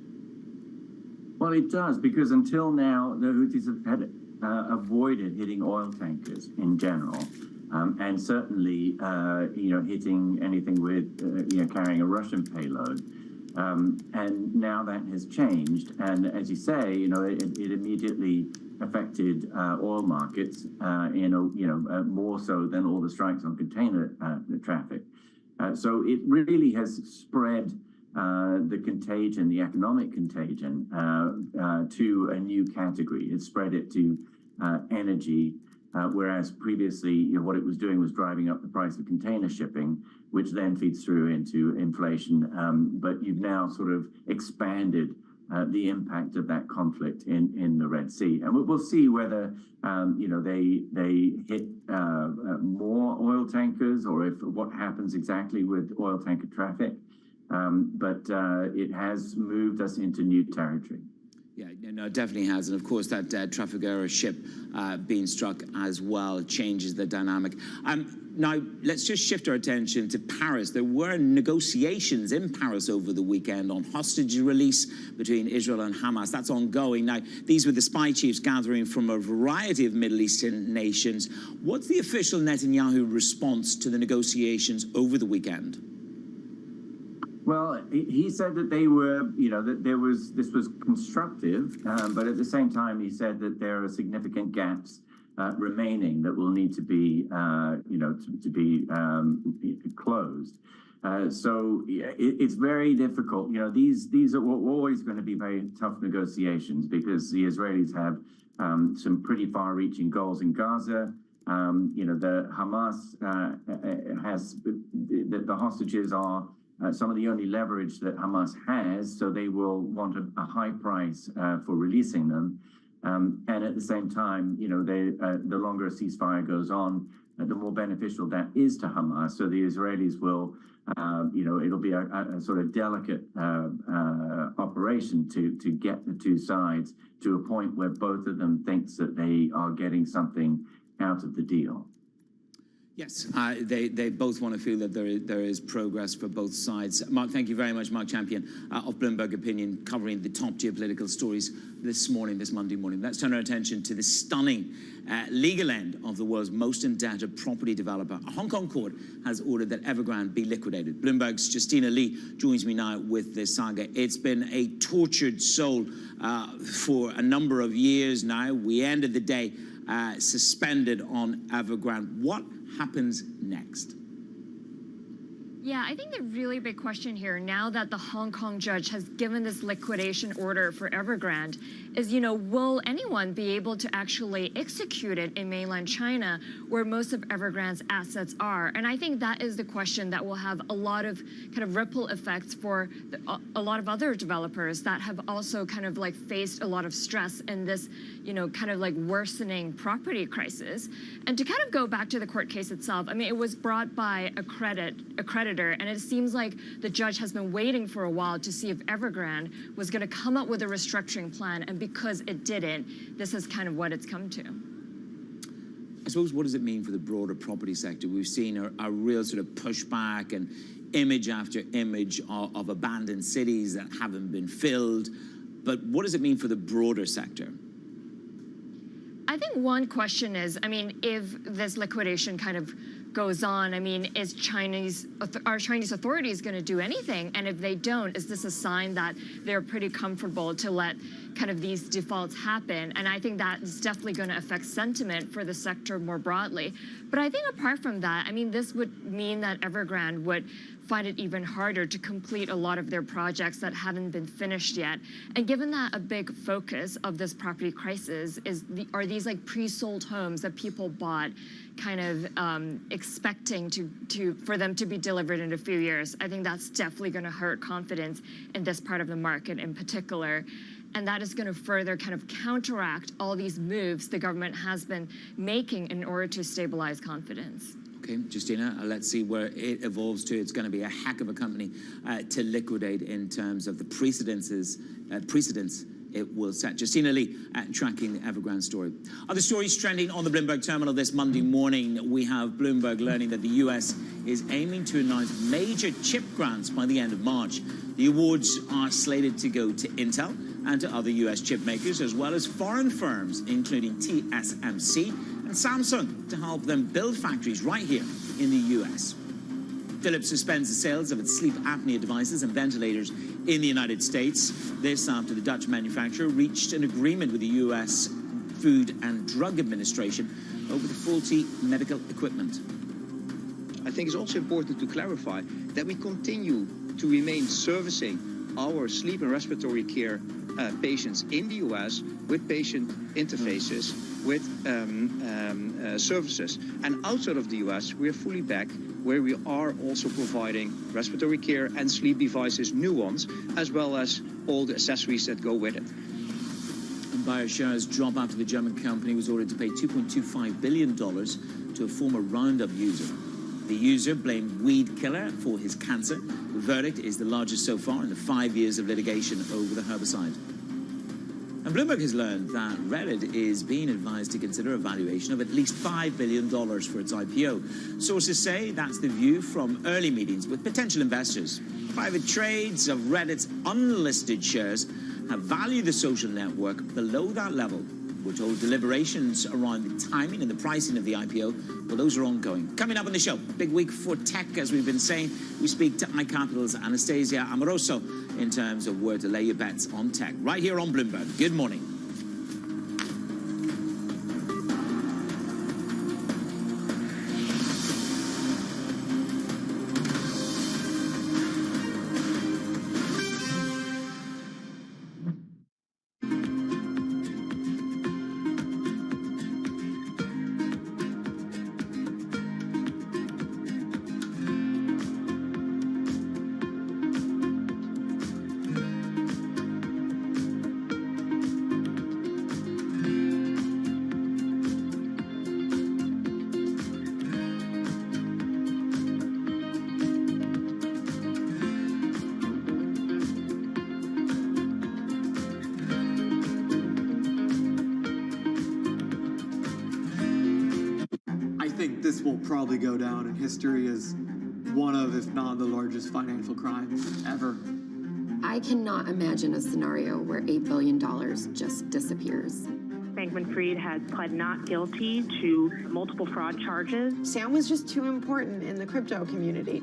Well, it does, because until now, the Houthis have had avoided hitting oil tankers in general, and certainly, hitting anything with, carrying a Russian payload. And now that has changed, and as you say, it immediately affected oil markets, more so than all the strikes on container traffic. So it really has spread the contagion, the economic contagion, to a new category. It spread it to energy, whereas previously, what it was doing was driving up the price of container shipping, which then feeds through into inflation. But you've now sort of expanded the impact of that conflict in the Red Sea, and we'll see whether they hit more oil tankers, or what happens exactly with oil tanker traffic. But it has moved us into new territory. Yeah, no, it definitely has. And of course, that Trafigura ship being struck as well changes the dynamic. Now, let's just shift our attention to Paris. There were negotiations in Paris over the weekend on hostage release between Israel and Hamas. That's ongoing. Now, these were the spy chiefs gathering from a variety of Middle Eastern nations. What's the official Netanyahu response to the negotiations over the weekend? Well, he said that they were, that this was constructive, but at the same time, he said that there are significant gaps remaining that will need to be, closed. So it's very difficult. These are always going to be very tough negotiations because the Israelis have some pretty far-reaching goals in Gaza. The Hamas has the hostages are some of the only leverage that Hamas has, so they will want a high price for releasing them. And at the same time, the longer a ceasefire goes on, the more beneficial that is to Hamas. So the Israelis will, it'll be a sort of delicate operation to get the two sides to a point where both of them thinks that they are getting something out of the deal. Yes, they both want to feel that there is progress for both sides. Mark, thank you very much. Mark Champion of Bloomberg Opinion, covering the top geopolitical stories this Monday morning. Let's turn our attention to the stunning legal end of the world's most indebted property developer. A Hong Kong court has ordered that Evergrande be liquidated. Bloomberg's Justina Lee joins me now with this saga. It's been a tortured soul for a number of years now. We ended the day suspended on Evergrande. What happens next? Yeah, I think the really big question here, now that the Hong Kong judge has given this liquidation order for Evergrande, is, will anyone be able to actually execute it in mainland China, where most of Evergrande's assets are? And I think that is the question that will have a lot of kind of ripple effects for a lot of other developers that have also kind of like faced a lot of stress in this, kind of like worsening property crisis. And to kind of go back to the court case itself, I mean, it was brought by a creditor, and it seems like the judge has been waiting for a while to see if Evergrande was going to come up with a restructuring plan, and because it didn't, this is kind of what it's come to. I suppose, what does it mean for the broader property sector? We've seen a real sort of pushback and image after image of abandoned cities that haven't been filled. But what does it mean for the broader sector? I think one question is, I mean, if this liquidation kind of goes on, I mean, are Chinese authorities going to do anything? And if they don't, is this a sign that they're pretty comfortable to let kind of these defaults happen? And I think that is definitely going to affect sentiment for the sector more broadly. But I think apart from that, I mean, this would mean that Evergrande would find it even harder to complete a lot of their projects that haven't been finished yet. And given that a big focus of this property crisis are these like pre-sold homes that people bought kind of expecting for them to be delivered in a few years, I think that's definitely going to hurt confidence in this part of the market in particular. And that is going to further kind of counteract all these moves the government has been making in order to stabilize confidence. Okay, Justina, let's see where it evolves to. It's going to be a heck of a company to liquidate in terms of the precedents it will set. Justina Lee tracking the Evergrande story. Other stories trending on the Bloomberg terminal this Monday morning. We have Bloomberg learning that the US is aiming to announce major chip grants by the end of March. The awards are slated to go to Intel and to other US chip makers, as well as foreign firms, including TSMC and Samsung, to help them build factories right here in the US. Philips suspends the sales of its sleep apnea devices and ventilators in the United States. This after the Dutch manufacturer reached an agreement with the US Food and Drug Administration over the faulty medical equipment. I think it's also important to clarify that we continue to remain servicing our sleep and respiratory care patients in the US with patient interfaces, with services. And outside of the US, we're fully back, where we are also providing respiratory care and sleep devices, new ones, as well as all the accessories that go with it. And Bayer shares drop after the German company was ordered to pay $2.25 billion to a former Roundup user. The user blamed weed killer for his cancer. The verdict is the largest so far in the 5 years of litigation over the herbicide. And Bloomberg has learned that Reddit is being advised to consider a valuation of at least $5 billion for its IPO. Sources say that's the view from early meetings with potential investors. Private trades of Reddit's unlisted shares have valued the social network below that level. We're told deliberations around the timing and the pricing of the IPO, well, those are ongoing. Coming up on the show, big week for tech, as we've been saying. We speak to iCapital's Anastasia Amoroso in terms of where to lay your bets on tech, right here on Bloomberg. Good morning. think this will probably go down in history as one of, if not the largest financial crimes ever. I cannot imagine a scenario where $8 billion just disappears. Bankman-Fried has pled not guilty to multiple fraud charges. Sam was just too important in the crypto community.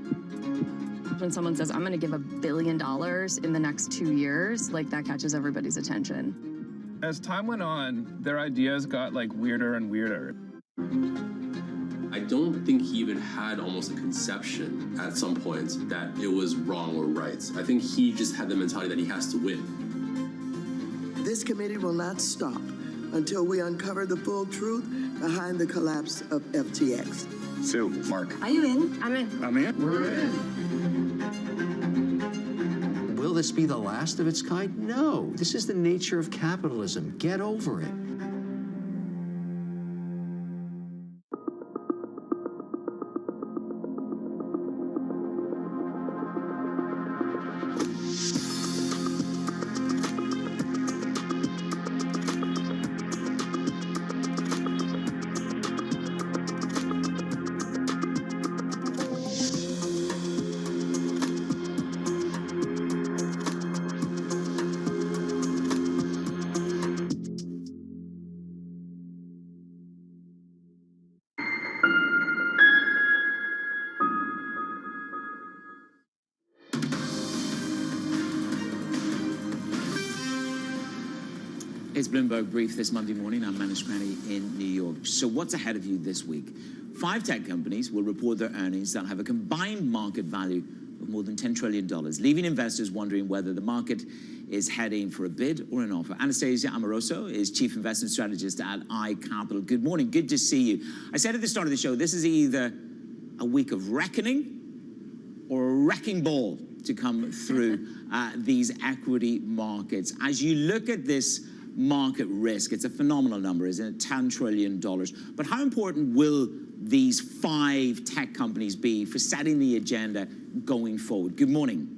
When someone says, I'm going to give $1 billion in the next 2 years, like that catches everybody's attention. As time went on, their ideas got like weirder and weirder. I don't think he even had almost a conception at some point that it was wrong or right. I think he just had the mentality that he has to win. This committee will not stop until we uncover the full truth behind the collapse of FTX. Sue, Mark. Are you in? I'm in. I'm in. We're in. Will this be the last of its kind? No. This is the nature of capitalism. Get over it. It's Bloomberg Brief this Monday morning. I'm Manus Cranny in New York. So what's ahead of you this week? 5 tech companies will report their earnings that have a combined market value of more than $10 trillion, leaving investors wondering whether the market is heading for a bid or an offer. Anastasia Amoroso is Chief Investment Strategist at iCapital. Good morning. Good to see you. I said at the start of the show, this is either a week of reckoning or a wrecking ball to come through these equity markets. As you look at this market risk, it's a phenomenal number, isn't it? $10 trillion. But how important will these 5 tech companies be for setting the agenda going forward? Good morning.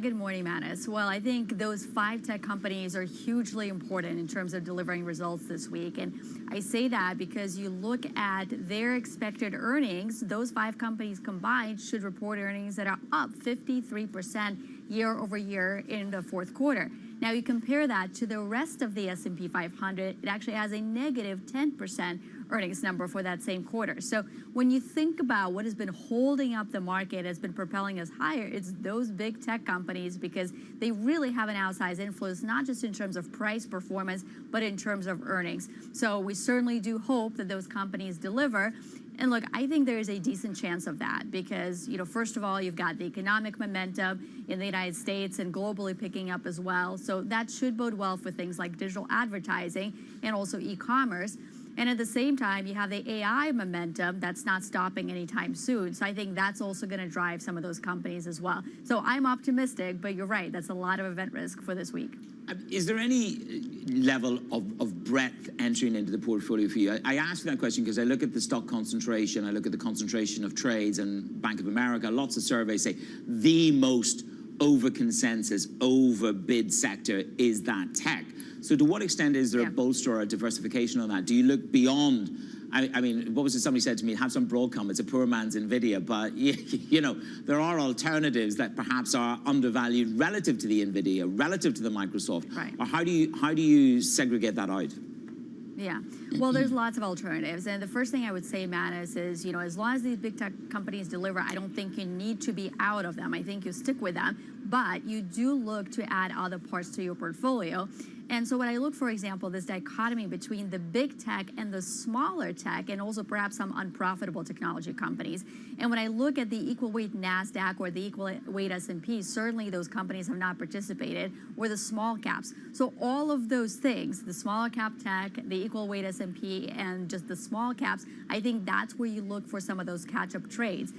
Good morning, Manus. Well, I think those 5 tech companies are hugely important in terms of delivering results this week. And I say that because you look at their expected earnings, those 5 companies combined should report earnings that are up 53% year over year in the fourth quarter. Now, you compare that to the rest of the S&P 500, it actually has a negative 10% earnings number for that same quarter. So when you think about what has been holding up the market, has been propelling us higher, it's those big tech companies because they really have an outsized influence, not just in terms of price performance, but in terms of earnings. So we certainly do hope that those companies deliver. And look, I think there is a decent chance of that because, first of all, you've got the economic momentum in the United States and globally picking up as well. So that should bode well for things like digital advertising and also e-commerce. And at the same time, you have the AI momentum that's not stopping anytime soon. So I think that's also going to drive some of those companies as well. So I'm optimistic, but you're right. That's a lot of event risk for this week. Is there any level of breadth entering into the portfolio for you? I ask that question because I look at the stock concentration, I look at the concentration of trades, and Bank of America, lots of surveys say the most over consensus, over bid sector is that tech. So to what extent is there a bolster or a diversification on that? Do you look beyond? I mean, what was it somebody said to me? Have some Broadcom, it's a poor man's NVIDIA, but there are alternatives that perhaps are undervalued relative to the NVIDIA, relative to the Microsoft. Right. Or how do you segregate that out? Yeah, well, there's lots of alternatives. And the first thing I would say, Manus, is, as long as these big tech companies deliver, I don't think you need to be out of them. I think you stick with them. But you do look to add other parts to your portfolio. And so when I look, for example, this dichotomy between the big tech and the smaller tech, and also perhaps some unprofitable technology companies, and when I look at the equal weight NASDAQ or the equal weight S&P, certainly those companies have not participated, or the small caps. So all of those things, the smaller cap tech, the equal weight S&P, and just the small caps, I think that's where you look for some of those catch-up trades.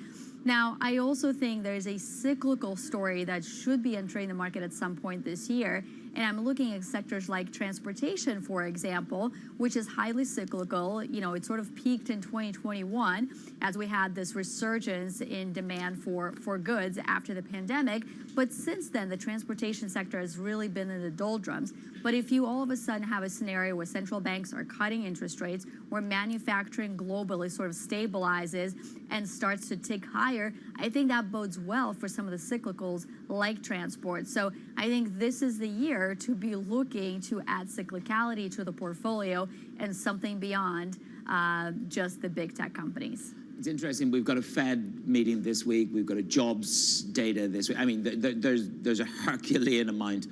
Now, I also think there's a cyclical story that should be entering the market at some point this year, And I'm looking at sectors like transportation, for example, which is highly cyclical. You know, it sort of peaked in 2021 as we had this resurgence in demand for goods after the pandemic. But since then, the transportation sector has really been in the doldrums. But if you all of a sudden have a scenario where central banks are cutting interest rates, where manufacturing globally sort of stabilizes and starts to tick higher, I think that bodes well for some of the cyclicals like transport. So I think this is the year to be looking to add cyclicality to the portfolio and something beyond just the big tech companies. It's interesting. We've got a Fed meeting this week. We've got a jobs data this week. I mean, there's a Herculean amount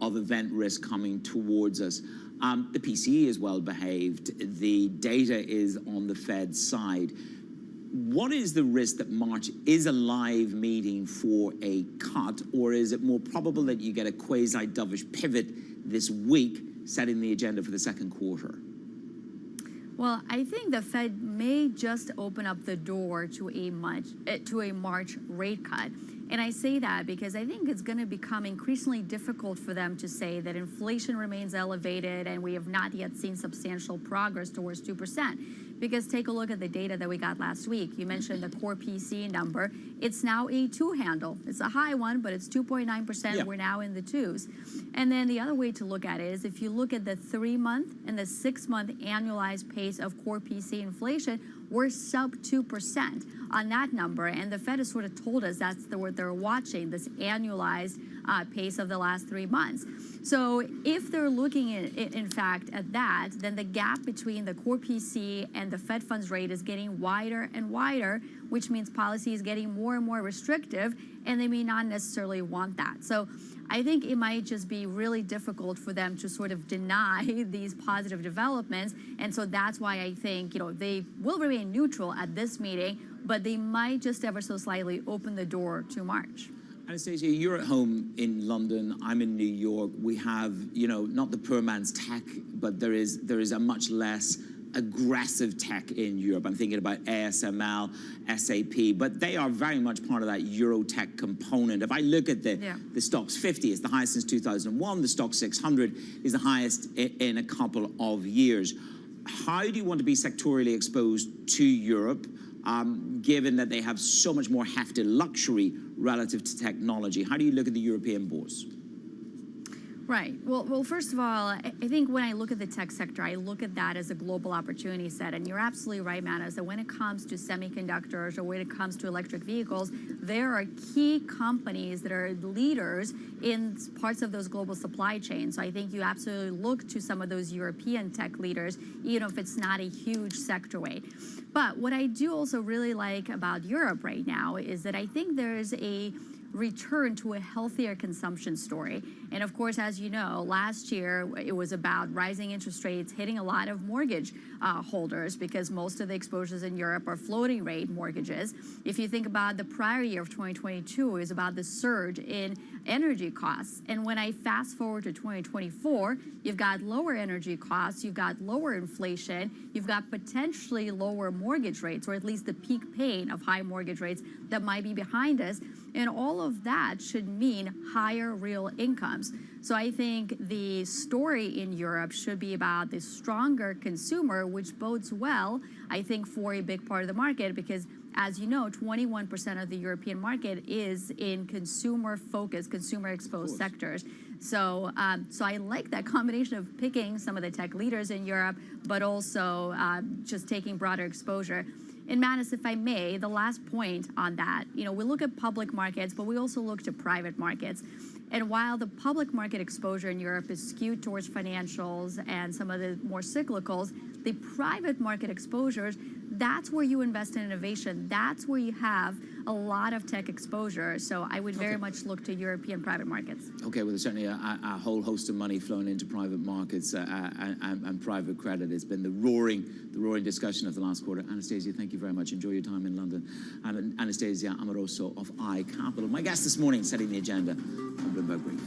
of event risk coming towards us. The PCE is well behaved. The data is on the Fed's side. What is the risk that March is a live meeting for a cut, or is it more probable that you get a quasi-dovish pivot this week, setting the agenda for the second quarter? Well, I think the Fed may just open up the door to a March rate cut. And I say that because I think it's going to become increasingly difficult for them to say that inflation remains elevated and we have not yet seen substantial progress towards 2%. Because take a look at the data that we got last week. You mentioned the core PCE number. It's now a 2 handle. It's a high one, but it's 2.9%. Yeah. We're now in the 2s. And then the other way to look at it is if you look at the 3-month and the 6-month annualized pace of core PCE inflation, we're sub 2% on that number. And the Fed has sort of told us that's what they're watching, this annualized pace of the last 3 months. So if they're looking at, in fact, at that, then the gap between the core PCE and the Fed funds rate is getting wider and wider, which means policy is getting more and more restrictive, and they may not necessarily want that. So I think it might just be really difficult for them to sort of deny these positive developments. And so that's why I think, you know, they will remain neutral at this meeting, but they might just ever so slightly open the door to March. Anastasia, you're at home in London. I'm in New York. We have, you know, not the poor man's tech, but there is a much less aggressive tech in Europe. I'm thinking about ASML, SAP, but they are very much part of that Euro tech component. If I look at the Stoxx 50, it's the highest since 2001. The Stoxx 600 is the highest in a couple of years. How do you want to be sectorially exposed to Europe, given that they have so much more hefty luxury relative to technology? How do you look at the European bourse? Right. Well, first of all, I think when I look at the tech sector, I look at that as a global opportunity set. And you're absolutely right, Manas, that when it comes to semiconductors or when it comes to electric vehicles, there are key companies that are leaders in parts of those global supply chains. So I think you absolutely look to some of those European tech leaders, even if it's not a huge sector weight. But what I do also really like about Europe right now is that I think there's a return to a healthier consumption story. And of course, as you know, last year it was about rising interest rates hitting a lot of mortgage holders because most of the exposures in Europe are floating rate mortgages. If you think about the prior year of 2022, it was about the surge in energy costs. And when I fast forward to 2024, you've got lower energy costs, you've got lower inflation, you've got potentially lower mortgage rates, or at least the peak pain of high mortgage rates that might be behind us. And all of that should mean higher real incomes. So I think the story in Europe should be about the stronger consumer, which bodes well, I think, for a big part of the market because, as you know, 21% of the European market is in consumer-focused, consumer-exposed sectors. So I like that combination of picking some of the tech leaders in Europe, but also just taking broader exposure. And Manas, if I may, the last point on that, you know, we look at public markets, but we also look to private markets. And while the public market exposure in Europe is skewed towards financials and some of the more cyclicals, the private market exposures, that's where you invest in innovation. That's where you have a lot of tech exposure. So I would very much look to European private markets. Okay, well, there's certainly a whole host of money flowing into private markets and private credit. It's been the roaring discussion of the last quarter. Anastasia, thank you very much. Enjoy your time in London. And Anastasia Amoroso of iCapital. My guest this morning, setting the agenda on Bloomberg Brief.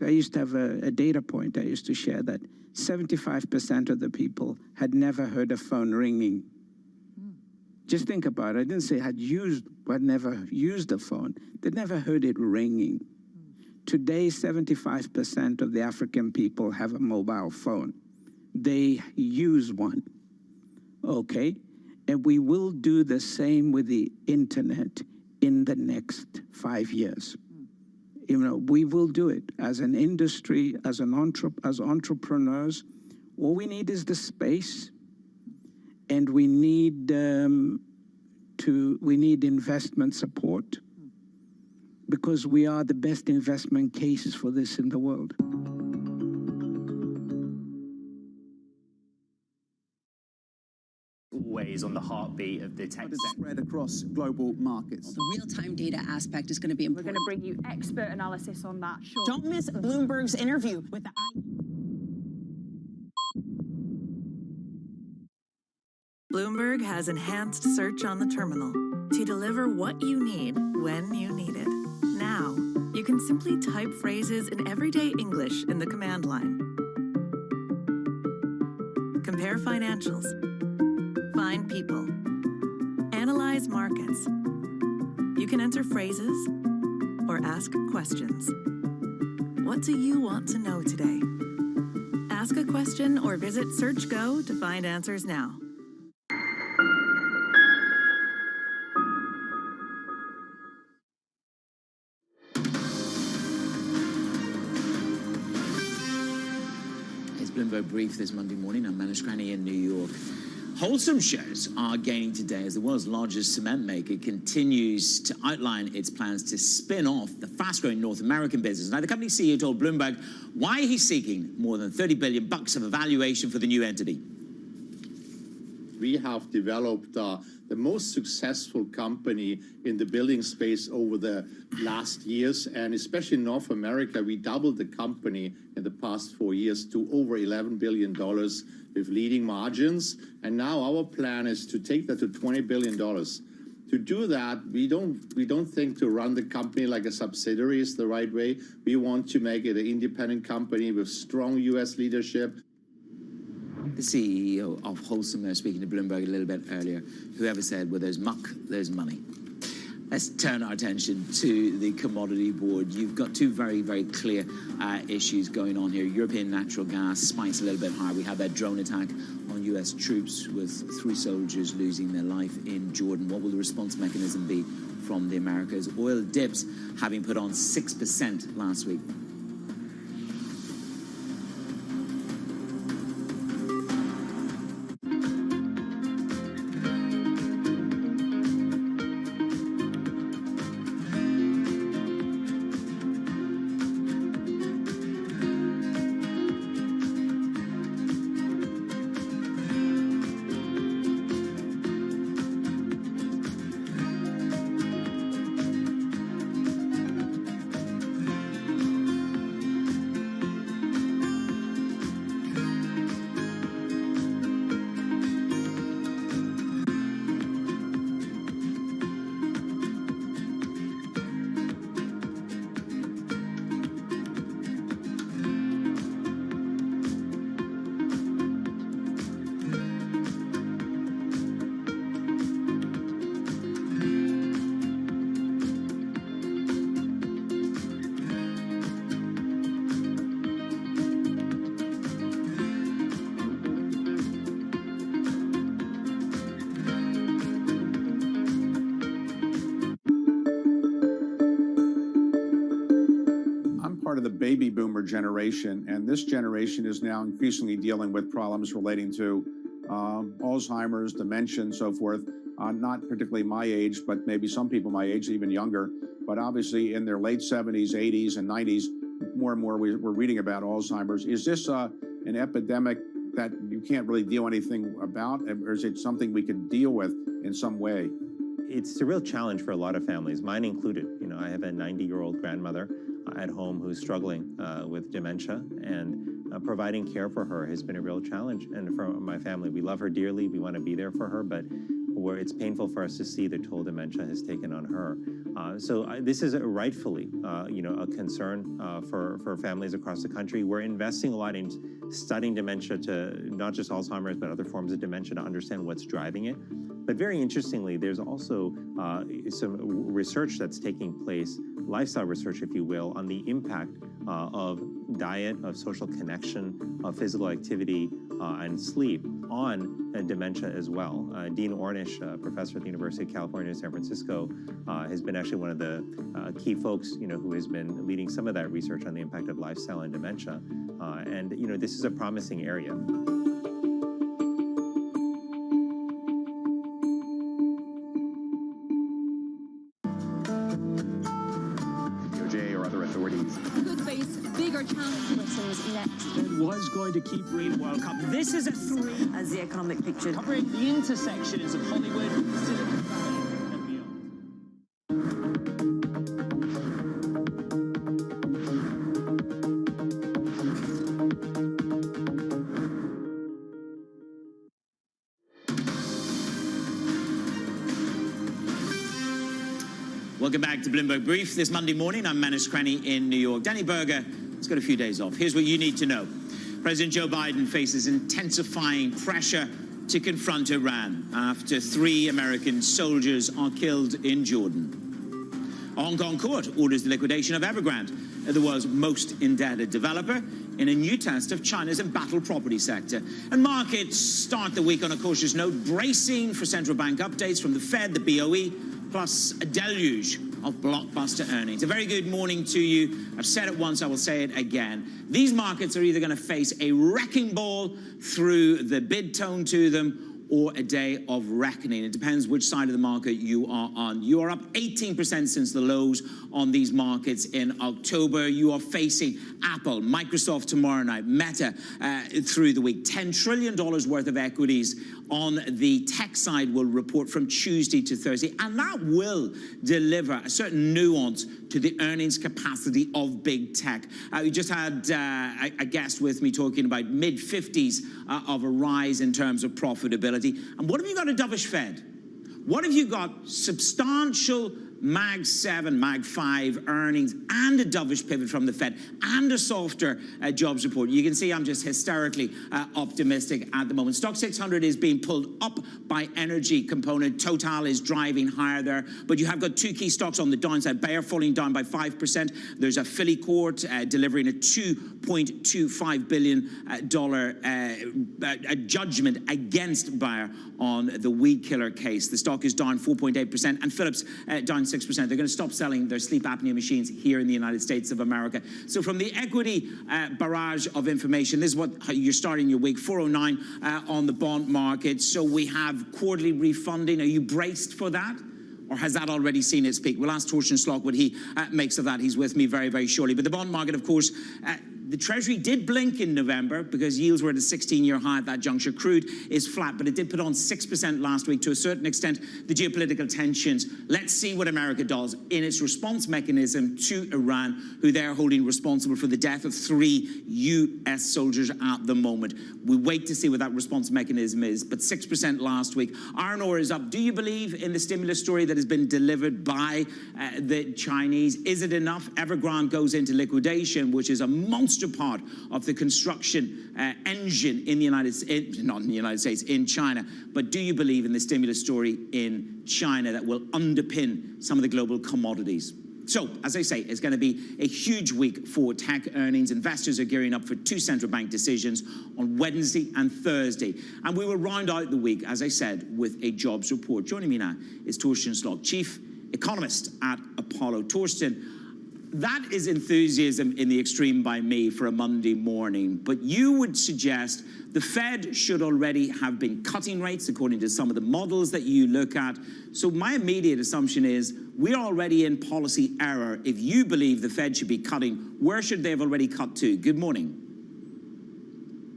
I used to have a data point I used to share that 75% of the people had never heard a phone ringing. Just think about it. I didn't say had never used a phone. They'd never heard it ringing. Today, 75% of the African people have a mobile phone. They use one, okay? And we will do the same with the internet in the next 5 years. You know, we will do it as an industry, as entrepreneurs. All we need is the space, and we need investment support, because we are the best investment case for this in the world. Always on the heartbeat of the tech spread across global markets. The real-time data aspect is going to be important. We're going to bring you expert analysis on that. Sure. Don't miss Bloomberg's interview with the Bloomberg has enhanced search on the terminal to deliver what you need when you need it. Now, you can simply type phrases in everyday English in the command line. Compare financials. Find people. Analyze markets. You can enter phrases or ask questions. What do you want to know today? Ask a question or visit SearchGo to find answers now. It's Bloomberg Brief this Monday morning. I'm Manish Granny in New York. Wholesome shares are gaining today as the world's largest cement maker continues to outline its plans to spin off the fast-growing North American business. Now, the company CEO told Bloomberg why he's seeking more than $30 billion of a valuation for the new entity. We have developed the most successful company in the building space over the last years, and especially in North America, we doubled the company in the past 4 years to over $11 billion with leading margins. And now our plan is to take that to $20 billion. To do that, we don't think to run the company like a subsidiary is the right way. We want to make it an independent company with strong U.S. leadership. The CEO of Wholesome, speaking to Bloomberg a little bit earlier, whoever said, well, there's muck, there's money. Let's turn our attention to the commodity board. You've got two very, very clear issues going on here. European natural gas spikes a little bit higher. We had that drone attack on U.S. troops with 3 soldiers losing their life in Jordan. What will the response mechanism be from the Americas? Oil dips, having put on 6% last week. Part of the baby boomer generation, and this generation is now increasingly dealing with problems relating to Alzheimer's, dementia, and so forth. Not particularly my age, but maybe some people my age, even younger, but obviously in their late 70s, 80s, and 90s, more and more we're reading about Alzheimer's. Is this an epidemic that you can't really do anything about, or is it something we could deal with in some way? It's a real challenge for a lot of families, mine included. You know, I have a 90-year-old grandmother at home who's struggling with dementia, and providing care for her has been a real challenge. And for my family, we love her dearly. We want to be there for her, but where it's painful for us to see the toll dementia has taken on her. This is rightfully, a concern for families across the country. We're investing a lot in studying dementia, to not just Alzheimer's, but other forms of dementia, to understand what's driving it. But very interestingly, there's also some research that's taking place, lifestyle research, if you will, on the impact of diet, of social connection, of physical activity, and sleep on dementia as well. Dean Ornish, professor at the University of California in San Francisco, has been actually one of the key folks, who has been leading some of that research on the impact of lifestyle and dementia. This is a promising area. Or other authorities. Could face bigger challenges next. It was going to keep reading World Cup. This is a 3 as the economic picture. covering the intersections of Hollywood, Silicon Valley, and beyond. Welcome back to Bloomberg Brief. This Monday morning, I'm Manus Cranny in New York. Danny Berger has got a few days off. Here's what you need to know. President Joe Biden faces intensifying pressure to confront Iran after 3 American soldiers are killed in Jordan. A Hong Kong court orders the liquidation of Evergrande, the world's most indebted developer, in a new test of China's embattled property sector. And markets start the week on a cautious note, bracing for central bank updates from the Fed, the BOE, plus a deluge of blockbuster earnings. A very good morning to you. I've said it once, I will say it again. These markets are either going to face a wrecking ball through the bid tone to them, or a day of reckoning. It depends which side of the market you are on. You are up 18% since the lows on these markets in October. You are facing Apple, Microsoft tomorrow night, Meta through the week. $10 trillion worth of equities on the tech side will report from Tuesday to Thursday, and that will deliver a certain nuance to the earnings capacity of big tech. We just had a guest with me talking about mid-50s of a rise in terms of profitability. And what have you got a dovish Fed? What have you got? Substantial Mag 7, Mag 5 earnings and a dovish pivot from the Fed and a softer jobs report. You can see I'm just hysterically optimistic at the moment. Stock 600 is being pulled up by energy component. Total is driving higher there, but you have got 2 key stocks on the downside. Bayer falling down by 5%. There's a Philly court delivering a $2.25 billion judgment against Bayer on the weed killer case. The stock is down 4.8%, and Philips down 6%. They're going to stop selling their sleep apnea machines here in the United States of America. So from the equity barrage of information, this is what you're starting your week. 409 on the bond market. So we have quarterly refunding. Are you braced for that? Or has that already seen its peak? We'll ask Torsten Slok what he makes of that. He's with me very, very shortly. But the bond market, of course, the Treasury did blink in November because yields were at a 16-year high at that juncture. Crude is flat, but it did put on 6% last week. To a certain extent, the geopolitical tensions. Let's see what America does in its response mechanism to Iran, who they're holding responsible for the death of 3 U.S. soldiers at the moment. We wait to see what that response mechanism is, but 6% last week. Iron ore is up. Do you believe in the stimulus story that has been delivered by the Chinese? Is it enough? Evergrande goes into liquidation, which is a monster part of the construction engine in the United States, not in the United States, in China. But do you believe in the stimulus story in China that will underpin some of the global commodities? So, as I say, it's going to be a huge week for tech earnings. Investors are gearing up for 2 central bank decisions on Wednesday and Thursday. And we will round out the week, as I said, with a jobs report. Joining me now is Torsten Slok, Chief Economist at Apollo. Torsten, that is enthusiasm in the extreme by me for a Monday morning, but you would suggest the Fed should already have been cutting rates according to some of the models that you look at. So my immediate assumption is we're already in policy error. If you believe the Fed should be cutting, where should they have already cut to? Good morning.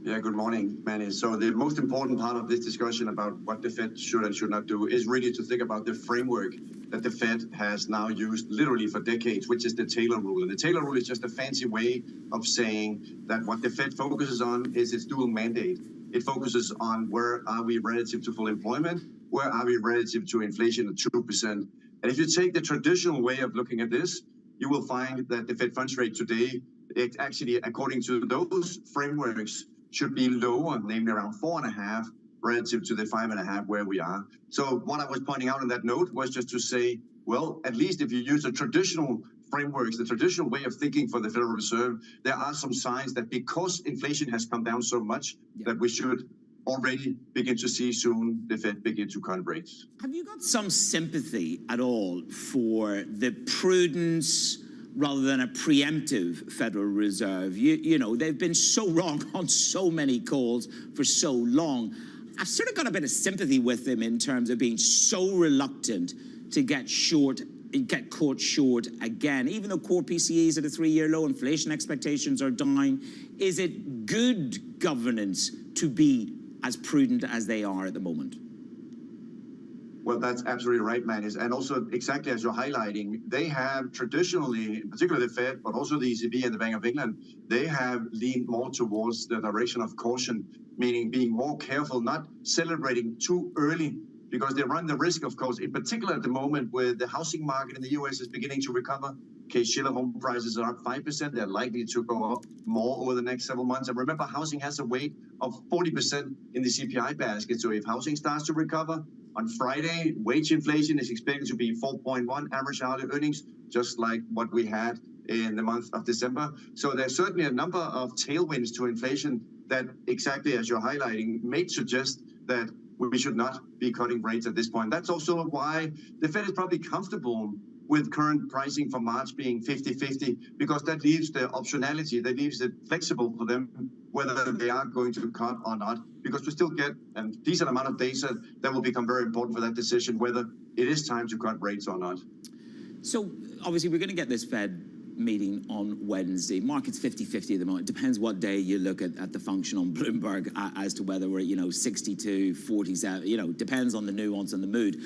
Yeah, good morning, Manny. So the most important part of this discussion about what the Fed should and should not do is really to think about the framework that the Fed has now used literally for decades, which is the Taylor rule. And the Taylor rule is just a fancy way of saying that what the Fed focuses on is its dual mandate. It focuses on where are we relative to full employment, where are we relative to inflation at 2%. And if you take the traditional way of looking at this, you will find that the Fed funds rate today, it actually, according to those frameworks, should be lower, namely around 4.5, relative to the 5.5 where we are. So what I was pointing out on that note was just to say, well, at least if you use the traditional frameworks, the traditional way of thinking for the Federal Reserve, there are some signs that because inflation has come down so much, that we should already begin to see soon the Fed begin to cut rates. Have you got some sympathy at all for the prudence rather than a preemptive Federal Reserve? You know, they've been so wrong on so many calls for so long. I've sort of got a bit of sympathy with them in terms of being so reluctant to get caught short again. Even though core PCE is at a 3-year low, inflation expectations are down. Is it good governance to be as prudent as they are at the moment? Well, that's absolutely right, Manis. And also, exactly as you're highlighting, they have traditionally, in particular the Fed, but also the ECB and the Bank of England, they have leaned more towards the direction of caution, meaning being more careful, not celebrating too early, because they run the risk, of course, in particular at the moment where the housing market in the US is beginning to recover. Case-Shiller home prices are up 5%. They're likely to go up more over the next several months. And remember, housing has a weight of 40% in the CPI basket. So if housing starts to recover, on Friday, wage inflation is expected to be 4.1 average hourly earnings, just like what we had in the month of December. So there's certainly a number of tailwinds to inflation that, exactly as you're highlighting, may suggest that we should not be cutting rates at this point. That's also why the Fed is probably comfortable with current pricing for March being 50-50, because that leaves the optionality, that leaves it flexible for them whether they are going to cut or not, because we still get a decent amount of data that will become very important for that decision, whether it is time to cut rates or not. So obviously we're going to get this Fed meeting on Wednesday. Market's 50-50 at the moment. It depends what day you look at the function on Bloomberg as to whether we're, 62, 47, depends on the nuance and the mood.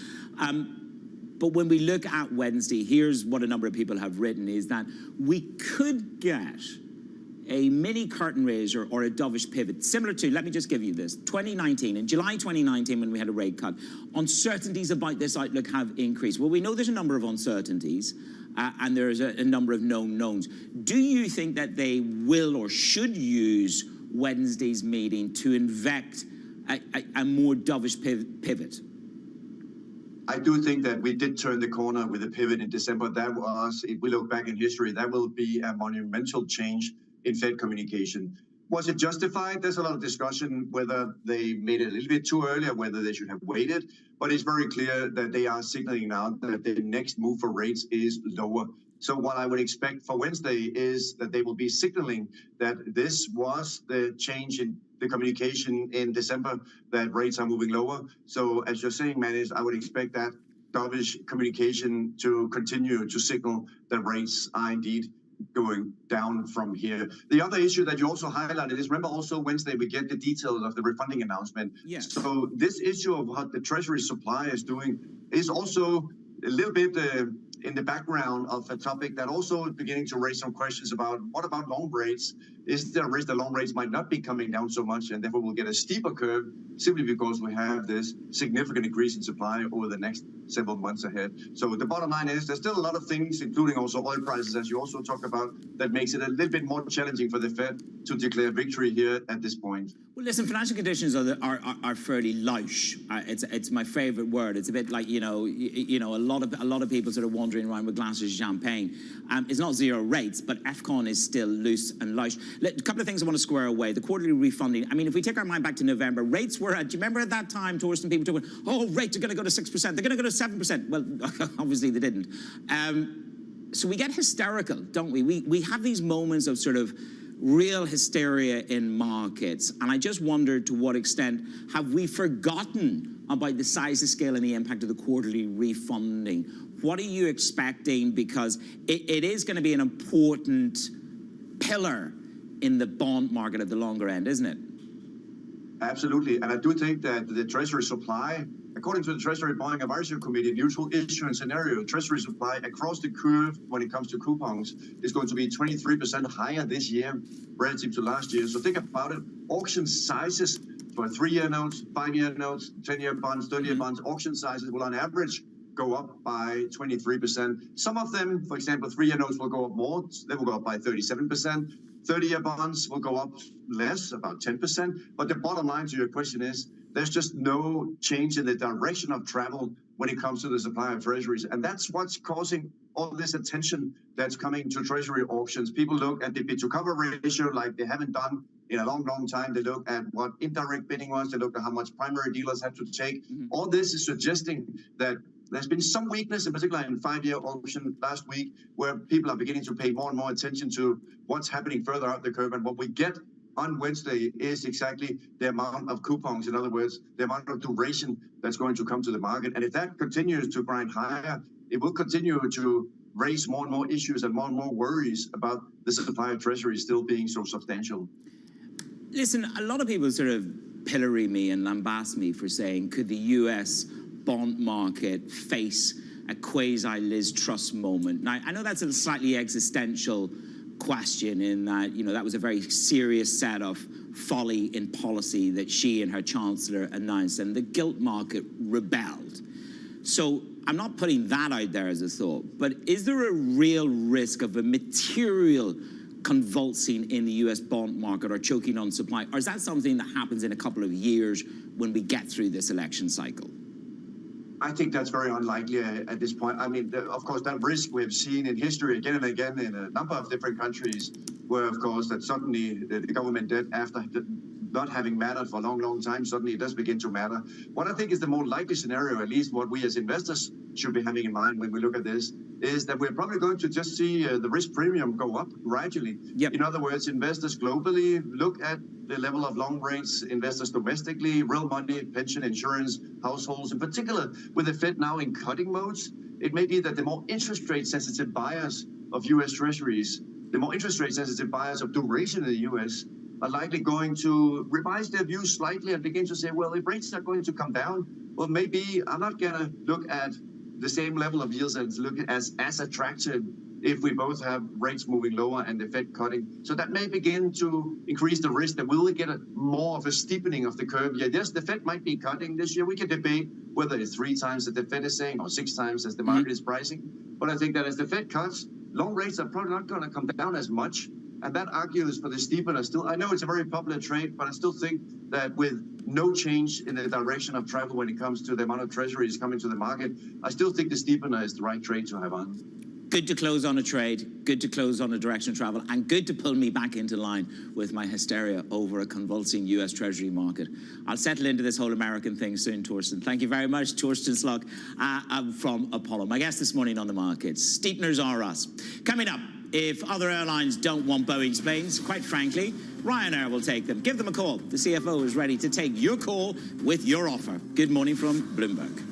But when we look at Wednesday, here's what a number of people have written, is that we could get a mini curtain raiser or a dovish pivot, similar to, let me just give you this, 2019, in July 2019 when we had a rate cut, uncertainties about this outlook have increased. Well, we know there's a number of uncertainties and there's a number of known knowns. Do you think that they will or should use Wednesday's meeting to infect a more dovish pivot? I do think that we did turn the corner with a pivot in December. That was, if we look back in history, that will be a monumental change in Fed communication. Was it justified? There's a lot of discussion whether they made it a little bit too early or whether they should have waited. But it's very clear that they are signaling now that the next move for rates is lower. So what I would expect for Wednesday is that they will be signaling that this was the change in the communication in December, that rates are moving lower. So as you're saying, Manis, I would expect that dovish communication to continue to signal that rates are indeed going down from here. The other issue that you also highlighted is, remember also Wednesday we get the details of the refunding announcement. Yes. So this issue of what the Treasury supply is doing is also a little bit in the background of a topic that also is beginning to raise some questions about what about long rates? Is there a risk that long rates might not be coming down so much and therefore we'll get a steeper curve simply because we have this significant increase in supply over the next several months ahead? So the bottom line is there's still a lot of things, including also oil prices, as you also talked about, that makes it a little bit more challenging for the Fed to declare victory here at this point. Well, listen, financial conditions are fairly louche. It's my favorite word. It's a bit like, a lot of people sort of wandering around with glasses of champagne. It's not zero rates, but FCON is still loose and louche. A couple of things I want to square away. The quarterly refunding. I mean, if we take our mind back to November, rates were at, do you remember at that time, Torsten, people talking, oh, rates are going to go to 6%. They're going to go to 7%. Well, obviously they didn't. So we get hysterical, don't we? We have these moments of sort of real hysteria in markets. And I just wondered to what extent have we forgotten about the size, the scale, and the impact of the quarterly refunding? What are you expecting? Because it is going to be an important pillar in the bond market at the longer end, isn't it? Absolutely. And I do think that the Treasury supply, according to the Treasury Buying Advisory Committee, neutral issuance scenario, Treasury supply across the curve when it comes to coupons is going to be 23% higher this year relative to last year. So think about it. Auction sizes for 3-year notes, 5-year notes, 10-year bonds, 30-year bonds, auction sizes will on average go up by 23%. Some of them, for example, 3-year notes will go up more. They will go up by 37%. 30-year bonds will go up less, about 10%. But the bottom line to your question is there's just no change in the direction of travel when it comes to the supply of treasuries. And that's what's causing all this attention that's coming to treasury auctions. People look at the bid to cover ratio like they haven't done in a long, long time. They look at what indirect bidding was. They look at how much primary dealers have to take. All this is suggesting that there's been some weakness, in particular in 5-year auction last week, where people are beginning to pay more and more attention to what's happening further out the curve. And what we get on Wednesday is exactly the amount of coupons, in other words, the amount of duration that's going to come to the market. And if that continues to grind higher, it will continue to raise more and more issues and more worries about the supply of treasuries still being so substantial. Listen, a lot of people sort of pillory me and lambast me for saying, could the US bond market face a quasi-Liz Truss moment? Now, I know that's a slightly existential question in that, you know, that was a very serious set of folly in policy that she and her chancellor announced, and the gilt market rebelled. So I'm not putting that out there as a thought, but is there a real risk of a material convulsing in the US bond market or choking on supply? Or is that something that happens in a couple of years when we get through this election cycle? I think that's very unlikely at this point. I mean, of course, that risk we've seen in history again and again in a number of different countries where, of course, that suddenly the government debt, after not having mattered for a long, long time, suddenly it does begin to matter. What I think is the more likely scenario, at least what we as investors should be having in mind when we look at this, is that we're probably going to just see the risk premium go up gradually. In other words, investors globally look at the level of long rates, investors domestically, real money, pension, insurance, households, in particular, with the Fed now in cutting modes, it may be that the more interest rate sensitive buyers of US treasuries, the more interest rate sensitive buyers of duration in the US are likely going to revise their views slightly and begin to say, well, if rates are going to come down, well, maybe I'm not going to look at the same level of yields and look as attractive if we both have rates moving lower and the Fed cutting. So that may begin to increase the risk that we will get more of a steepening of the curve. Yeah, yes, the Fed might be cutting this year. We can debate whether it's 3 times that the Fed is saying or 6 times as the market is pricing. But I think that as the Fed cuts, long rates are probably not going to come down as much. And that argues for the steepener still. I know it's a very popular trade, but I still think that with no change in the direction of travel when it comes to the amount of treasuries coming to the market, I still think the steepener is the right trade to have on. Good to close on a trade, good to close on a direction of travel, and good to pull me back into line with my hysteria over a convulsing US Treasury market. I'll settle into this whole American thing soon, Torsten. Thank you very much, Torsten Slug from Apollo. My guest this morning on the markets. Steepeners are us. Coming up, if other airlines don't want Boeing's planes, quite frankly, Ryanair will take them. Give them a call. The CFO is ready to take your call with your offer. Good morning from Bloomberg.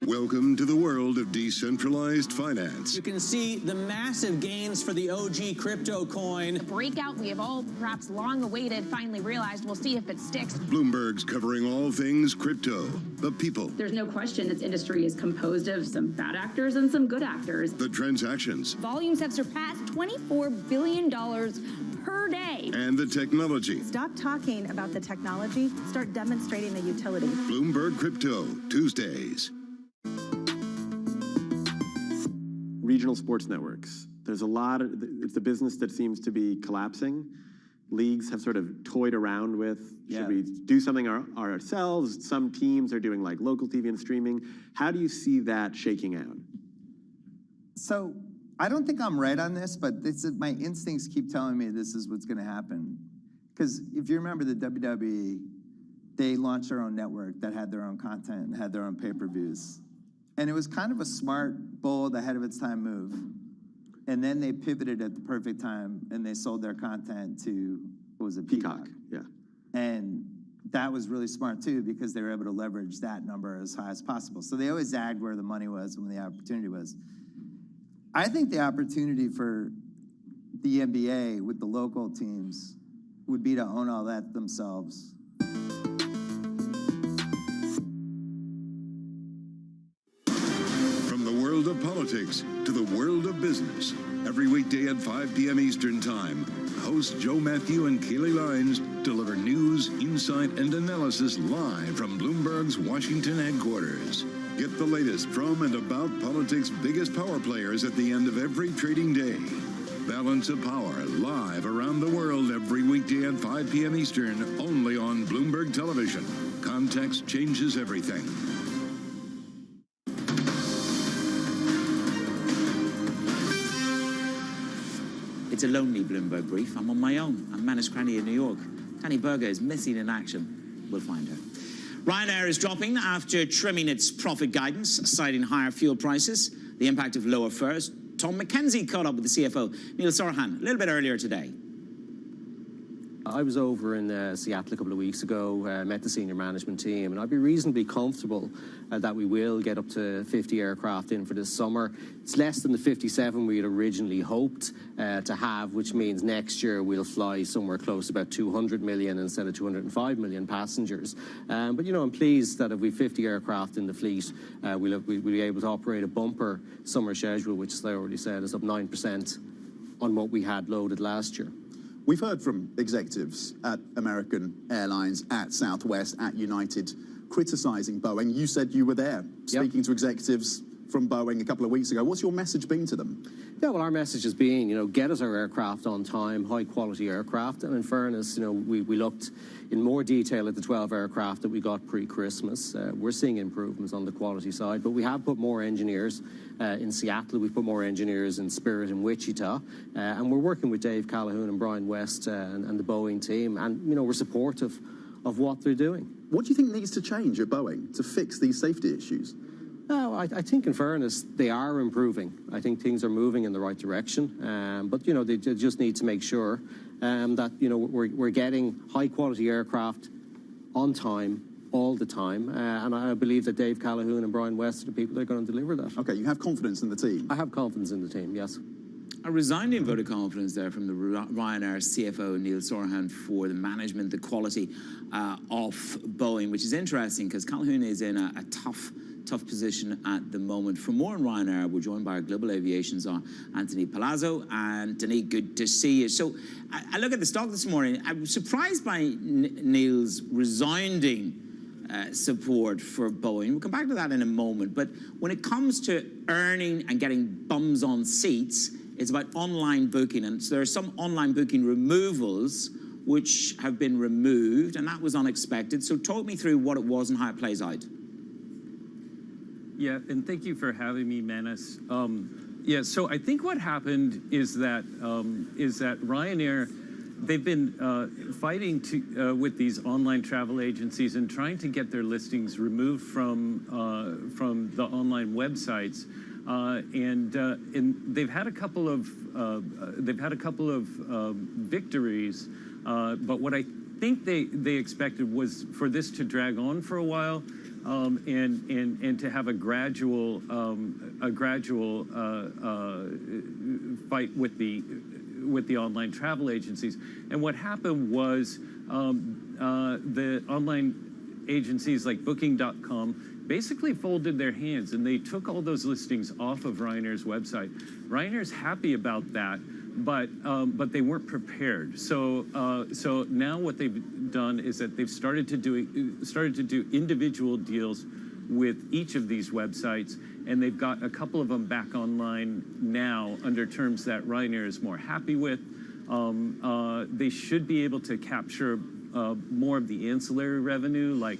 Welcome to the world of decentralized finance. You can see the massive gains for the OG crypto coin. The breakout we have all perhaps long awaited finally realized. We'll see if it sticks. Bloomberg's covering all things crypto, the people. There's no question this industry is composed of some bad actors and some good actors. The transactions. Volumes have surpassed $24 billion per day. And the technology. Stop talking about the technology. Start demonstrating the utility. Bloomberg Crypto, Tuesdays. Regional sports networks. There's a lot of, it's a business that seems to be collapsing. Leagues have sort of toyed around with, should we do something ourselves? Some teams are doing like local TV and streaming. How do you see that shaking out? So I don't think I'm right on this, but this is, my instincts keep telling me this is what's going to happen. Because if you remember the WWE, they launched their own network that had their own content and had their own pay-per-views. And it was kind of a smart, bold, ahead of its time move. And then they pivoted at the perfect time and they sold their content to, what was it, Peacock? Yeah. And that was really smart too, because they were able to leverage that number as high as possible. So they always zagged where the money was when the opportunity was. I think the opportunity for the NBA with the local teams would be to own all that themselves. From the world of politics to the world of business, every weekday at 5 p.m. Eastern Time, hosts Joe Matthew and Kaylee Lines deliver news, insight, and analysis live from Bloomberg's Washington headquarters. Get the latest from and about politics' biggest power players at the end of every trading day. Balance of Power, live around the world every weekday at 5 p.m. Eastern, only on Bloomberg Television. Context changes everything. It's a lonely Bloomberg brief. I'm on my own. I'm Manus Cranny in New York. Danny Berger is missing in action. We'll find her. Ryanair is dropping after trimming its profit guidance, citing higher fuel prices, the impact of lower fares. Tom McKenzie caught up with the CFO, Neil Sorhan, a little bit earlier today. I was over in Seattle a couple of weeks ago, met the senior management team, and I'd be reasonably comfortable that we will get up to 50 aircraft in for this summer. It's less than the 57 we had originally hoped to have, which means next year we'll fly somewhere close to about 200 million instead of 205 million passengers. But, you know, I'm pleased that if we have 50 aircraft in the fleet, we'll be able to operate a bumper summer schedule, which, as I already said, is up 9% on what we had loaded last year. We've heard from executives at American Airlines, at Southwest, at United, criticizing Boeing. You said you were there, speaking to executives from Boeing a couple of weeks ago. What's your message been to them? Yeah, well, our message has been, you know, get us our aircraft on time, high-quality aircraft. And in fairness, you know, we looked in more detail at the 12 aircraft that we got pre-Christmas. We're seeing improvements on the quality side, but we have put more engineers in Seattle. We've put more engineers in Spirit and Wichita. And we're working with Dave Calhoun and Brian West and the Boeing team. And, you know, we're supportive of what they're doing. What do you think needs to change at Boeing to fix these safety issues? No, I think in fairness, they are improving. I think things are moving in the right direction. But, you know, they just need to make sure that, you know, we're getting high-quality aircraft on time, all the time. And I believe that Dave Calhoun and Brian West are the people that are going to deliver that. Okay, you have confidence in the team? I have confidence in the team, yes. A resounding vote of confidence there from the Ryanair CFO, Neil Sorhan, for the management, the quality of Boeing, which is interesting because Calhoun is in a tough position at the moment. For more on Ryanair, we're joined by our global aviation czar, Anthony Palazzo. And Anthony, good to see you. So I look at the stock this morning. I was surprised by Neil's resounding support for Boeing. We'll come back to that in a moment. But when it comes to earning and getting bums on seats, it's about online booking. And so there are some online booking removals which have been removed, and that was unexpected. So talk me through what it was and how it plays out. Yeah, and thank you for having me, Manus. Yeah, so I think what happened is that Ryanair, they've been fighting with these online travel agencies and trying to get their listings removed from the online websites, and they've had a couple of victories, but what I think they expected was for this to drag on for a while. And to have a gradual fight with the online travel agencies. And what happened was the online agencies like Booking.com basically folded their hands and they took all those listings off of Ryanair's website. Ryanair's happy about that, but they weren't prepared. So now what they've done is that they've started to do individual deals with each of these websites, and they've got a couple of them back online now under terms that Ryanair is more happy with. They should be able to capture more of the ancillary revenue, like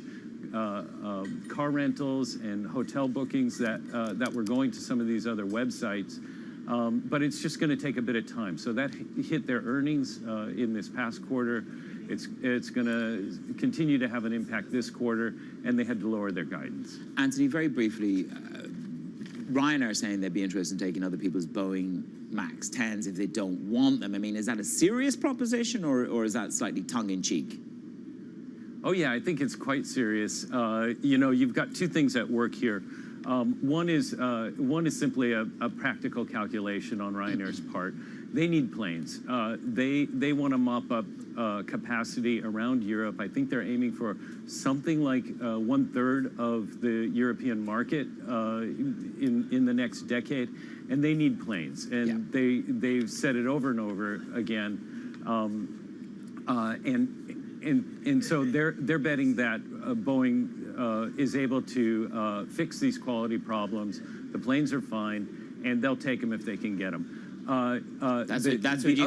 car rentals and hotel bookings that were going to some of these other websites. But it's just going to take a bit of time. So that hit their earnings in this past quarter. it's going to continue to have an impact this quarter, and they had to lower their guidance. Anthony, very briefly, Ryanair saying they'd be interested in taking other people's Boeing MAX 10s if they don't want them. I mean, is that a serious proposition, or is that slightly tongue-in-cheek? Oh, yeah, I think it's quite serious. You know, you've got two things at work here. One is simply a practical calculation on Ryanair's part. They need planes. They want to mop up capacity around Europe. I think they're aiming for something like 1/3 of the European market in the next decade, and they need planes. And they've said it over and over again. And so they're betting that Boeing is able to fix these quality problems. The planes are fine, and they'll take them if they can get them. That's what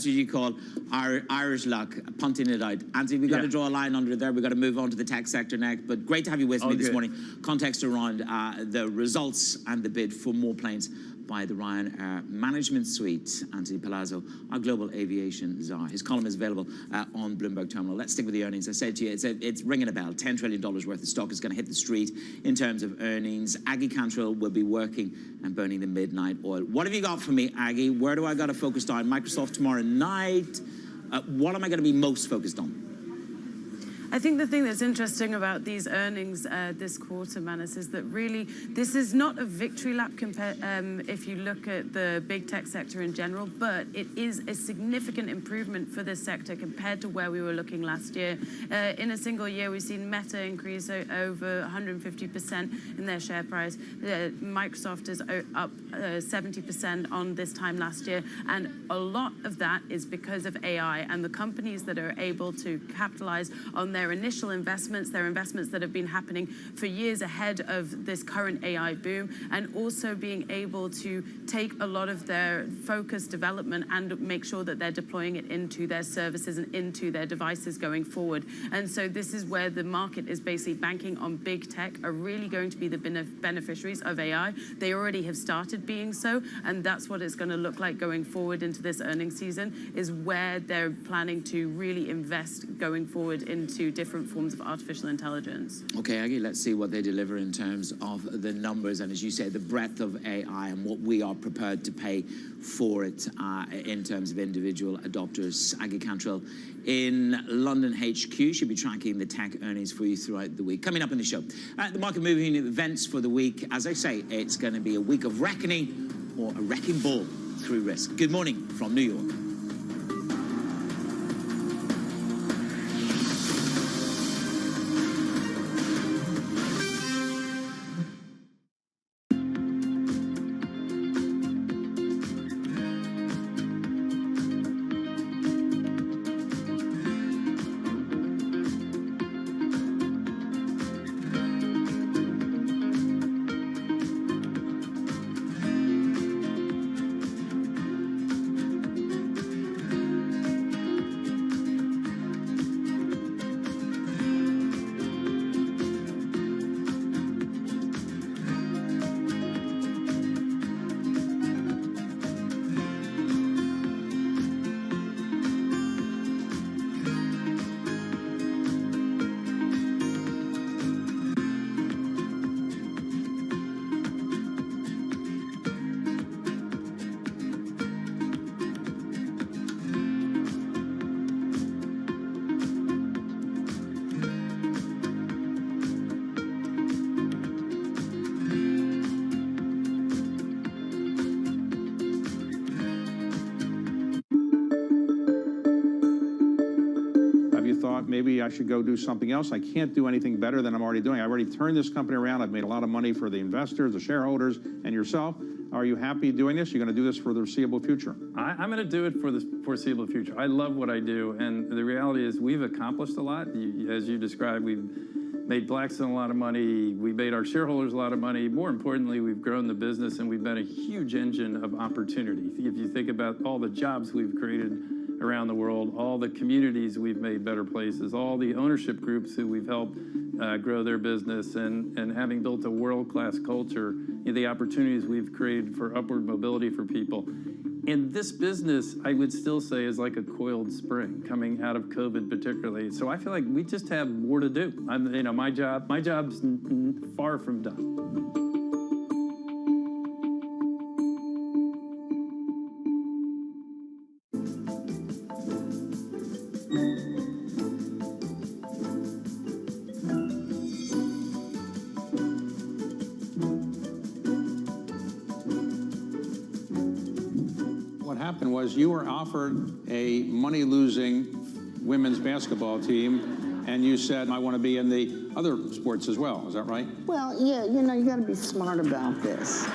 you call Irish luck, punting it out. Anthony, we've got to draw a line under there. We've got to move on to the tech sector next. But great to have you with me this morning. Context around the results and the bid for more planes by the Ryanair Management Suite. Anthony Palazzo, our global aviation czar. His column is available on Bloomberg Terminal. Let's stick with the earnings. I said to you, it's ringing a bell. $10 trillion worth of stock is going to hit the street in terms of earnings. Aggie Cantrell will be working and burning the midnight oil. What have you got for me, Aggie? Where do I got to focus on? Microsoft tomorrow night. What am I going to be most focused on? I think the thing that's interesting about these earnings this quarter, Manus, is that really this is not a victory lap if you look at the big tech sector in general, but it is a significant improvement for this sector compared to where we were looking last year. In a single year, we've seen Meta increase over 150% in their share price. Microsoft is up 70% on this time last year, and a lot of that is because of AI and the companies that are able to capitalize on their initial investments, their investments that have been happening for years ahead of this current AI boom, and also being able to take a lot of their focused development and make sure that they're deploying it into their services and into their devices going forward. And so this is where the market is basically banking on big tech are really going to be the beneficiaries of AI. They already have started being so, and that's what it's going to look like going forward into this earnings season, is where they're planning to really invest going forward into different forms of artificial intelligence. Okay, Aggie, let's see what they deliver in terms of the numbers and, as you say, the breadth of AI and what we are prepared to pay for it in terms of individual adopters. Aggie Cantrell in London HQ should be tracking the tech earnings for you throughout the week. Coming up in the show, the market moving events for the week. As I say, it's going to be a week of reckoning, or a wrecking ball through risk. Good morning from New York. Maybe I should go do something else. I can't do anything better than I'm already doing. I've already turned this company around. I've made a lot of money for the investors, the shareholders, and yourself. Are you happy doing this? You're going to do this for the foreseeable future? I'm going to do it for the foreseeable future. I love what I do, and the reality is we've accomplished a lot. As you described, we've made Blackstone a lot of money. We made our shareholders a lot of money. More importantly, we've grown the business, and we've been a huge engine of opportunity. If you think about all the jobs we've created around the world, all the communities we've made better places, all the ownership groups who we've helped grow their business, and having built a world-class culture, the opportunities we've created for upward mobility for people. And this business, I would still say, is like a coiled spring coming out of COVID, particularly. So I feel like we just have more to do. My job's far from done. What happened was you were offered a money-losing women's basketball team, and you said, I want to be in the other sports as well. Is that right? Well, yeah, you got to be smart about this.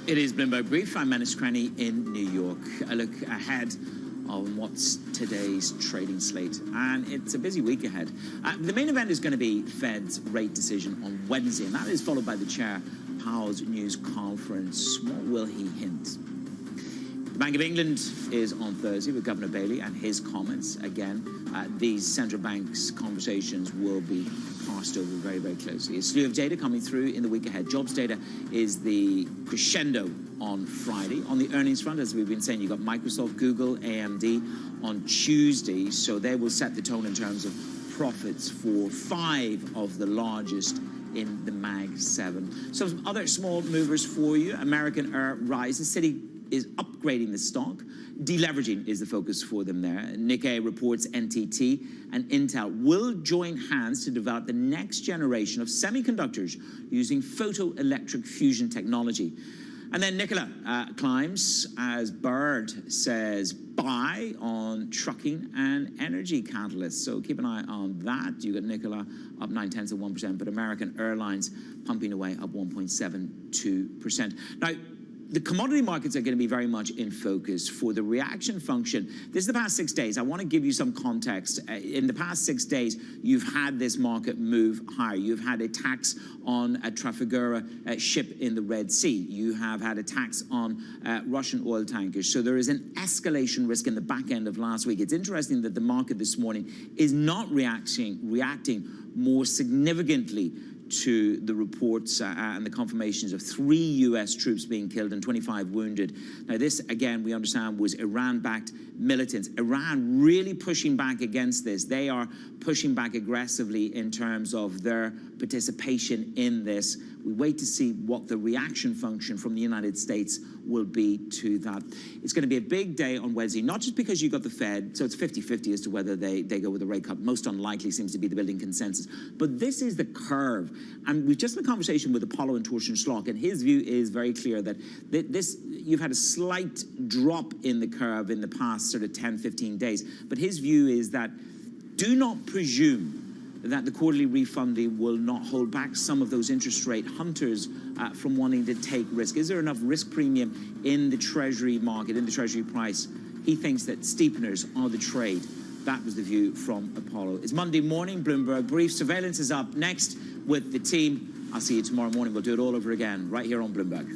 It is Bloomberg Brief. I'm Manus Cranny in New York. A look ahead on what's today's trading slate. And it's a busy week ahead. The main event is going to be Fed's rate decision on Wednesday, and that is followed by the Chair Powell's news conference. What will he hint? The Bank of England is on Thursday with Governor Bailey and his comments. Again, these central banks' conversations will be passed over very, very closely. A slew of data coming through in the week ahead. Jobs data is the crescendo on Friday. On the earnings front, as we've been saying, you've got Microsoft, Google, AMD on Tuesday, so they will set the tone in terms of profits for 5 of the largest in the Mag 7. So some other small movers for you. American Air rises. Citi is upgrading the stock. Deleveraging is the focus for them there. Nikkei reports NTT and Intel will join hands to develop the next generation of semiconductors using photoelectric fusion technology. And then Nikola climbs as Bird says buy on trucking and energy catalysts. So keep an eye on that. You got Nikola up 0.9%, but American Airlines pumping away up 1.72%. Now, the commodity markets are going to be very much in focus for the reaction function. This is the past 6 days. I want to give you some context. In the past 6 days, you've had this market move higher. You've had attacks on a Trafigura ship in the Red Sea. You have had attacks on Russian oil tankers. So there is an escalation risk in the back end of last week. It's interesting that the market this morning is not reacting more significantly to the reports and the confirmations of 3 U.S. troops being killed and 25 wounded. Now this, again, we understand was Iran-backed militants. Iran really pushing back against this. They are pushing back aggressively in terms of their participation in this. We wait to see what the reaction function from the United States will be to that. It's going to be a big day on Wednesday, not just because you got the Fed, so it's 50-50 as to whether they go with a rate cut. Most unlikely seems to be the building consensus. But this is the curve. And we've just had a conversation with Apollo and Torsten Schlock, and his view is very clear that you've had a slight drop in the curve in the past sort of 10, 15 days. But his view is that do not presume that the quarterly refunding will not hold back some of those interest rate hunters from wanting to take risk. Is there enough risk premium in the Treasury market, in the Treasury price? He thinks that steepeners are the trade. That was the view from Apollo. It's Monday morning, Bloomberg Brief. Surveillance is up next with the team. I'll see you tomorrow morning. We'll do it all over again right here on Bloomberg.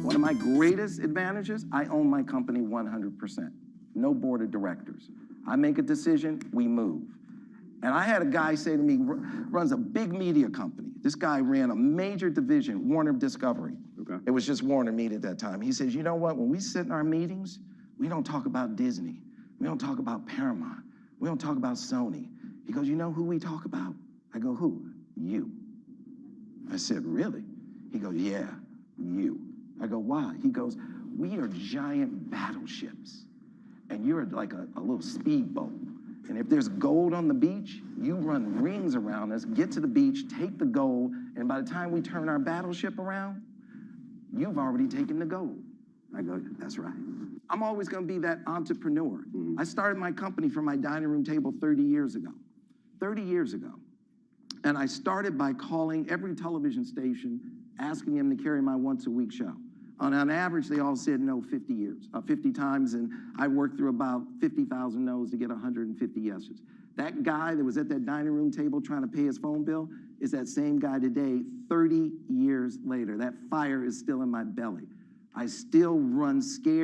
One of my greatest advantages, I own my company 100%. No board of directors. I make a decision, we move. And I had a guy say to me, runs a big media company. This guy ran a major division, Warner Discovery. Okay. It was just Warner Media at that time. He says, you know what, when we sit in our meetings, we don't talk about Disney. We don't talk about Paramount. We don't talk about Sony. He goes, you know who we talk about? I go, who? You. I said, really? He goes, yeah, you. I go, why? He goes, we are giant battleships, and you're like a little speedboat. And if there's gold on the beach, you run rings around us, get to the beach, take the gold, and by the time we turn our battleship around, you've already taken the gold. I go, that's right. I'm always gonna be that entrepreneur. I started my company from my dining room table 30 years ago. 30 years ago. And I started by calling every television station, asking them to carry my once-a-week show. On average, they all said no 50 times, and I worked through about 50,000 no's to get 150 yeses. That guy that was at that dining room table trying to pay his phone bill is that same guy today, 30 years later. That fire is still in my belly. I still run scared.